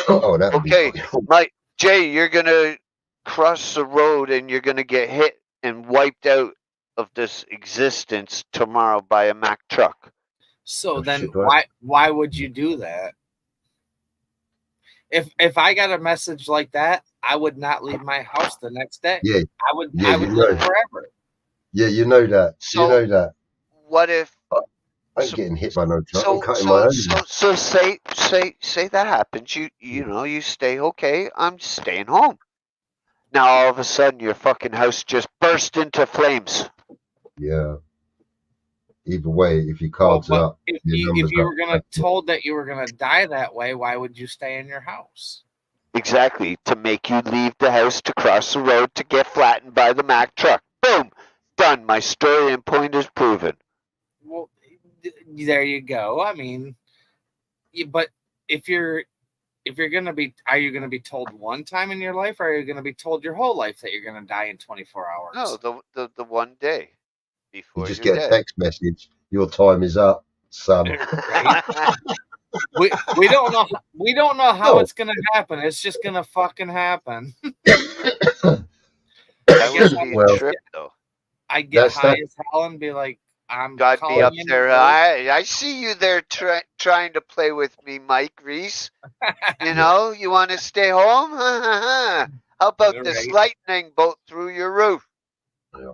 Oh, that would Okay, be fucking. Mike, Jay, you're gonna cross the road and you're gonna get hit and wiped out of this existence tomorrow by a Mack truck. So Oh, then, shit, right. why would you do that? If I got a message like that, I would not leave my house the next day. Yeah, I would yeah, you live know. forever. Yeah, you know that. So you know that. what if? I ain't So- getting hit by no truck. So I'm cutting my so own. so say that happens. You stay okay. I'm staying home. Now all of a sudden your fucking house just burst into flames. Yeah. Either way, if your Well, cards but are up, if your you numbers were gonna told that you were gonna die that way, why would you stay in your house? Exactly, to make you leave the house to cross the road to get flattened by the Mack truck. Boom! Done. My story and point is proven. Well, there you go. I mean, but if you're gonna be, are you gonna be told one time in your life, or are you gonna be told your whole life that you're gonna die in 24 hours? No, the one day you before just you're get a dead. text message. Your time is up, son. Right? we don't know how No. it's gonna happen. It's just gonna fucking happen. That guess would be a Well, trip, though. I get That's high that. as hell and be like, I'm God be calling up in there. to work. I see you there trying to play with me, Mike Reese. You know, you want to stay home? How about this Right. lightning bolt through your roof? Yeah.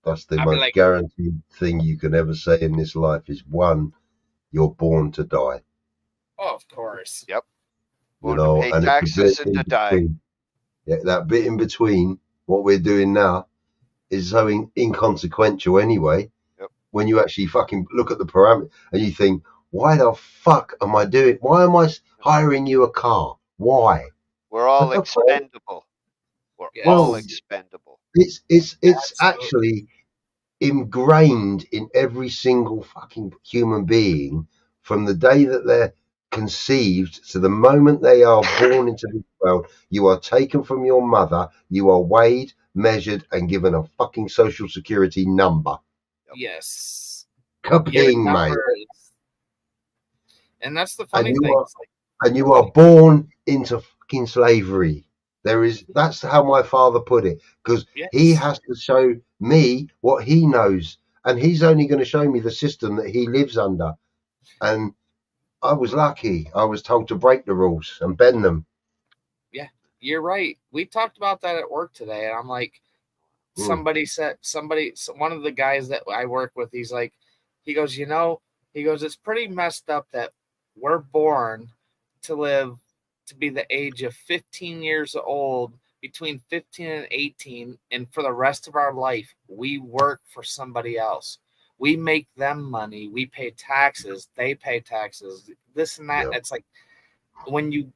That's the I'd be most like, guaranteed thing you can ever say in this life is one, you're born to die. oh, of course. Yep. You Born know, to pay and it's a taxes bit and in to die. between. Yeah, that bit in between, what we're doing now, is so inconsequential anyway. Yep. When you actually fucking look at the parameter and you think, why the fuck am I doing? Why am I hiring you a car? Why? We're all What the fuck? expendable. We're Yes. all Well, expendable. It's Absolutely. actually ingrained in every single fucking human being from the day that they're conceived to the moment they are born into this world. You are taken from your mother, you are weighed, measured, and given a fucking social security number. Yes. Kabing, mate. And that's the And funny you thing. are, It's like, and you are born into fucking slavery. That's how my father put it, because he yes. has to show me what he knows, and he's only going to show me the system that he lives under. And I was lucky. I was told to break the rules and bend them. Yeah, you're right. We talked about that at work today, and I'm like, somebody said, one of the guys that I work with, he goes, it's pretty messed up that we're born to live to be the age of 15 years old, between 15 and 18, and for the rest of our life, we work for somebody else. We make them money. We pay taxes. They pay taxes. This and that. Yep. It's like when you're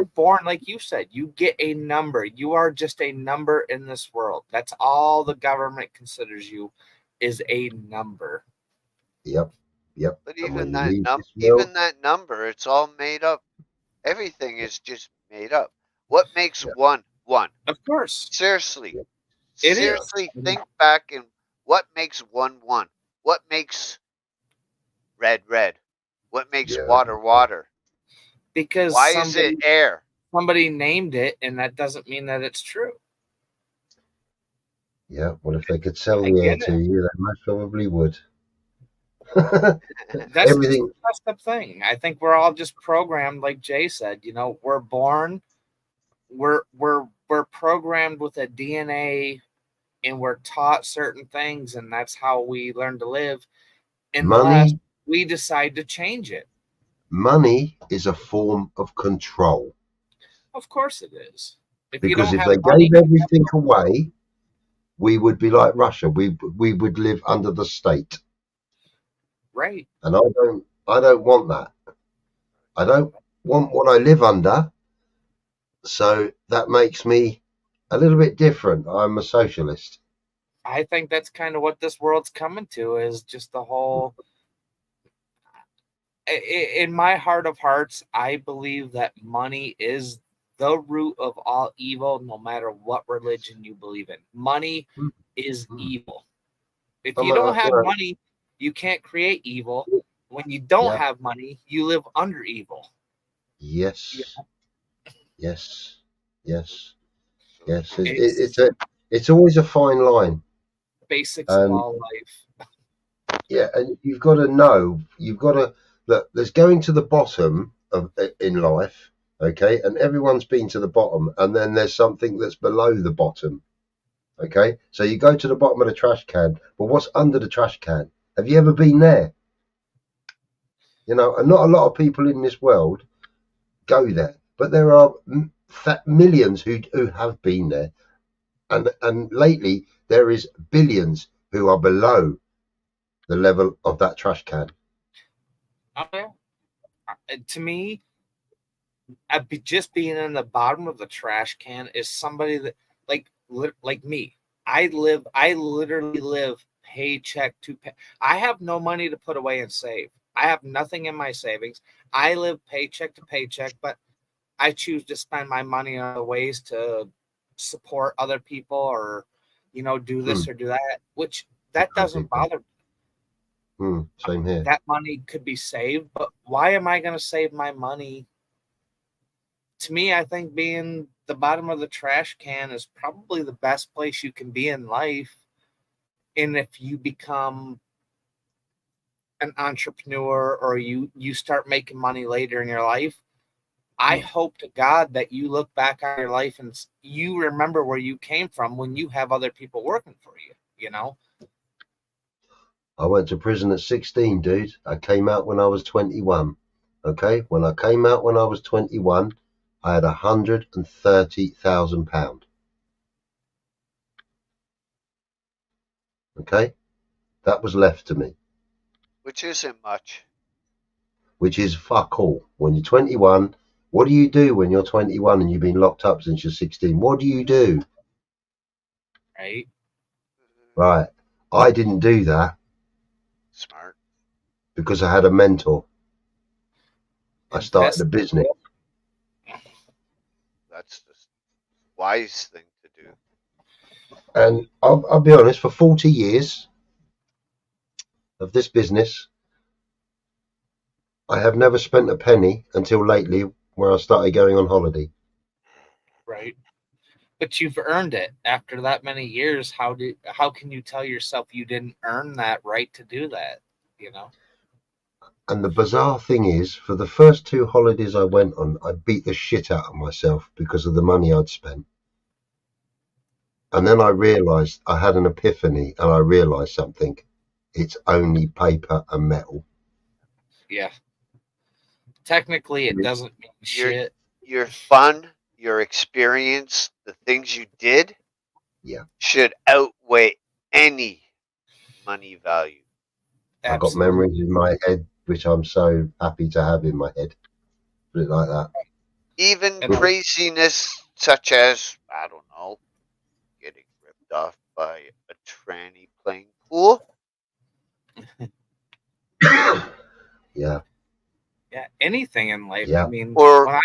born, like you said, you get a number. You are just a number in this world. That's all the government considers you, is a number. Yep. But And even when you that leave this world, even that number, it's all made up. Everything is just made up. What makes one? Of course. Seriously. It is. Seriously, think back and what makes one? What makes red? What makes Yeah. water? Because Why is it air? somebody named it, and that doesn't mean that it's true. Yeah. Well, if they could sell I the air get to you, they most probably would. That's Everything. the messed up thing. I think we're all just programmed, like Jay said. We're born, we're programmed with a DNA, and we're taught certain things, and that's how we learn to live. Unless we decide to change it. Money is a form of control. Of course it is. Because if they gave everything away, we would be like Russia. We would live under the state. Right. And I don't want that. I don't want what I live under. So that makes me a little bit different. I'm a socialist. I think that's kind of what this world's coming to, is just the whole, in my heart of hearts, I believe that money is the root of all evil, no matter what religion you believe in. Money is evil. If you don't have money, you can't create evil. When you don't have money, you live under evil. Yes. Yes. Yes. Yes. It's always a fine line. Basics of all life. Yeah, and you've got to know. You've got to look. There's going to the bottom of in life, okay, and everyone's been to the bottom, and then there's something that's below the bottom. Okay, so you go to the bottom of the trash can, but what's under the trash can? Have you ever been there? You know, and not a lot of people in this world go there, but there are millions who have been there, and lately there is billions who are below the level of that trash can. To me, just being in the bottom of the trash can is somebody that like me. I literally live paycheck to pay. I have no money to put away and save. I have nothing in my savings. I live paycheck to paycheck, but I choose to spend my money on other ways to support other people or, do this or do that, which that doesn't bother me. Same here. That money could be saved, but why am I going to save my money? To me, I think being the bottom of the trash can is probably the best place you can be in life. And if you become an entrepreneur or you start making money later in your life, I hope to God that you look back on your life and you remember where you came from when you have other people working for you, I went to prison at 16, dude. I came out when I was 21. Okay? When I came out when I was 21, I had £130,000. Okay? That was left to me. Which isn't much. Which is fuck all. When you're 21, what do you do when you're 21 and you've been locked up since you're 16? What do you do? Right. Right. I didn't do that. Smart. Because I had a mentor. I started a business. That's the wise thing to do. And I'll be honest, for 40 years of this business, I have never spent a penny until lately where I started going on holiday. Right. But you've earned it after that many years. How can you tell yourself you didn't earn that right to do that? And the bizarre thing is, for the first 2 holidays I went on, I beat the shit out of myself because of the money I'd spent. And then I realized, I had an epiphany, and I realized something. It's only paper and metal. Yeah. Technically, it doesn't mean shit. Your fun, your experience, the things you did, should outweigh any money value. Absolutely. I've got memories in my head, which I'm so happy to have in my head. Put it like that. Even craziness such as, I don't know, getting ripped off by a tranny playing pool. Yeah. Yeah, anything in life. Yeah. I mean, or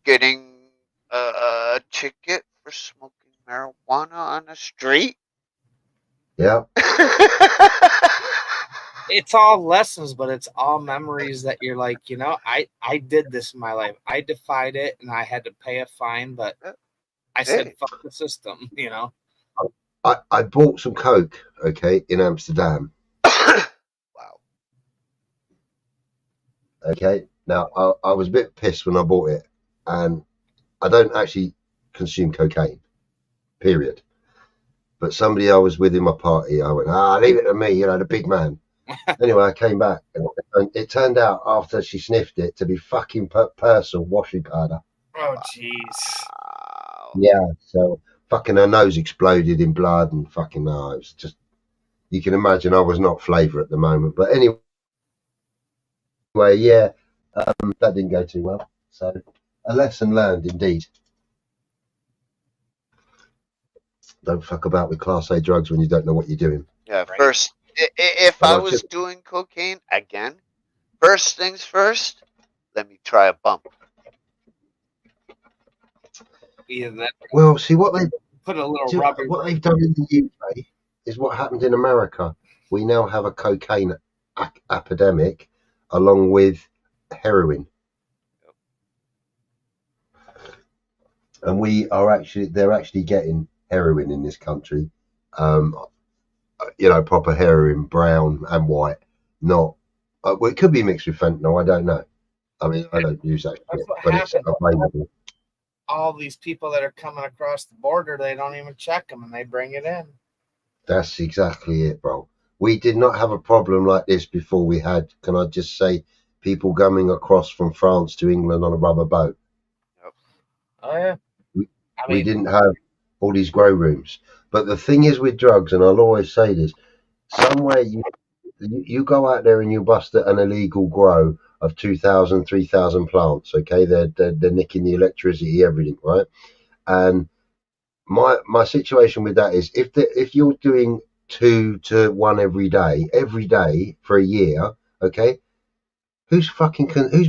getting a ticket for smoking marijuana on the street. Yeah. It's all lessons, but it's all memories that you're like, I did this in my life. I defied it and I had to pay a fine, but I said, fuck the system, I bought some Coke, okay, in Amsterdam. Wow. Okay. Now, I was a bit pissed when I bought it, and I don't actually consume cocaine, period. But somebody I was with in my party, I went, leave it to me, the big man. Anyway, I came back, and it turned out after she sniffed it to be fucking Persil washing powder. Oh, jeez. Yeah, so fucking her nose exploded in blood, and fucking it was just, you can imagine I was not flavour at the moment. But anyway, yeah, that didn't go too well. So a lesson learned indeed. Don't fuck about with Class A drugs when you don't know what you're doing. Yeah, first, if I was doing cocaine again, First things first, let me try a bump. Either that, Well, see what they put a little rubber. what they've done in the UK is what happened in America. We now have a cocaine epidemic, along with heroin, and they're actually getting heroin in this country. Proper heroin, brown and white. Not well, it could be mixed with fentanyl. I don't know. I mean, I don't use that shit, what but it's happens. available. All these people that are coming across the border, they don't even check them, and they bring it in. That's exactly it, bro. We did not have a problem like this before we had, can I just say, people coming across from France to England on a rubber boat. Oh yeah. We didn't have all these grow rooms. But the thing is with drugs, and I'll always say this, somewhere you go out there and you bust an illegal grow of 2,000, 3,000 plants, okay? They're nicking the electricity, everything, right? And my situation with that is if you're doing 2 to 1 every day for a year, okay, who's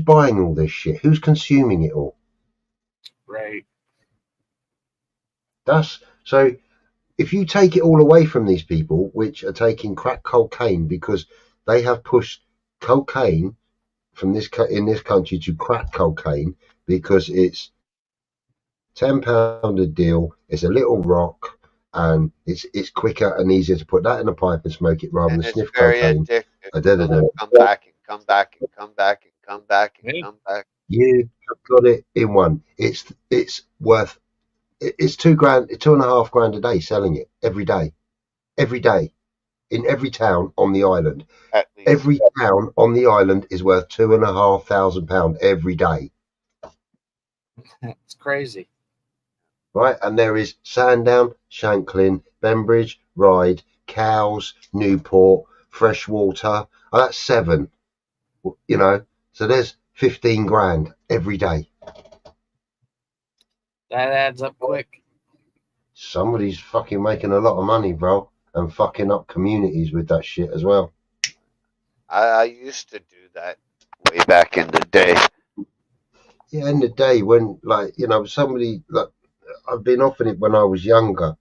buying all this shit? Who's consuming it all? Right. So if you take it all away from these people, which are taking crack cocaine, because they have pushed cocaine from in this country to crack cocaine, because it's £10 a deal, it's a little rock, and it's quicker and easier to put that in a pipe and smoke it rather than sniff cocaine. Come back and come back and come back and come back and come back. You have got it in one. It's worth. It's £2,000, £2,500 a day selling it every day, in every town on the island. Every town on the island is worth £2,500 every day. It's crazy. Right, and there is Sandown, Shanklin, Bembridge, Ryde, Cowes, Newport, Freshwater. Oh, that's 7. So there's 15 grand every day. That adds up quick. Somebody's fucking making a lot of money, bro, and fucking up communities with that shit as well. I used to do that way back in the day. Yeah, in the day when, somebody, I've been offered it when I was younger.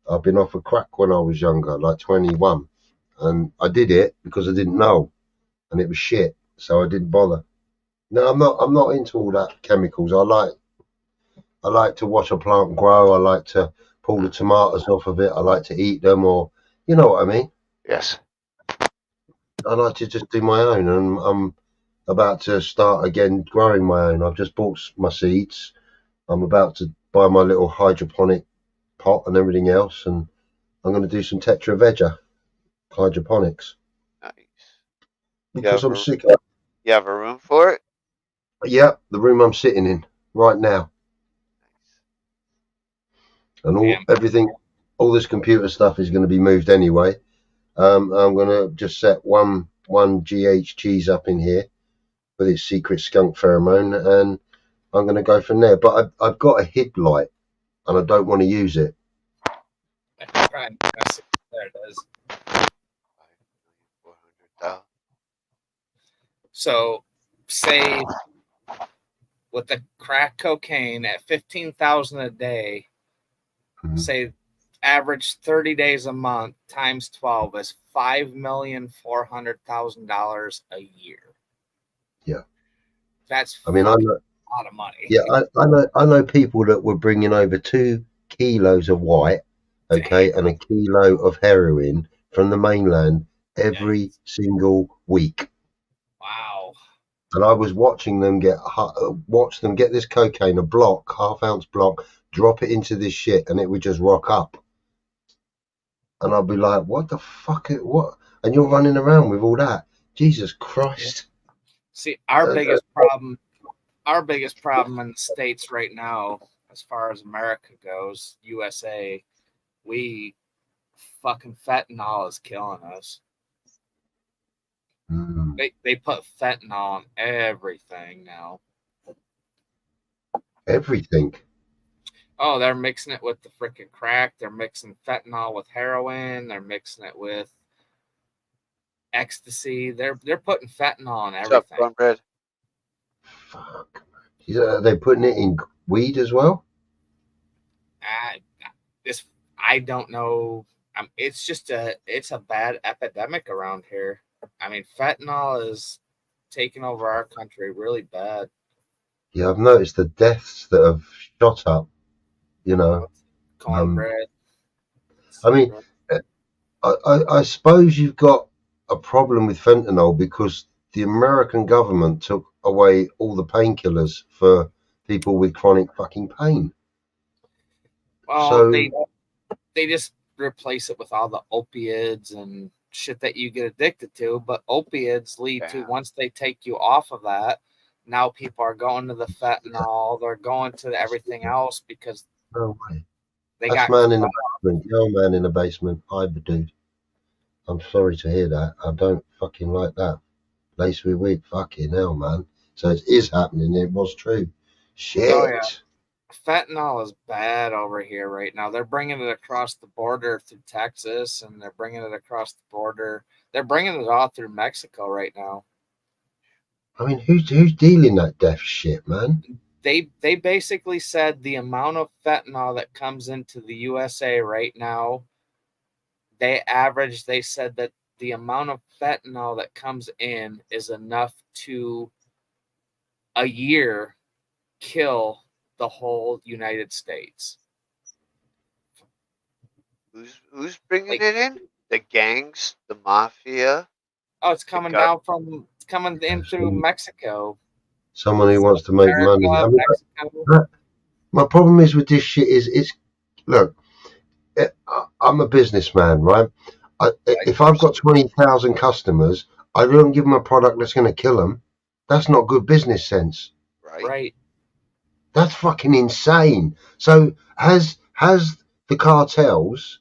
I've been offered crack when I was younger, like 21. And I did it because I didn't know. And it was shit, so I didn't bother. No, I'm not into all that chemicals. I like to watch a plant grow. I like to pull the tomatoes off of it. I like to eat them, or you know what I mean? Yes. I like to just do my own, and I'm about to start again growing my own. I've just bought my seeds. I'm about to buy my little hydroponic pot and everything else, and I'm going to do some tetra vega hydroponics. Nice. Because I'm sick of it. You have a room for it? Yeah, the room I'm sitting in right now. And all this computer stuff is going to be moved anyway. I'm going to just set one GH cheese up in here with its secret skunk pheromone, and I'm going to go from there. But I've got a HID light, and I don't want to use it. There it is. So, say with the crack cocaine at 15,000 a day, say average 30 days a month times 12 is $5,400,000 a year. Yeah, that's I know, a lot of money. Yeah, I know people that were bringing over 2 kilos of white, okay, and a kilo of heroin from the mainland every single week. Wow. And I was watching them get this cocaine, a block, half-ounce block, drop it into this shit, and it would just rock up. And I'd be like, what the fuck? What? And you're running around with all that. Jesus Christ. See, our biggest problem in the States right now, as far as America goes, USA, fucking fentanyl is killing us. They put fentanyl on everything now. Everything. Oh, they're mixing it with the freaking crack. They're mixing fentanyl with heroin. They're mixing it with ecstasy. They're putting fentanyl in What's up, everything. cornbread? Fuck. Are they putting it in weed as well? I don't know. It's a bad epidemic around here. I mean, fentanyl is taking over our country really bad. Yeah, I've noticed the deaths that have shot up. You know, Cornbread. I mean, I suppose you've got a problem with fentanyl because the American government took away all the painkillers for people with chronic fucking pain. Well, So they just replace it with all the opiates and shit that you get addicted to. But opiates lead to, once they take you off of that, now people are going to the fentanyl. They're going to everything else because no way. they That's got man in the basement. Yo, man in the basement. Hi, dude. I'm sorry to hear that. I don't fucking like that. Lace with weed. Fucking hell, man. So it is happening. It was true. Shit. Oh, yeah. Fentanyl is bad over here right now. They're bringing it across the border through Texas, and they're bringing it across the border. They're bringing it all through Mexico right now. I mean, who's dealing that death shit, man? They basically said the amount of fentanyl that comes into the USA right now, they said that the amount of fentanyl that comes in is enough to a year kill the whole United States. Who's bringing it in? The gangs, the mafia. Oh, it's coming down from coming in through Mexico. Someone who wants to make money. I mean, my problem is with this shit is look, I'm a businessman, right? If I've got 20,000 customers, I don't give them a product that's going to kill them. That's not good business sense. Right. That's fucking insane. So has the cartels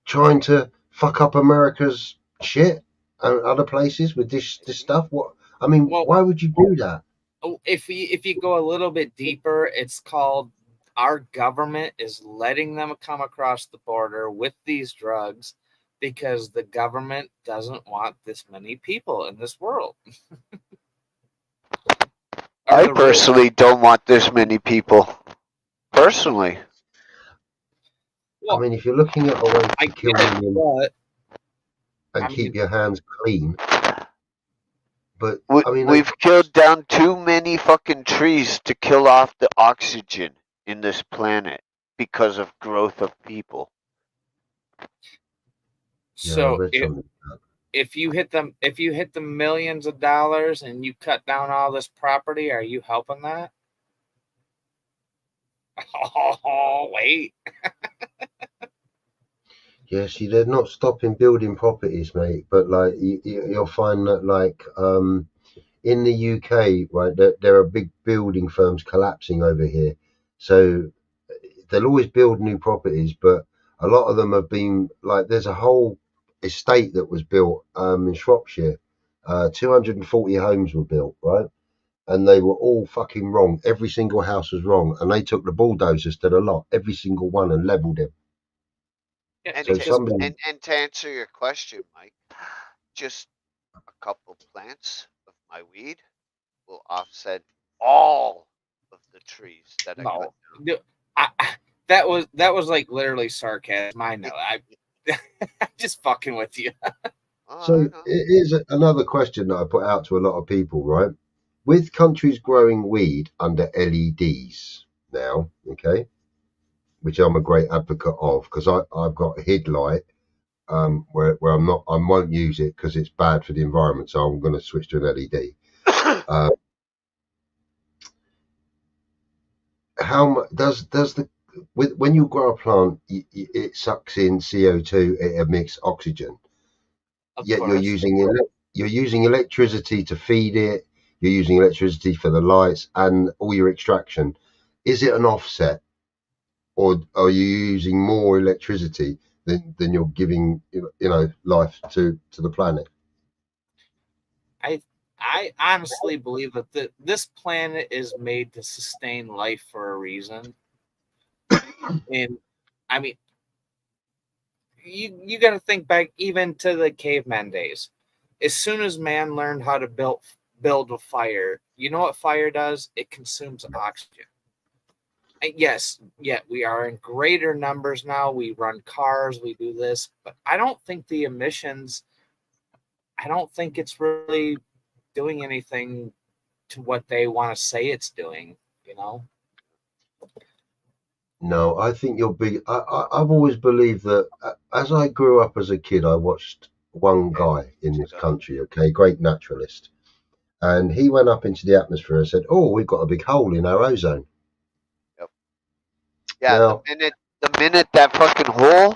trying to fuck up America's shit and other places with this stuff? What I mean, why would you do that? If you go a little bit deeper, it's called our government is letting them come across the border with these drugs because the government doesn't want this many people in this world. I personally don't want this many people. Personally. I mean, if you're looking at a way to kill millions and keep your hands clean, but I mean, we've killed down too many fucking trees to kill off the oxygen in this planet because of growth of people. So if you hit the millions of dollars and you cut down all this property, are you helping that? Oh, wait. Yeah, see, they're not stopping building properties, mate. But like, you'll find that, like, in the UK, right, there are big building firms collapsing over here. So they'll always build new properties, but a lot of them have been like, there's a whole estate that was built in Shropshire. 240 homes were built, right? And they were all fucking wrong. Every single house was wrong, and they took the bulldozers to the lot, every single one, and leveled it. And, So and to answer your question, Mike, just a couple plants of my weed will offset all of the trees that I cut down. That was like literally sarcasm. I know. I'm just fucking with you. So here's another question that I put out to a lot of people, right? With countries growing weed under LEDs now, okay, which I'm a great advocate of because I've got a HID light where I won't use it because it's bad for the environment, so I'm going to switch to an LED. How much does when you grow a plant, it sucks in CO2, it emits oxygen. Yet you're using electricity to feed it. You're using electricity for the lights and all your extraction. Is it an offset, or are you using more electricity than you're giving, life to the planet? I honestly believe that this planet is made to sustain life for a reason. And I mean, you got to think back even to the caveman days. as soon as man learned how to build a fire, you know what fire does? It consumes oxygen. And yes, we are in greater numbers now. We run cars, we do this, but I don't think the emissions, I don't think it's really doing anything to what they want to say it's doing, you know? No, I think you're big. I've always believed that as I grew up as a kid, I watched one guy in this country, okay, great naturalist. And he went up into the atmosphere and said, "Oh, we've got a big hole in our ozone." Yep. Yeah, Now, the minute that fucking hole,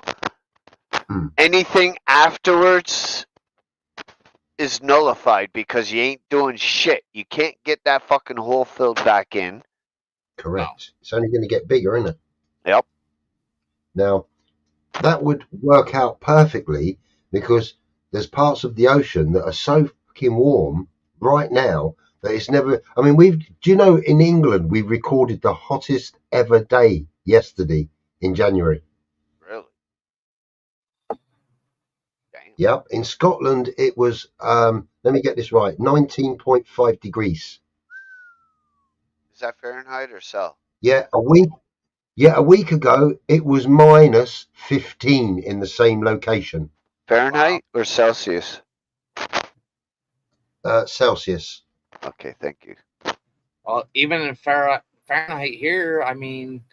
Hmm. anything afterwards is nullified because you ain't doing shit. You can't get that fucking hole filled back in. correct. It's only going to get bigger, isn't it? Yep. Now, that would work out perfectly because there's parts of the ocean that are so fucking warm right now that it's never. I mean, do you know in England we recorded the hottest ever day yesterday in January? Really? Yep. In Scotland, it was, let me get this right, 19.5 degrees. Is that Fahrenheit or Cell? Yeah, a week ago, it was minus 15 in the same location. Fahrenheit or Celsius? Celsius. Okay, thank you. Well, even in Fahrenheit here, I mean,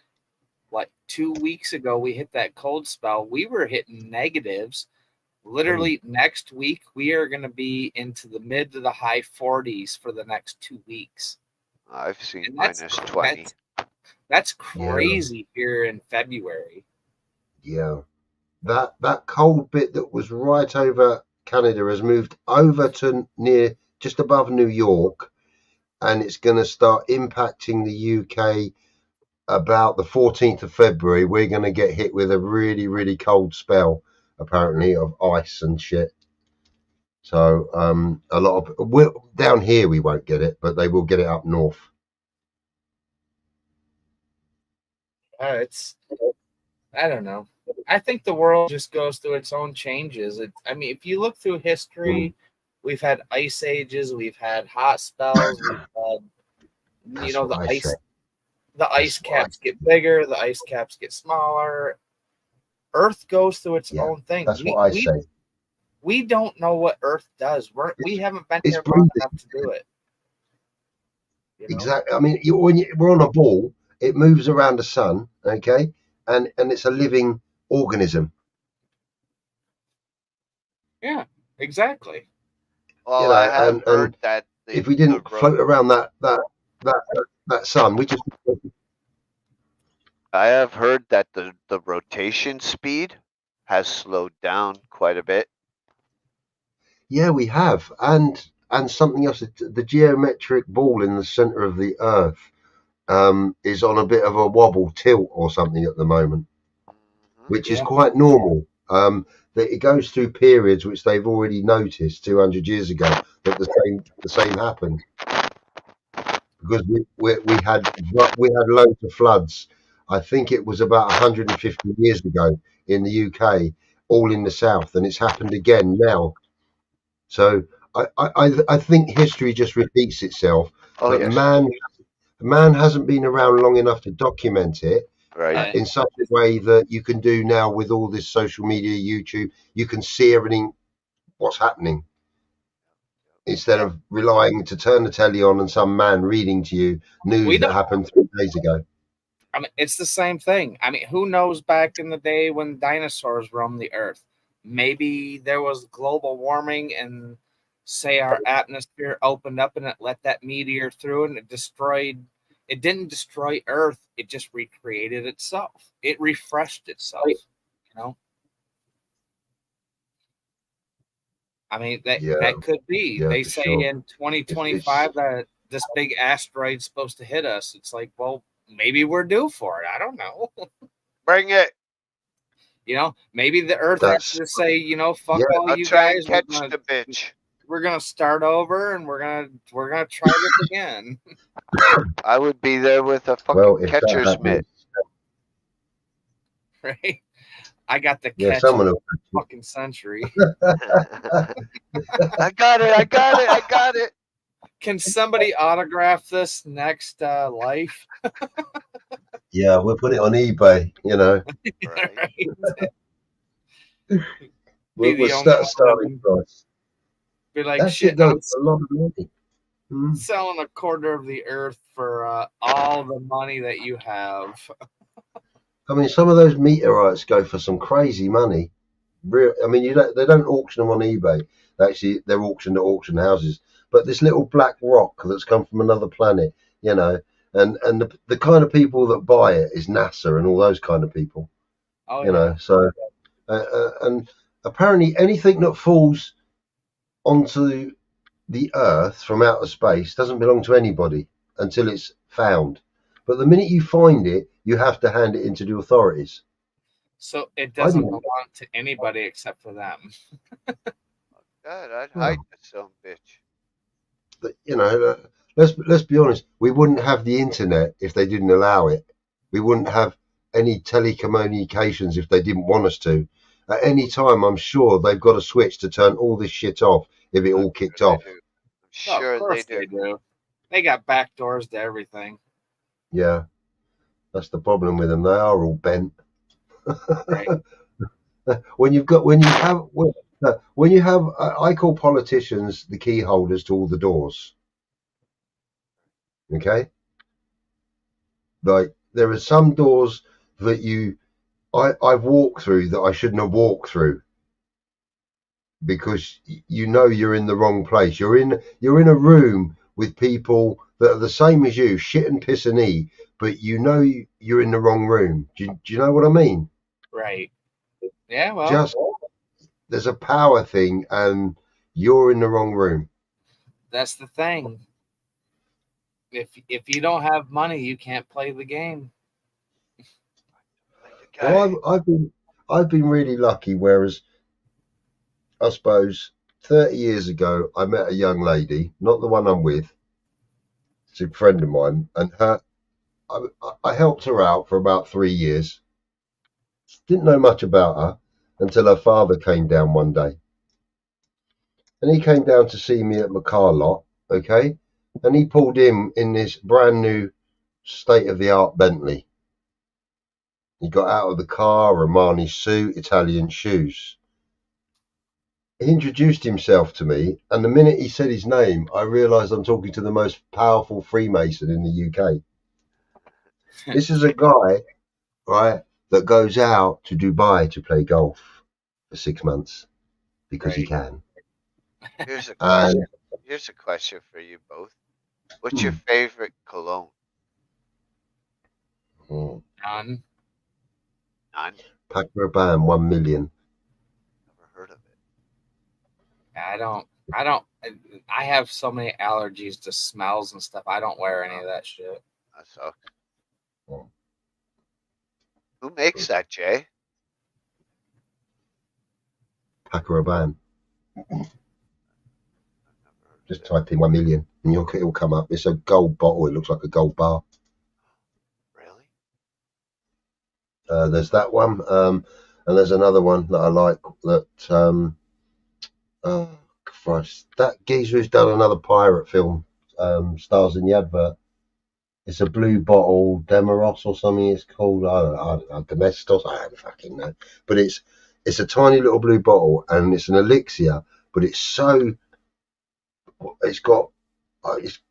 like 2 weeks ago, we hit that cold spell. We were hitting negatives. Literally next week, we are going to be into the mid to the high 40s for the next 2 weeks. I've seen minus 20. That's crazy here in February. Yeah. That cold bit that was right over Canada has moved over to near just above New York, and it's going to start impacting the UK about the 14th of February. We're going to get hit with a really, really cold spell, apparently, of ice and shit. So a lot of down here we won't get it, but they will get it up north. I don't know. I think the world just goes through its own changes. I mean, if you look through history, we've had ice ages, we've had hot spells, we've had, you know, the ice caps get bigger, the ice caps get smaller. Earth goes through its own thing. That's what I say. We don't know what Earth does. We haven't been here long enough to do it. You know? Exactly. I mean, when we're on a ball, it moves around the sun, okay, and it's a living organism. Yeah, exactly. Well, You know, I have heard that if we didn't float around that sun, we just. I have heard that the rotation speed has slowed down quite a bit. Yeah, we have, and something else. The geometric ball in the center of the Earth is on a bit of a wobble tilt or something at the moment, which is quite normal. That it goes through periods which they've already noticed 200 years ago that the same happened because we had loads of floods. I think it was about 150 years ago in the UK, all in the south, and it's happened again now. So I think history just repeats itself. Oh, but yes. man hasn't been around long enough to document it in such a way that you can do now with all this social media, YouTube. You can see everything, what's happening, instead of relying to turn the telly on and some man reading to you news that happened 3 days ago. I mean, it's the same thing. I mean, who knows back in the day when dinosaurs roamed the earth? Maybe there was global warming and say our atmosphere opened up and it let that meteor through and it didn't destroy Earth. It just recreated itself. It refreshed itself, you know? I mean, that could be. Yeah, they for say sure. in 2025 that this big asteroid's supposed to hit us. It's like, well, maybe we're due for it. I don't know. Bring it. You know, maybe the Earth has to say, you know, fuck all I'll you try guys. and catch the bitch. We're gonna start over and we're gonna try this again. I would be there with a fucking catcher's mitt. Right. I got the Yeah, catch someone of will. the fucking century. I got it. I got it. I got it. Can somebody autograph this next life? Yeah, we'll put it on eBay. You know, Right. we'll the only start one starting price. be like, That shit shit, goes I'm for a lot of money. Hmm. selling a quarter of the earth for all the money that you have. I mean, some of those meteorites go for some crazy money. I mean, they don't auction them on eBay. They're auctioned at auction houses. But this little black rock that's come from another planet, you know, and the kind of people that buy it is NASA and all those kind of people, Oh, you yeah. know. So, and apparently anything that falls onto the Earth from outer space doesn't belong to anybody until it's found. But the minute you find it, you have to hand it in to the authorities. So it I doesn't didn't. belong to anybody except for them. God, I'd Well, hide the son bitch. you know, let's be honest. We wouldn't have the internet if they didn't allow it. We wouldn't have any telecommunications if they didn't want us to. At any time, I'm sure they've got a switch to turn all this shit off if it all kicked They off. do. I'm Oh, sure of course they do. they do. They got back doors to everything. Yeah, that's the problem with them. They are all bent. Right. when you have, I call politicians the key holders to all the doors. Okay, like there are some doors that I've walked through that I shouldn't have walked through because you know you're in the wrong place. You're in a room with people that are the same as you, shit and piss and eat, but you know you're in the wrong room. Do you know what I mean? Right. Yeah, well, Just there's a power thing, and you're in the wrong room. that's the thing. If you don't have money, you can't play the game. Like the guy. Well, I've been really lucky. Whereas I suppose 30 years ago, I met a young lady, not the one I'm with. It's a friend of mine, and I helped her out for about 3 years. Didn't know much about her until her father came down one day, and he came down to see me at my car lot. Okay, and he pulled in this brand new state of the art Bentley. He got out of the car, Armani suit, Italian shoes. He introduced himself to me, and the minute he said his name, I realised I'm talking to the most powerful Freemason in the UK. This is a guy, right, that goes out to Dubai to play golf for 6 months because he Right. can. Here's a And question. Here's a question for you both. What's your favorite cologne? None. None. Paco Rabanne, 1 million. Never heard of it. I don't. I have so many allergies to smells and stuff. I don't wear any of that shit. That sucks. Who makes that, Jay? Paco Rabanne. Just type in 1 million and it'll come up. It's a gold bottle. It looks like a gold bar. Really? There's that one. And there's another one that I like that, oh, Christ. That geezer who's done another pirate film, stars in the advert. It's a blue bottle, Demaros or something it's called. I don't know, Domestos. I don't fucking know. But it's a tiny little blue bottle and it's an elixir, but it's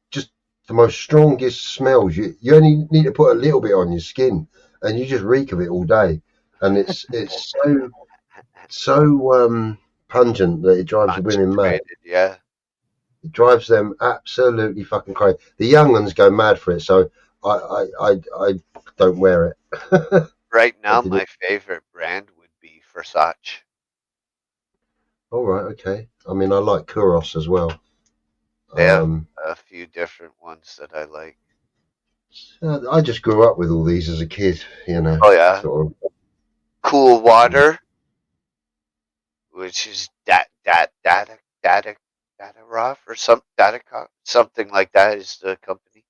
just the most strongest smells. You only need to put a little bit on your skin and you just reek of it all day. And it's so pungent that it drives the women mad. Yeah. It drives them absolutely fucking crazy. The young ones go mad for it, so I don't wear it. Right now, my favorite brand would be Versace. All right, okay. I mean, I like Kuros as well. They have a few different ones that I like. I just grew up with all these as a kid, you know. Oh yeah. Sort of. Cool Water, which is Datarov or something like that is the company.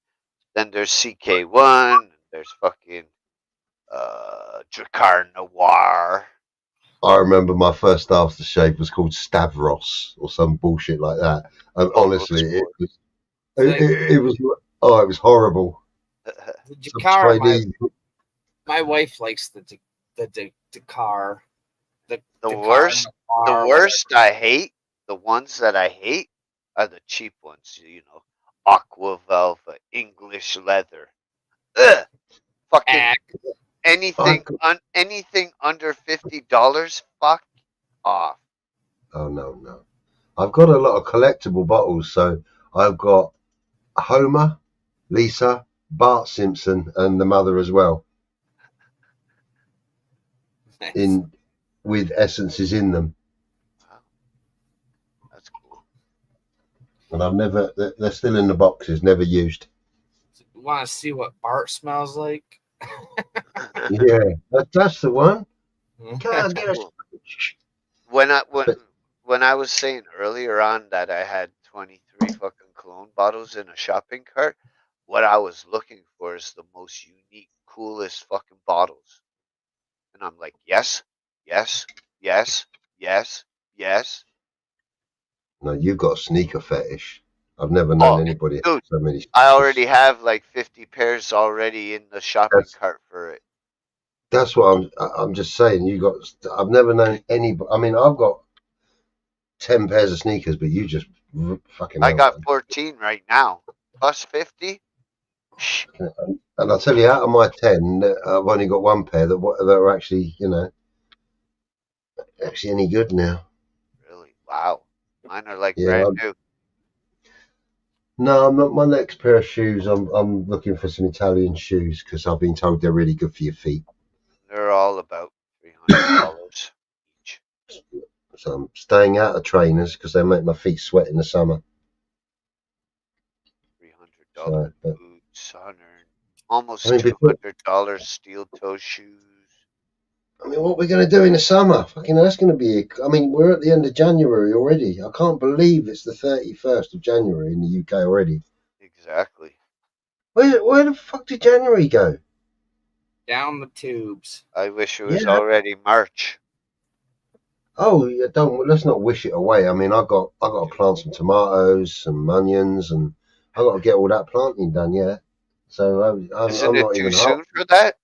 Then there's CK1. There's fucking Drakkar Noir. I remember my first aftershave was called Stavros or some bullshit like that. And Oh, honestly, it Sport. was Like, it was it was horrible. the Some Jakar, Chinese. my wife likes the Dakar. The The Dakar worst, the Noir, worst I hate, the ones that I hate are the cheap ones. Aqua Velva, English leather. Ugh, fucking whatever. anything under $50. Fuck off. Oh no. I've got a lot of collectible bottles, so I've got Homer, Lisa, Bart Simpson, and the mother as well, in with essences in them. Wow, that's cool. And I've never. They're still in the boxes, never used. Want to see what Bart smells like? Yeah, that's the one. Can't get Cool. When I was saying earlier on that I had 23 fucking cologne bottles in a shopping cart, what I was looking for is the most unique, coolest fucking bottles. And I'm like, yes, yes, yes, yes, yes. No, you've got a sneaker fetish. I've never known anybody have Dude, so many. I already have like 50 pairs already in the shopping cart for it. That's what I'm just saying. You got. I've never known anybody. I mean, I've got 10 pairs of sneakers, but you just fucking. I hell, got man. 14 right now. Plus 50? And I'll tell you, out of my 10, I've only got one pair that are actually, actually any good now. Really? Wow. Mine are like Yeah. brand new. No, my next pair of shoes, I'm looking for some Italian shoes because I've been told they're really good for your feet. They're all about $300 each. So I'm staying out of trainers because they make my feet sweat in the summer. $300 So, boots, almost I mean, before- $200 steel toe shoes. I mean, what are we going to do in the summer? Fucking, that's going to be. I mean, we're at the end of January already. I can't believe it's the 31st of January in the UK already. Exactly. Where the fuck did January go? Down the tubes. I wish it was Yeah. already March. Oh, yeah, let's not wish it away. I mean, I got to plant some tomatoes, some onions, and I got to get all that planting done. Yeah. So I'm Isn't not it too even soon for that?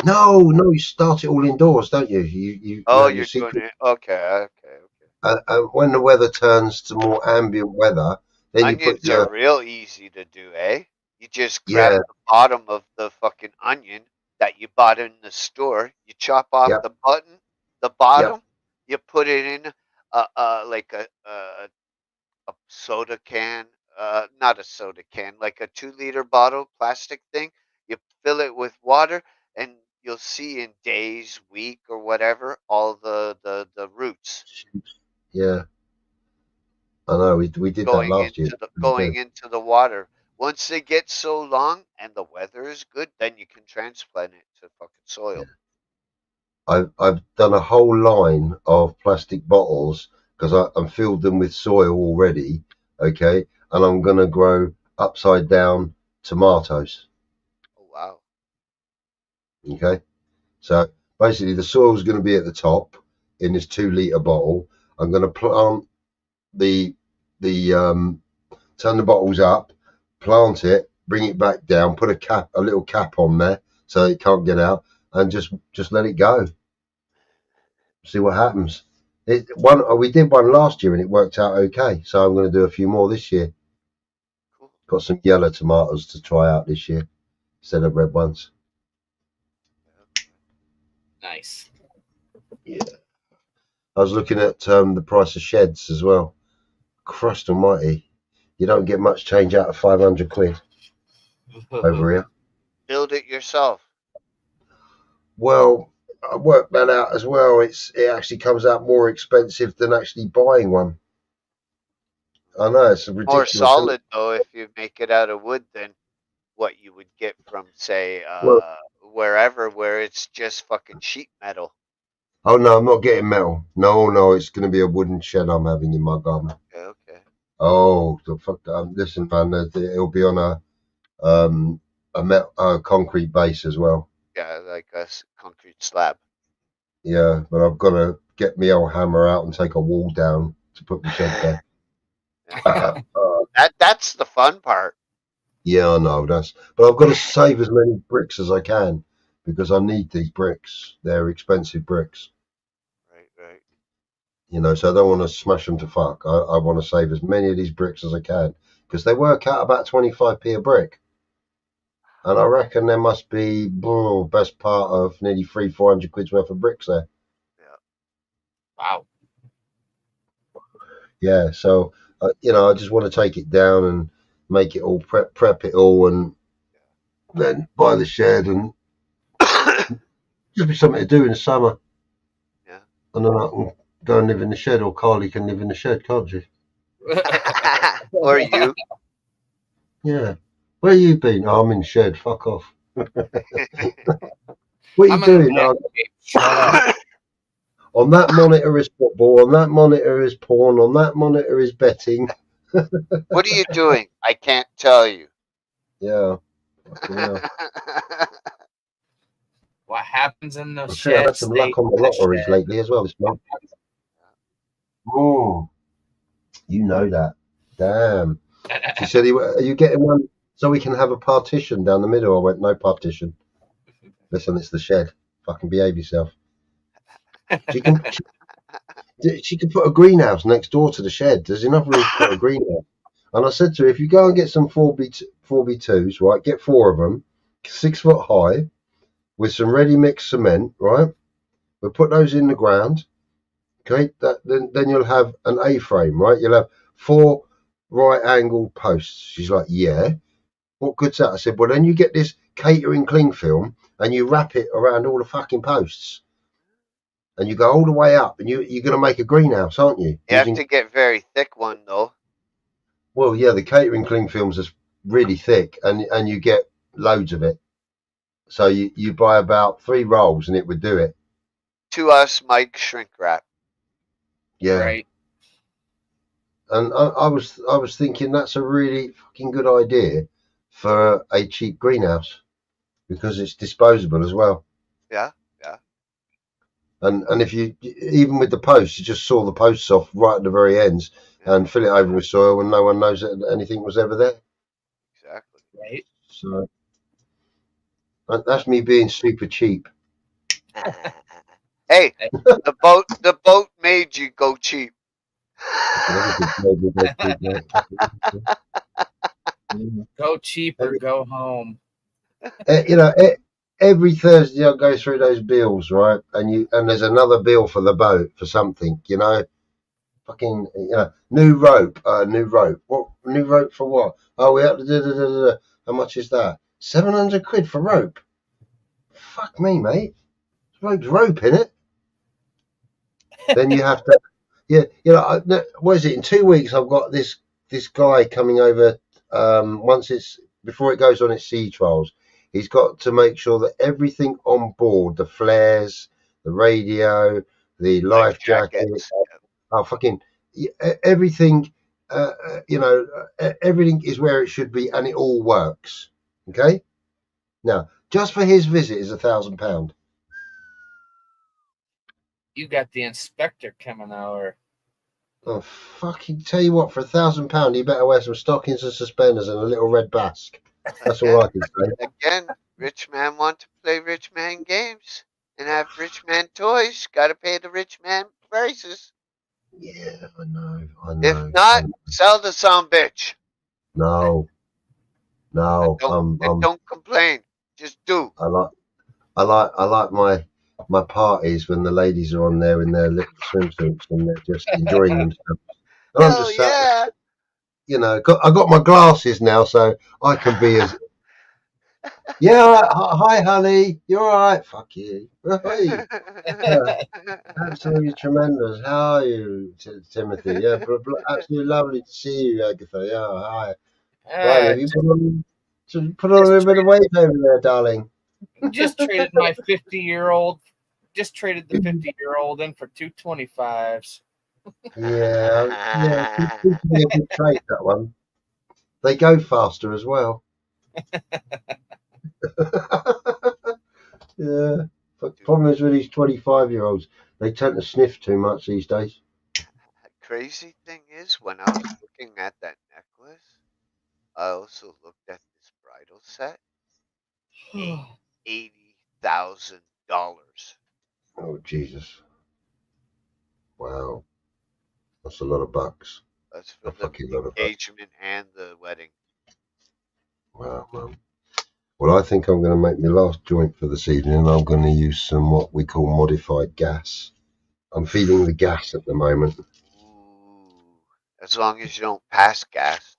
No, you start it all indoors, don't you? You Oh, have your you're doing secret. it. Okay. And when the weather turns to more ambient weather, then you put Onions are real easy to do, eh? You just grab Yeah. the bottom of the fucking onion that you bought in the store. You chop off Yep. the bottom. You put it in like a soda can, not a soda can, like a 2-liter bottle, plastic thing. You fill it with water, and you'll see in days, week, or whatever, all the roots Yeah. I know we did that last year. going into the water. Once they get so long and the weather is good, then you can transplant it to fucking soil. I've done a whole line of plastic bottles because I'm filled them with soil already. Okay, and I'm gonna grow upside down tomatoes. Oh wow. Okay, so basically the soil's going to be at the top in this 2-liter bottle. I'm going to plant turn the bottles up, plant it, bring it back down, put a little cap on there so it can't get out, and just let it go. See what happens. We did one last year and it worked out okay. So I'm going to do a few more this year. Cool. Got some yellow tomatoes to try out this year instead of red ones. Nice. Yeah. I was looking at the price of sheds as well. Christ almighty. You don't get much change out of 500 quid over here. Build it yourself. Well, I worked that out as well. It actually comes out more expensive than actually buying one. I know, it's More ridiculous. solid though if you make it out of wood than what you would get from say wherever where it's just fucking sheet metal. Oh no, I'm not getting metal. No, it's going to be a wooden shed I'm having in my garden. Okay. Oh, the fuck! Listen, man, it'll be on a concrete base as well. Yeah, like a concrete slab. Yeah, but I've got to get my old hammer out and take a wall down to put my shed there. That's the fun part. Yeah, I know but I've got to save as many bricks as I can because I need these bricks. They're expensive bricks, Right. you know. So I don't want to smash them to fuck. I want to save as many of these bricks as I can because they work out about 25p a brick, and I reckon there must be best part of nearly 400 quid's worth of bricks there. Wow. Yeah, so you know, I just want to take it down and make it all prep it all, and then buy the shed and just be something to do in the summer. Yeah. And then I can go and live in the shed, or Carly can live in the shed, can't she? Or you. Yeah. Where you been? Oh, I'm in the shed. Fuck off. What are you doing? On that monitor is football. On that monitor is porn. On that monitor is betting. What are you doing? I can't tell you. Yeah. Yeah. What happens in the I've shed? had some luck on the lotteries lately as well this month. Oh, you know that. Damn. She said, "Are you getting one so we can have a partition down the middle?" I went, "No partition. Listen, it's the shed. Fucking behave yourself." She can put a greenhouse next door to the shed. There's enough room to put a greenhouse. And I said to her, if you go and get some 4B2s, right, get 4 of them, 6 foot high, with some ready mixed cement, right? We'll put those in the ground. Okay, then you'll have an A-frame, right? You'll have 4 right-angled posts. She's like, yeah. What good's that? I said, well, then you get this catering cling film and you wrap it around all the fucking posts. And you go all the way up, and you're going to make a greenhouse, aren't you? You have to get very thick one, though. Well, yeah, the catering cling films is really thick, and you get loads of it. So you buy about 3 rolls, and it would do it. To us, Mike, shrink wrap. Yeah. Right. And I was thinking that's a really fucking good idea for a cheap greenhouse because it's disposable as well. Yeah. And if you, even with the posts, you just saw the posts off right at the very ends and fill it over with soil, and no one knows that anything was ever there. Exactly. Right. So that's me being super cheap. Hey, the boat made you go cheap. Go cheap or go home. You know, every Thursday I go through those bills, right? And there's another bill for the boat for something, you know. Fucking, you know, new rope. What new rope for what? Oh, we have to do. How much is that? 700 quid for rope. Fuck me, mate. Rope's rope, innit? Then you have to, yeah, you know, what is it? In 2 weeks, I've got this guy coming over. Before it goes on its sea trials, he's got to make sure that everything on board, the flares, the radio, the life jacket, everything, you know, everything is where it should be, and it all works. Okay. Now, just for his visit is £1,000. You got the inspector coming over. Oh, fucking tell you what, for £1,000, you better wear some stockings and suspenders and a little red basque. That's all I can say. Again, rich man want to play rich man games and have rich man toys. Got to pay the rich man prices. Yeah, I know. If not, sell the son bitch. No. Don't complain. Just do. I like my parties when the ladies are on there in their little swimsuits and they're just enjoying themselves. And I'm just sat, you know, I got my glasses now, so I can be as. Yeah, all right. Hi, honey. You're all right. Fuck you. Hey. Absolutely tremendous. How are you, Timothy? Yeah, absolutely lovely to see you, Agatha. Yeah, hi. Right, have you put on a little bit of weight over there, darling? Just traded my 50-year-old. Just traded the 50-year-old in for 2 25s. Yeah, seems to be a good trade, that one. They go faster as well. Yeah, The problem is with these 25-year-olds, they tend to sniff too much these days. Crazy thing is, when I was looking at that necklace, I also looked at this bridal set. $80,000. Oh, Jesus. Wow. That's a lot of bucks. That's A for the fucking lot of bucks. engagement and the wedding. Wow, man. Well, I think I'm going to make my last joint for this evening, and I'm going to use some what we call modified gas. I'm feeling the gas at the moment. Ooh, as long as you don't pass gas.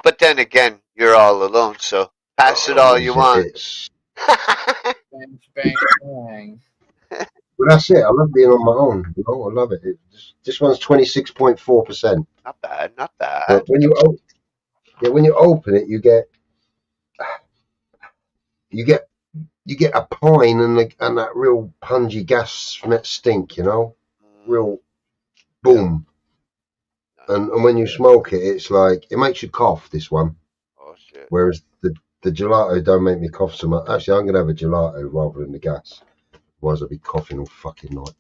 But then again, you're all alone, so pass it all you want. Bang, bang, bang. But that's it. I love being on my own. You know, I love it. This one's 26.4%. Not bad, not bad. But when you open it, you get a pine and that real pungy gas stink. You know, real boom. And when you smoke it, it's like it makes you cough. This one. Oh shit. Whereas the gelato don't make me cough so much. Actually, I'm gonna have a gelato rather than the gas. Otherwise, I'll be coughing all fucking night.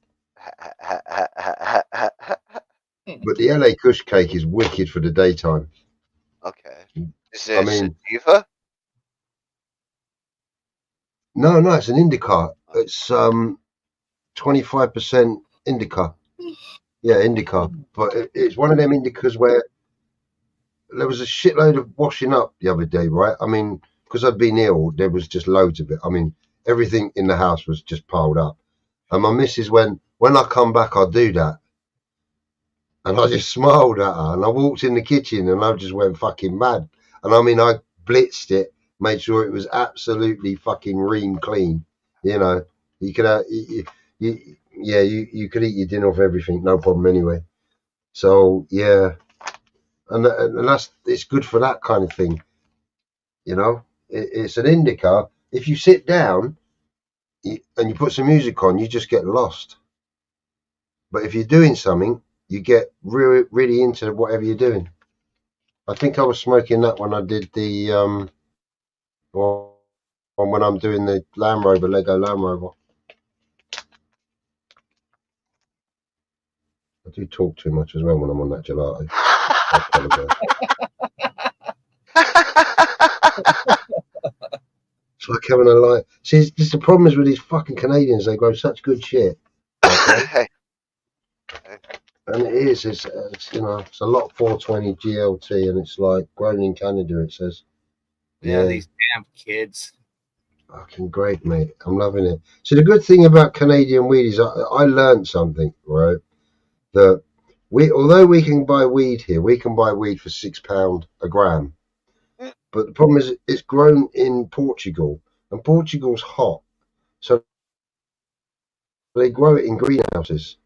But the LA Kush cake is wicked for the daytime. Okay. Is it sativa? No, it's an indica. It's 25% indica. Yeah, indica. But it's one of them indicas where there was a shitload of washing up the other day, right? I mean, because I'd been ill, there was just loads of it. I mean, everything in the house was just piled up. And my missus, when I come back, I'll do that. And I just smiled at her. And I walked in the kitchen and I just went fucking mad. And I mean, I blitzed it, made sure it was absolutely fucking ream clean. You know, you could you could eat your dinner off everything, no problem anyway. So, yeah. And it's good for that kind of thing. You know, it's an indica. If you sit down and you put some music on, you just get lost. But if you're doing something, you get really, really into whatever you're doing. I think I was smoking that when I did the when I'm doing the Land Rover, Lego Land Rover. I do talk too much as well when I'm on that gelato. It's like having a life. See, the problem is with these fucking Canadians, they grow such good shit. Okay? And it is, it's you know, it's a lot 420 GLT, and it's like grown in Canada, it says. Yeah, these damn kids. Fucking great, mate. I'm loving it. So the good thing about Canadian weed is I learned something, right? That although we can buy weed here, we can buy weed for £6 a gram. But the problem is it's grown in Portugal, and Portugal's hot. So they grow it in greenhouses.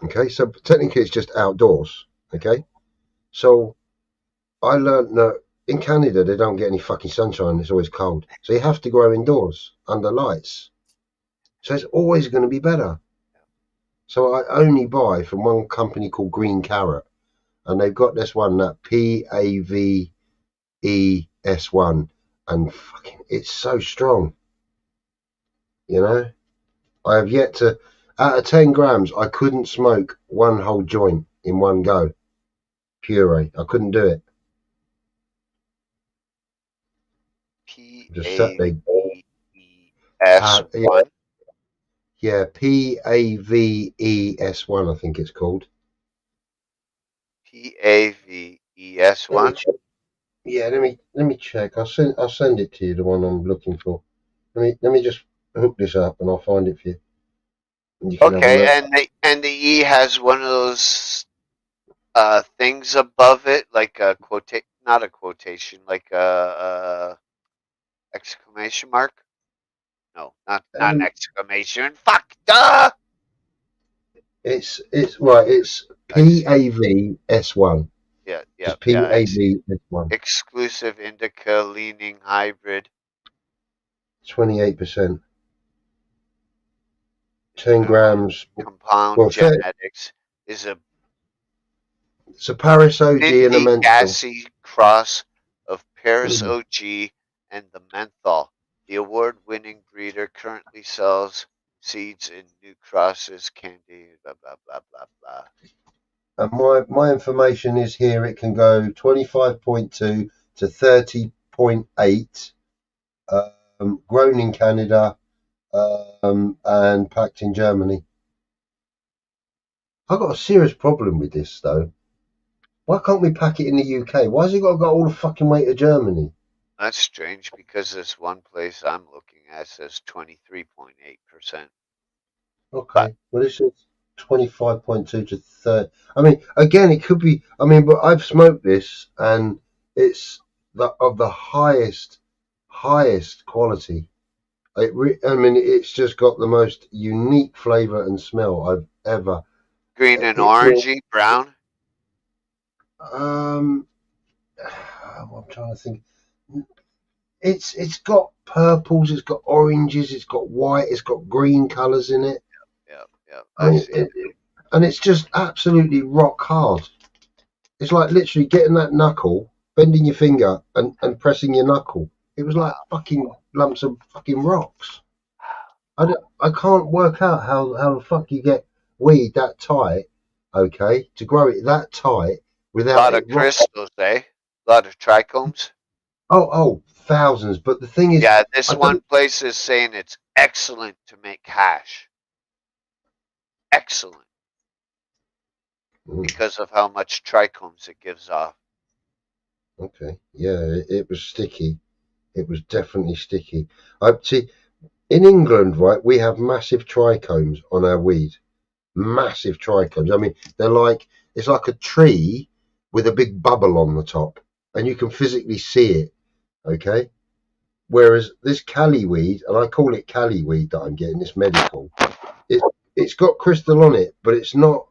Okay, so technically it's just outdoors. Okay, so I learned that in Canada they don't get any fucking sunshine. It's always cold, so you have to grow indoors under lights. So it's always going to be better. So I only buy from one company called Green Carrot, and they've got this one, that PAVES1, and fucking it's so strong. You know, I have yet to. Out of 10 grams, I couldn't smoke one whole joint in one go. Puree. I couldn't do it. Just sat there. PAVES1? Yeah, PAVES1, I think it's called. PAVES1? Yeah, let me check. I'll send it to you, the one I'm looking for. Let me just hook this up and I'll find it for you. Okay, and the E has one of those things above it, like a not a quotation, like a exclamation mark. No, not an exclamation. Fuck, duh. It's right. It's PAVES1. Yeah. Just PAVES1. Exclusive indica leaning hybrid. 28%. 10 grams. Compound genetics is a. It's a Paris OG and a menthol. Gassy cross of Paris OG and the menthol. The award-winning breeder currently sells seeds in new crosses, candy, blah blah blah blah blah. And my information is here. It can go 25.2 to 30.8. Grown in Canada and packed in Germany. I've got a serious problem with this though. Why can't we pack it in the UK? Why has it got to go all the fucking way to Germany? That's strange because this one place I'm looking at says 23.8%. Okay, well this is 25.2 to 30. I mean, again, it could be. I mean, but I've smoked this and it's of the highest quality. I mean, it's just got the most unique flavour and smell I've ever. Green and It's orangey, brown. I'm trying to think. It's got purples, it's got oranges, it's got white, it's got green colours in it. Yeah. And it's just absolutely rock hard. It's like literally getting that knuckle, bending your finger, and pressing your knuckle. It was like fucking lumps of fucking rocks. I can't work out how the fuck you get weed that tight, okay, to grow it that tight without a lot of it rock. crystals, eh? A lot of trichomes. Oh, thousands. But the thing is, Yeah, this one place is saying it's excellent to make hash. Excellent. Because of how much trichomes it gives off. Okay, yeah, it was sticky. It was definitely sticky. See, in England, right, we have massive trichomes on our weed. Massive trichomes. I mean, it's like a tree with a big bubble on the top, and you can physically see it. Okay. Whereas this Cali weed, and I call it Cali weed that I'm getting, this medical, it's got crystal on it, but it's not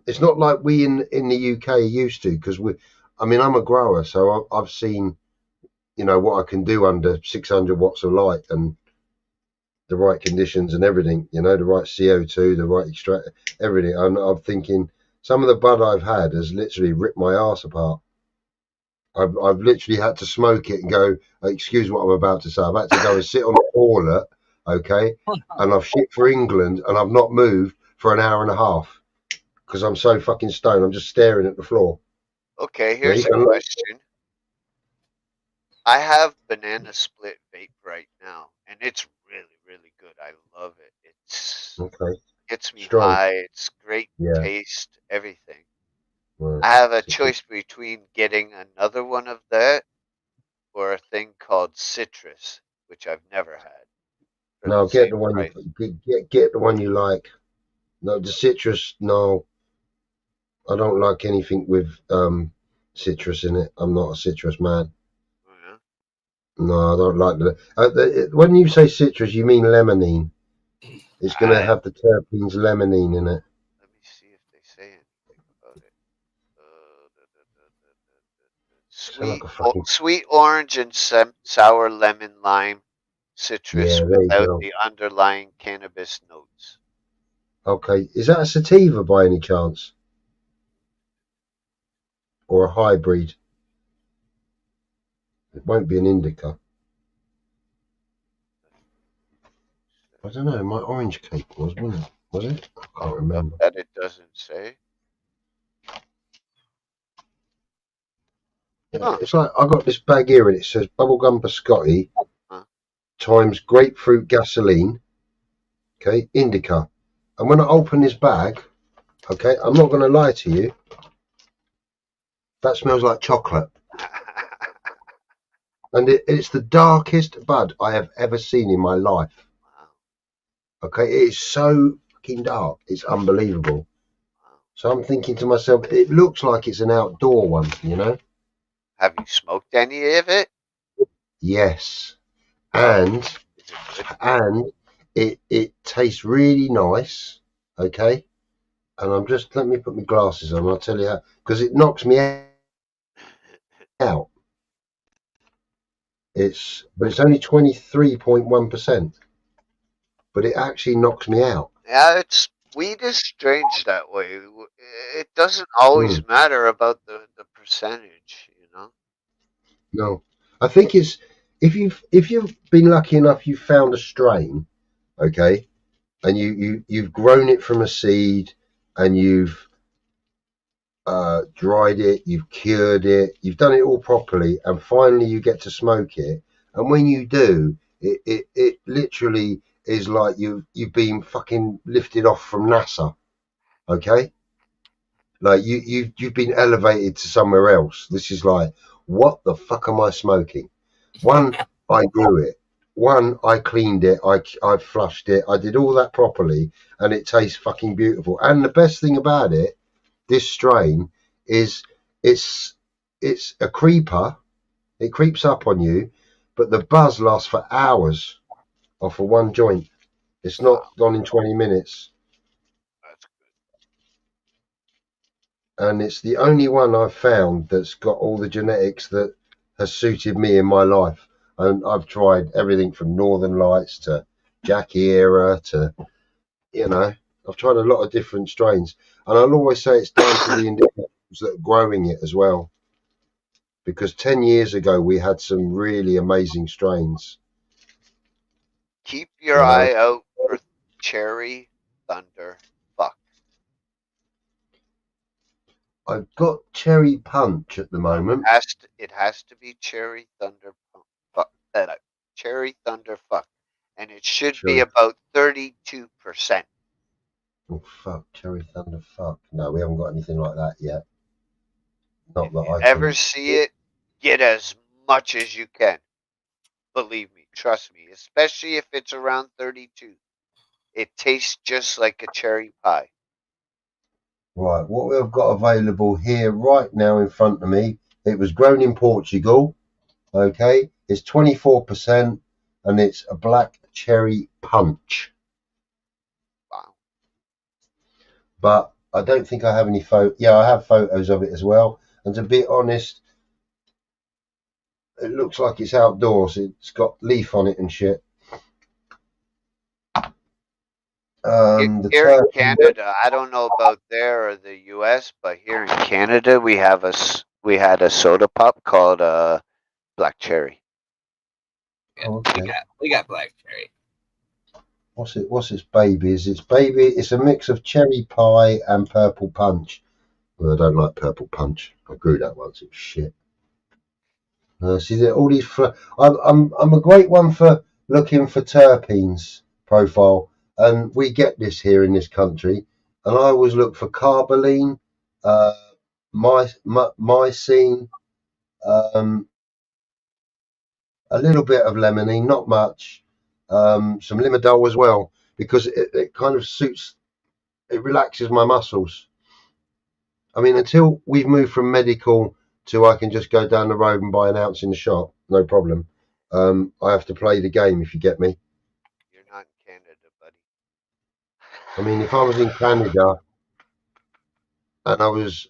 like we in the UK used to, because I'm a grower, so I've seen, what I can do under 600 watts of light and the right conditions and everything, the right CO2, the right extract, everything. And I'm thinking some of the bud I've had has literally ripped my arse apart. I've literally had to smoke it and go, excuse what I'm about to say. I've had to go and sit on the toilet, okay, and I've shit for England and I've not moved for an hour and a half because I'm so fucking stoned. I'm just staring at the floor. Okay, here's a question. I have banana split vape right now, and it's really, really good. I love it. It's gets me high. It's great taste, everything. Right. I have a choice between getting another one of that or a thing called citrus, which I've never had. No, get the one get the one you like. No, the citrus. No, I don't like anything with citrus in it. I'm not a citrus man. No, I don't like that. When you say citrus, you mean limonene. It's going to have the terpenes limonene in it. Let me see if they say anything about it. Sweet orange and sour lemon lime citrus without the underlying cannabis notes. Okay, is that a sativa by any chance? Or a hybrid? It won't be an indica. I don't know. My orange cake wasn't it? Was it? I can't remember. That it doesn't say. It's like I got this bag here and it says bubblegum biscotti times grapefruit gasoline. Okay, indica. And when I open this bag, okay, I'm not going to lie to you. That smells like chocolate. And it's the darkest bud I have ever seen in my life. Okay, it is so fucking dark. It's unbelievable. So I'm thinking to myself, it looks like it's an outdoor one, Have you smoked any of it? Yes. And it tastes really nice. Okay. And let me put my glasses on. I'll tell you how, because it knocks me out. But it's only 23.1%. But it actually knocks me out. Yeah, weed is strange that way. It doesn't always matter about the percentage, No, I think it's if you've been lucky enough, you found a strain, okay, and you've grown it from a seed, and you've dried it, you've cured it, you've done it all properly, and finally you get to smoke it. And when you do, it literally is like you've been fucking lifted off from NASA, okay? Like you've been elevated to somewhere else. This is like, what the fuck am I smoking? One, I grew it. One, I cleaned it. I flushed it. I did all that properly, and it tastes fucking beautiful. And the best thing about it, this strain, is it's a creeper. It creeps up on you, but the buzz lasts for hours off of one joint. It's not gone in 20 minutes. That's And it's the only one I've found that's got all the genetics that has suited me in my life. And I've tried everything from Northern Lights to Jackie Era to, I've tried a lot of different strains. And I'll always say it's down to the individuals that are growing it as well. Because 10 years ago, we had some really amazing strains. Keep your eye out for Cherry Thunder Fuck. I've got Cherry Punch at the moment. It has to be Cherry Thunder Fuck. Cherry Thunder Fuck. And it should be about 32%. Oh, fuck. Cherry Thunder Fuck. No, we haven't got anything like that yet. Not that I Ever see it? Get as much as you can. Believe me, trust me, especially if it's around 32. It tastes just like a cherry pie. Right, what we've got available here right now in front of me, it was grown in Portugal, okay? It's 24% and it's a black cherry punch. Wow. But I don't think I have any photos. Yeah, I have photos of it as well. And to be honest, it looks like it's outdoors. It's got leaf on it and shit. Here in Canada, I don't know about there or the US, but here in Canada, we had a soda pop called Black Cherry. Okay. We got Black Cherry. What's its baby? It's a mix of cherry pie and purple punch. Well, I don't like purple punch. I grew that once. It was shit. See, all these. I'm a great one for looking for terpenes profile, and we get this here in this country. And I always look for carboline, mycene, a little bit of limonene, not much, some limidol as well, because it kind of suits. It relaxes my muscles. I mean, until we've moved from medical to I can just go down the road and buy an ounce in the shop, no problem. I have to play the game, if you get me. You're not in Canada, buddy. I mean, if I was in Canada and I was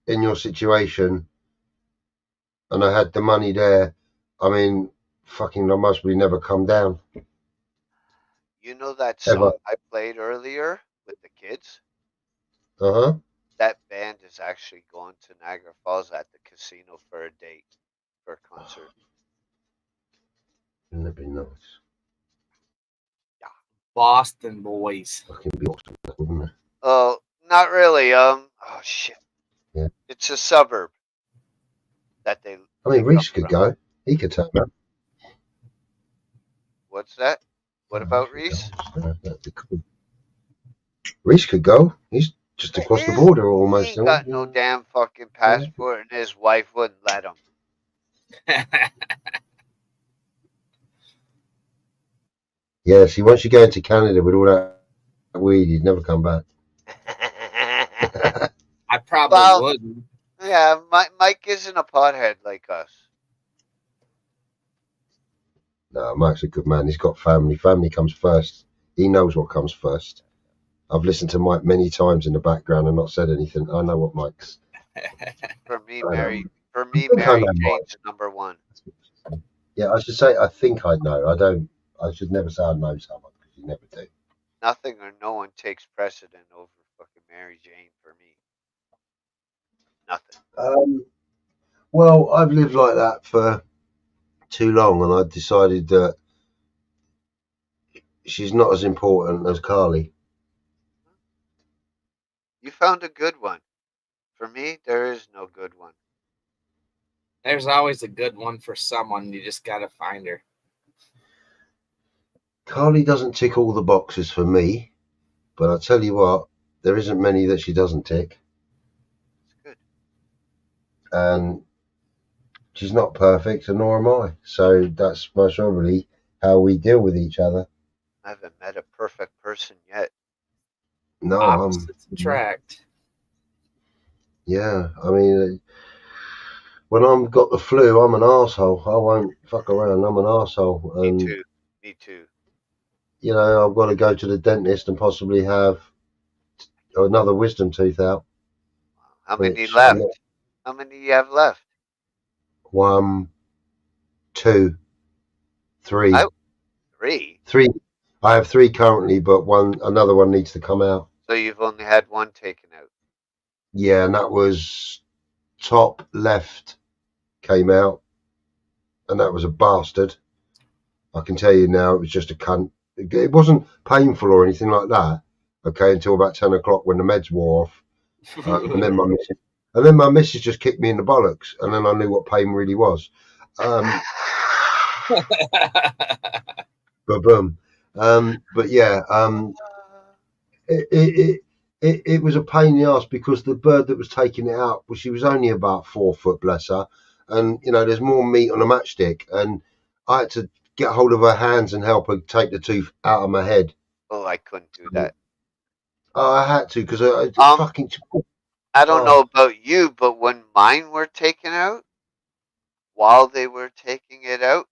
in your situation and I had the money there, I mean, fucking, I must really never come down. You know that song I played earlier with the kids? Uh-huh. That band is actually going to Niagara Falls at the casino for a date, for a concert. Wouldn't that be nice? Yeah. Boston boys. Fucking be awesome, wouldn't it? Oh, not really. Oh shit. Yeah. It's a suburb that they. I mean, Reese could go. He could turn up. What's that? What about Reese? That'd be cool. Reese could go. He's just across the border almost. He ain't got no damn fucking passport, and his wife wouldn't let him. Yeah, see, once you go into Canada with all that weed, you'd never come back. I probably wouldn't. Yeah, Mike isn't a pothead like us. No, Mike's a good man. He's got family. Family comes first. He knows what comes first. I've listened to Mike many times in the background and not said anything. I know what Mike's. For me, Mary Jane's number one. Yeah, I should say I think I know. I don't. I should never say I know someone because you never do. Nothing or no one takes precedent over fucking Mary Jane for me. Nothing. Well, I've lived like that for too long, and I decided that she's not as important as Carly. You found a good one. For me, there is no good one. There's always a good one for someone. You just gotta find her. Carly doesn't tick all the boxes for me, but I tell you what, there isn't many that she doesn't tick. It's good. And she's not perfect, and nor am I. So that's most probably how we deal with each other. I haven't met a perfect person yet. No, Opposites attract. Yeah, I mean, when I've got the flu, I'm an arsehole. I won't fuck around. I'm an arsehole. And, Me too. Me too. you know, I've got to go to the dentist and possibly have another wisdom tooth out. How many which left? How many you have left? 1, 2, 3. Three. I have 3 currently, but another one needs to come out. So you've only had one taken out. Yeah, and that was top left came out, and that was a bastard. I can tell you now, it was just a cunt. It wasn't painful or anything like that. Okay, until about 10 o'clock when the meds wore off, and then my missus just kicked me in the bollocks, and then I knew what pain really was. Boom. But yeah, it was a pain in the ass because the bird that was taking it out, well, she was only about 4 foot, bless her, and you know there's more meat on a matchstick, and I had to get hold of her hands and help her take the tooth out of my head. Oh, I couldn't do that. Oh, I had to because I fucking. I don't know about you, but when mine were taken out, while they were taking it out,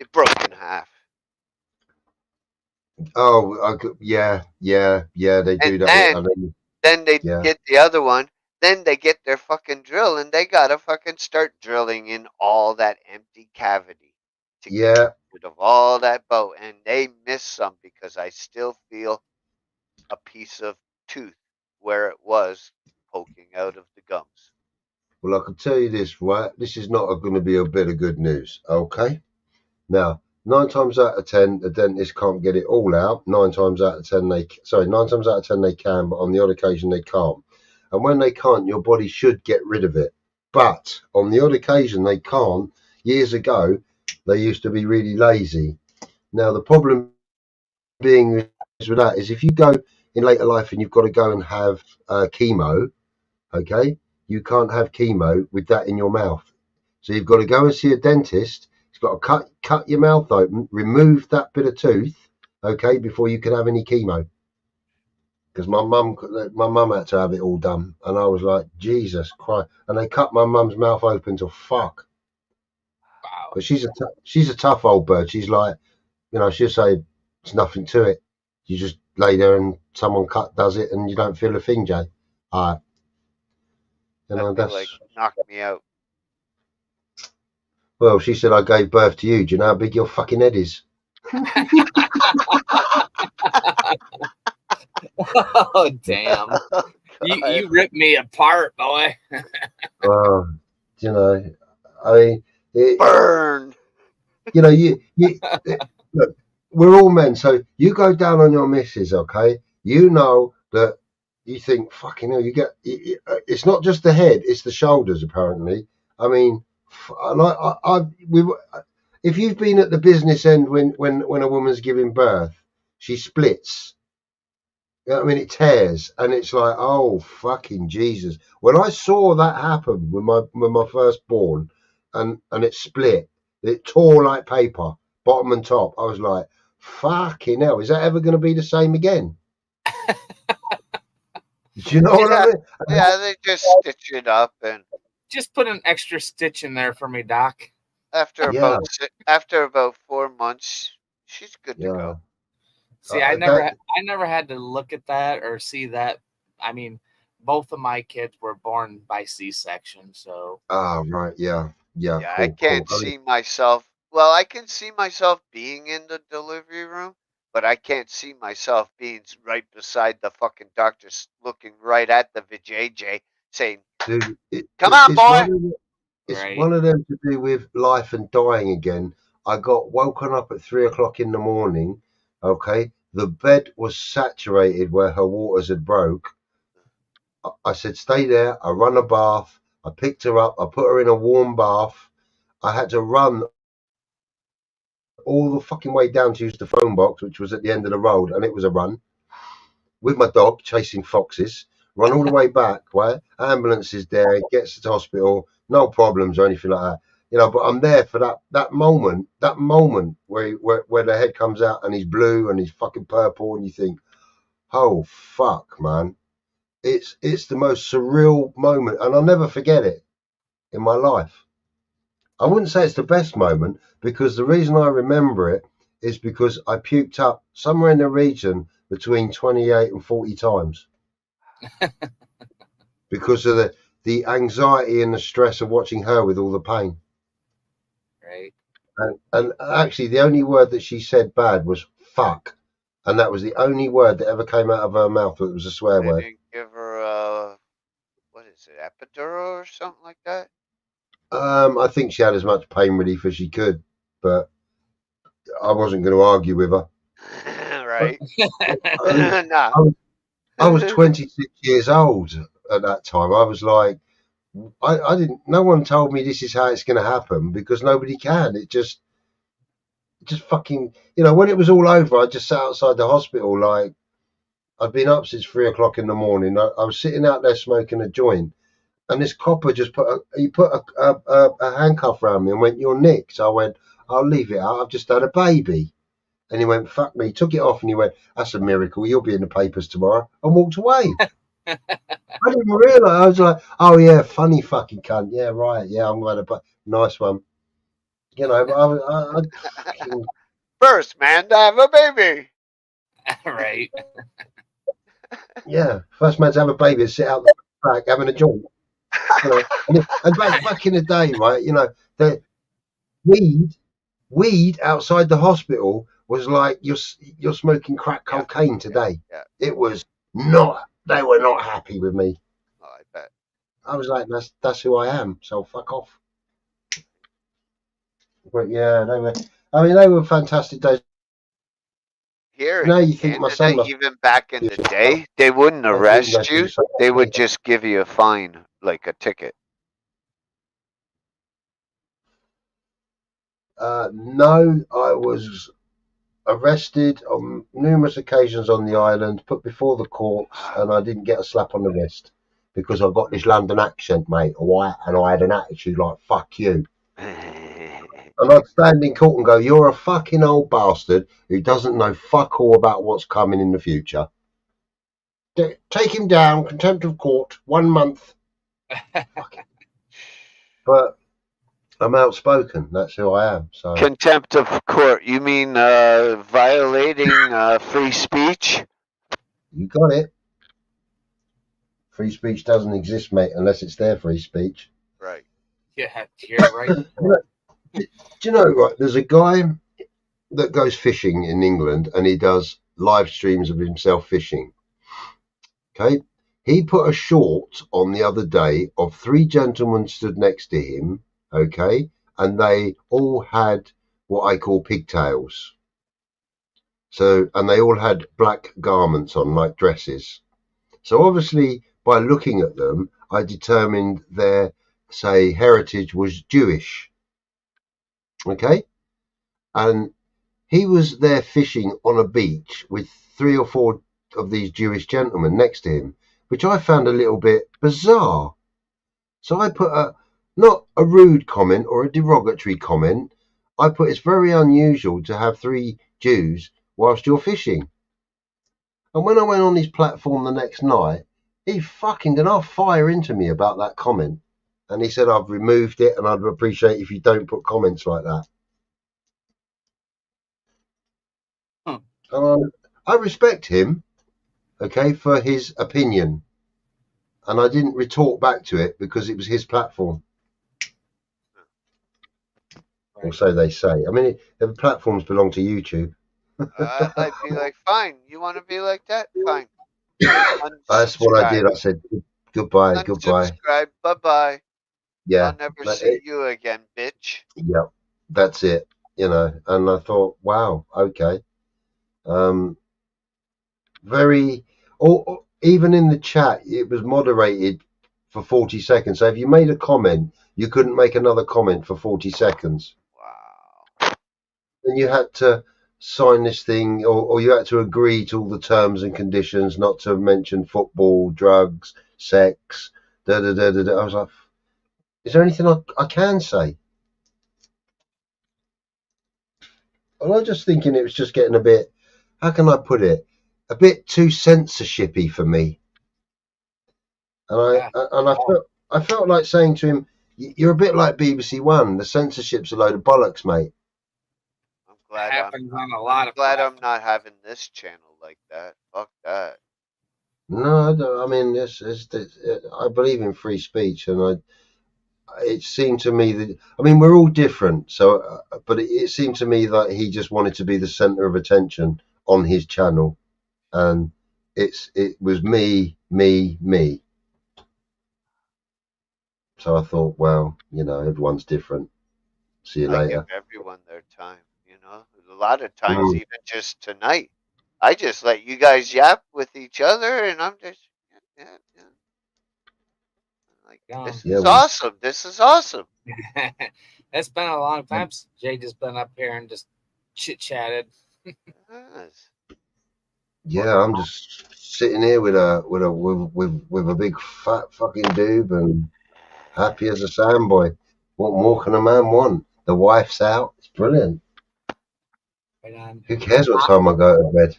it broke in half. Oh, yeah, they do that. Then they get the other one. Then they get their fucking drill, and they gotta fucking start drilling in all that empty cavity to get rid of all that bone. And they miss some because I still feel a piece of tooth where it was poking out of the gums. Well, I can tell you this, right? This is not going to be a bit of good news, okay? Now, 9 times out of 10, the dentist can't get it all out. 9 times out of 10 they can, but on the odd occasion they can't. And when they can't, your body should get rid of it. But on the odd occasion they can't. Years ago, they used to be really lazy. Now, the problem being with that is if you go in later life and you've got to go and have chemo, okay, you can't have chemo with that in your mouth. So you've got to go and see a dentist. He's got to cut your mouth open, remove that bit of tooth, okay, before you can have any chemo. Because my mum had to have it all done, and I was like, Jesus Christ! And they cut my mum's mouth open to fuck. Wow. But she's a tough old bird. She's like, you know, she'll say it's nothing to it. You just lay there and someone does it, and you don't feel a thing, Jay. All right. You know, that's like knocked me out. Well, she said I gave birth to you. Do you know how big your fucking head is? Oh damn! You ripped me apart, boy. Well, you know, I mean, burn. You know, you look, we're all men, so you go down on your missus, okay? You know that you think, fucking hell, you get. It's not just the head; it's the shoulders. Apparently, I mean, if you've been at the business end when a woman's giving birth, she splits. I mean, it tears, and it's like, oh fucking Jesus! When I saw that happen with my firstborn, and it split, it tore like paper, bottom and top. I was like, fucking hell! Is that ever going to be the same again? Do you know what I mean? Yeah, they just stitch it up and just put an extra stitch in there for me, Doc. After about 4 months, she's good to go. See, I never had to look at that or see that. I mean, both of my kids were born by C-section, so. Oh, right, yeah. Yeah, cool, I can't see myself. Well, I can see myself being in the delivery room, but I can't see myself being right beside the fucking doctor, looking right at the vajayjay, saying, "Dude, come on, boy." It's Right. one of them to do with life and dying again. I got woken up at 3 o'clock in the morning. Okay, the bed was saturated where her waters had broke. I said, stay there. I run a bath. I picked her up. I put her in a warm bath. I had to run all the fucking way down to use the phone box, which was at the end of the road, and it was a run with my dog chasing foxes. Run all the way back, right? Ambulance is there, gets to the hospital, no problems or anything like that. You know, but I'm there for that moment where the head comes out and he's blue and he's fucking purple, and you think, oh fuck, man. It's the most surreal moment, and I'll never forget it in my life. I wouldn't say it's the best moment, because the reason I remember it is because I puked up somewhere in the region between 28 and 40 times because of the anxiety and the stress of watching her with all the pain. Right. And actually, the only word that she said bad was fuck. And that was the only word that ever came out of her mouth that was a swear They word. didn't give her what is it, epidural or something like that? I think she had as much pain relief as she could, but I wasn't going to argue with her. Right. Nah. I was 26 years old at that time. I was like, I didn't. No one told me this is how it's going to happen, because nobody can. It just fucking. You know, when it was all over, I just sat outside the hospital like I'd been up since 3 o'clock in the morning. I was sitting out there smoking a joint, and this copper just put a handcuff around me and went, "You're nicked." So I went, "I'll leave it out. I've just had a baby." And he went, "Fuck me." He took it off and he went, "That's a miracle. You'll be in the papers tomorrow," and walked away. I didn't realise. I was like, "Oh yeah, funny fucking cunt. Yeah, right. Yeah, I'm going to nice one." You know, but I first man to have a baby. Right. Yeah, first man to have a baby and sit out the back having a joint. You know, and back in the day, right? You know, the weed outside the hospital was like you're smoking crack cocaine today. Yeah. It was not. They were not happy with me. Oh, I bet. I was like, that's who I am. So fuck off. But yeah, they were fantastic days. Here Now in you think my son Canada, must even back in the day, they wouldn't arrest you. They would just give you a fine, like a ticket. No, I was arrested on numerous occasions on the island, put before the courts, and I didn't get a slap on the wrist because I've got this London accent, mate, alright, and I had an attitude like, fuck you. And I'd stand in court and go, "You're a fucking old bastard who doesn't know fuck all about what's coming in the future. Take him down, contempt of court, 1 month." But I'm outspoken. That's who I am. So Contempt of court. You mean violating free speech? You got it. Free speech doesn't exist, mate, unless it's their free speech. Right. Yeah, you're right. Do you know, right, there's a guy that goes fishing in England and he does live streams of himself fishing. Okay? He put a short on the other day of 3 gentlemen stood next to him, okay? And they all had what I call pigtails. So, and they all had black garments on, like dresses. So obviously, by looking at them, I determined their, say, heritage was Jewish. Okay? And he was there fishing on a beach with 3 or 4 of these Jewish gentlemen next to him, which I found a little bit bizarre. So I put not a rude comment or a derogatory comment. I put, it's very unusual to have 3 Jews whilst you're fishing. And when I went on his platform the next night, he fucking did not fire into me about that comment. And he said, "I've removed it and I'd appreciate if you don't put comments like that." I respect him, okay, for his opinion. And I didn't retort back to it because it was his platform. Or so they say. I mean, the platforms belong to YouTube. I'd be like, fine. You want to be like that? Fine. That's what I did. I said, goodbye, goodbye. Unsubscribe. Bye-bye. Yeah, I'll never but see you again, bitch. yeah, that's it. You know, and I thought, wow, okay. Very, or even in the chat, it was moderated for 40 seconds. So if you made a comment, you couldn't make another comment for 40 seconds. Wow. And you had to sign this thing, or you had to agree to all the terms and conditions, not to mention football, drugs, sex, da da da da da. I was like, is there anything I can say? And I was just thinking it was just getting a bit, how can I put it, a bit too censorshipy for me. And I felt like saying to him, "You're a bit like BBC One. The censorship's a load of bollocks, mate." I'm glad happens on a lot of glad I'm platforms. not having this channel like that. Fuck that. No, I don't. I mean, I believe in free speech, and it seemed to me that, I mean, we're all different. So, but it seemed to me that he just wanted to be the center of attention on his channel, and it was me, me, me. So I thought, well, you know, everyone's different. See you I later. give everyone their time, you know. A lot of times, even just tonight, I just let you guys yap with each other, and I'm just, yeah. Like, this Yeah, is awesome. This is awesome. It's been a long time since Jay just been up here and just chit chatted. Yes. Yeah, I'm just sitting here with a big fat fucking dude and happy as a sandboy. What more can a man want? The wife's out. It's brilliant. Right on. Who cares what time I go to bed?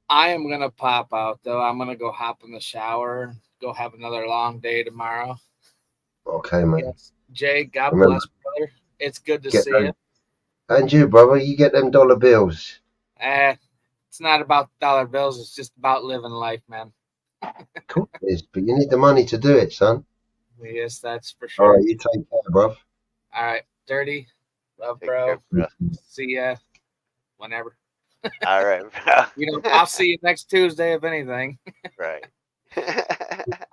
I am gonna pop out though. I'm gonna go hop in the shower, go have another long day tomorrow. Okay, man. Yes. Jay, God Remember, bless, brother. It's good to get see those, you. and you, brother, you get them dollar bills. It's not about dollar bills. It's just about living life, man. Of course it is, but you need the money to do it, son. Yes, that's for All sure. right, you take care, bruv. All right, Dirty. Love, Take bro. care, bro. See ya whenever. All right, bro. You know, I'll see you next Tuesday if anything. Right.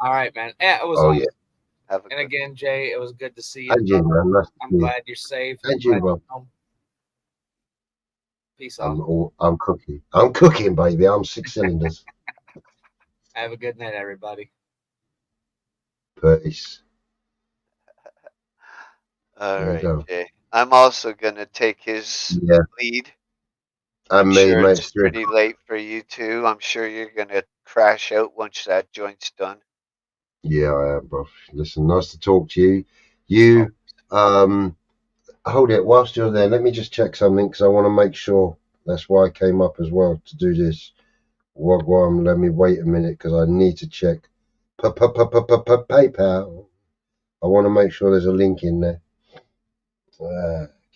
All right, man. Yeah, it was Oh, awesome. yeah. And again, Jay, it was good to see you. And you, man. Nice to I'm see you. glad you're safe. And you, Glad bro. home. Peace out. I'm cooking. I'm cooking, baby. I'm 6 cylinders. Have a good night, everybody. Peace. All There you right, go. Jay. I'm also gonna take his lead. And I'm me, sure mate. it's pretty late for you too. I'm sure you're gonna crash out once that joint's done. Yeah, I am, bro. Listen, nice to talk to you. Hold it whilst you're there. Let me just check something because I want to make sure. That's why I came up as well to do this. Wagwan, let me wait a minute because I need to check PayPal. I want to make sure there's a link in there.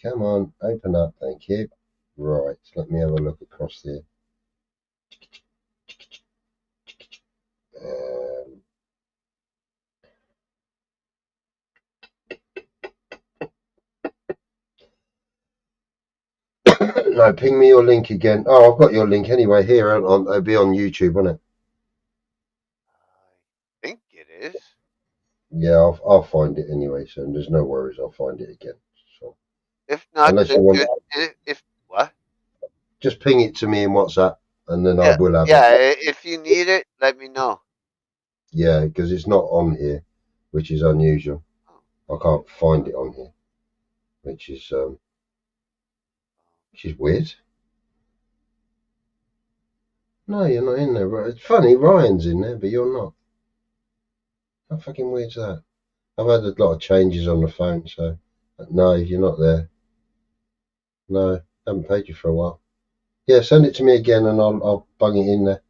Come on, open up. Thank you. Right, let me have a look across there. No, ping me your link again. Oh, I've got your link anyway here. It'll be on YouTube, won't it? I think it is. Yeah, I'll find it anyway. So there's no worries. I'll find it again. So If not, unless then you want, if what? just ping it to me in WhatsApp, and then I Yeah, will have yeah. it. If you need it, let me know. Yeah, because it's not on here, which is unusual. I can't find it on here, which is weird. No, you're not in there. It's funny, Ryan's in there, but you're not. How fucking weird's that? I've had a lot of changes on the phone, so no, you're not there. No, haven't paid you for a while. Yeah, send it to me again, and I'll bung it in there.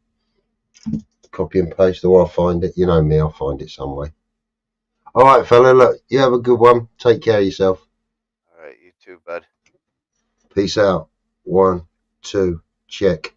Copy and paste, or I'll find it. You know me, I'll find it some way. All right, fella. Look, you have a good one. Take care of yourself. All right, you too, bud. Peace out. 1, 2, check.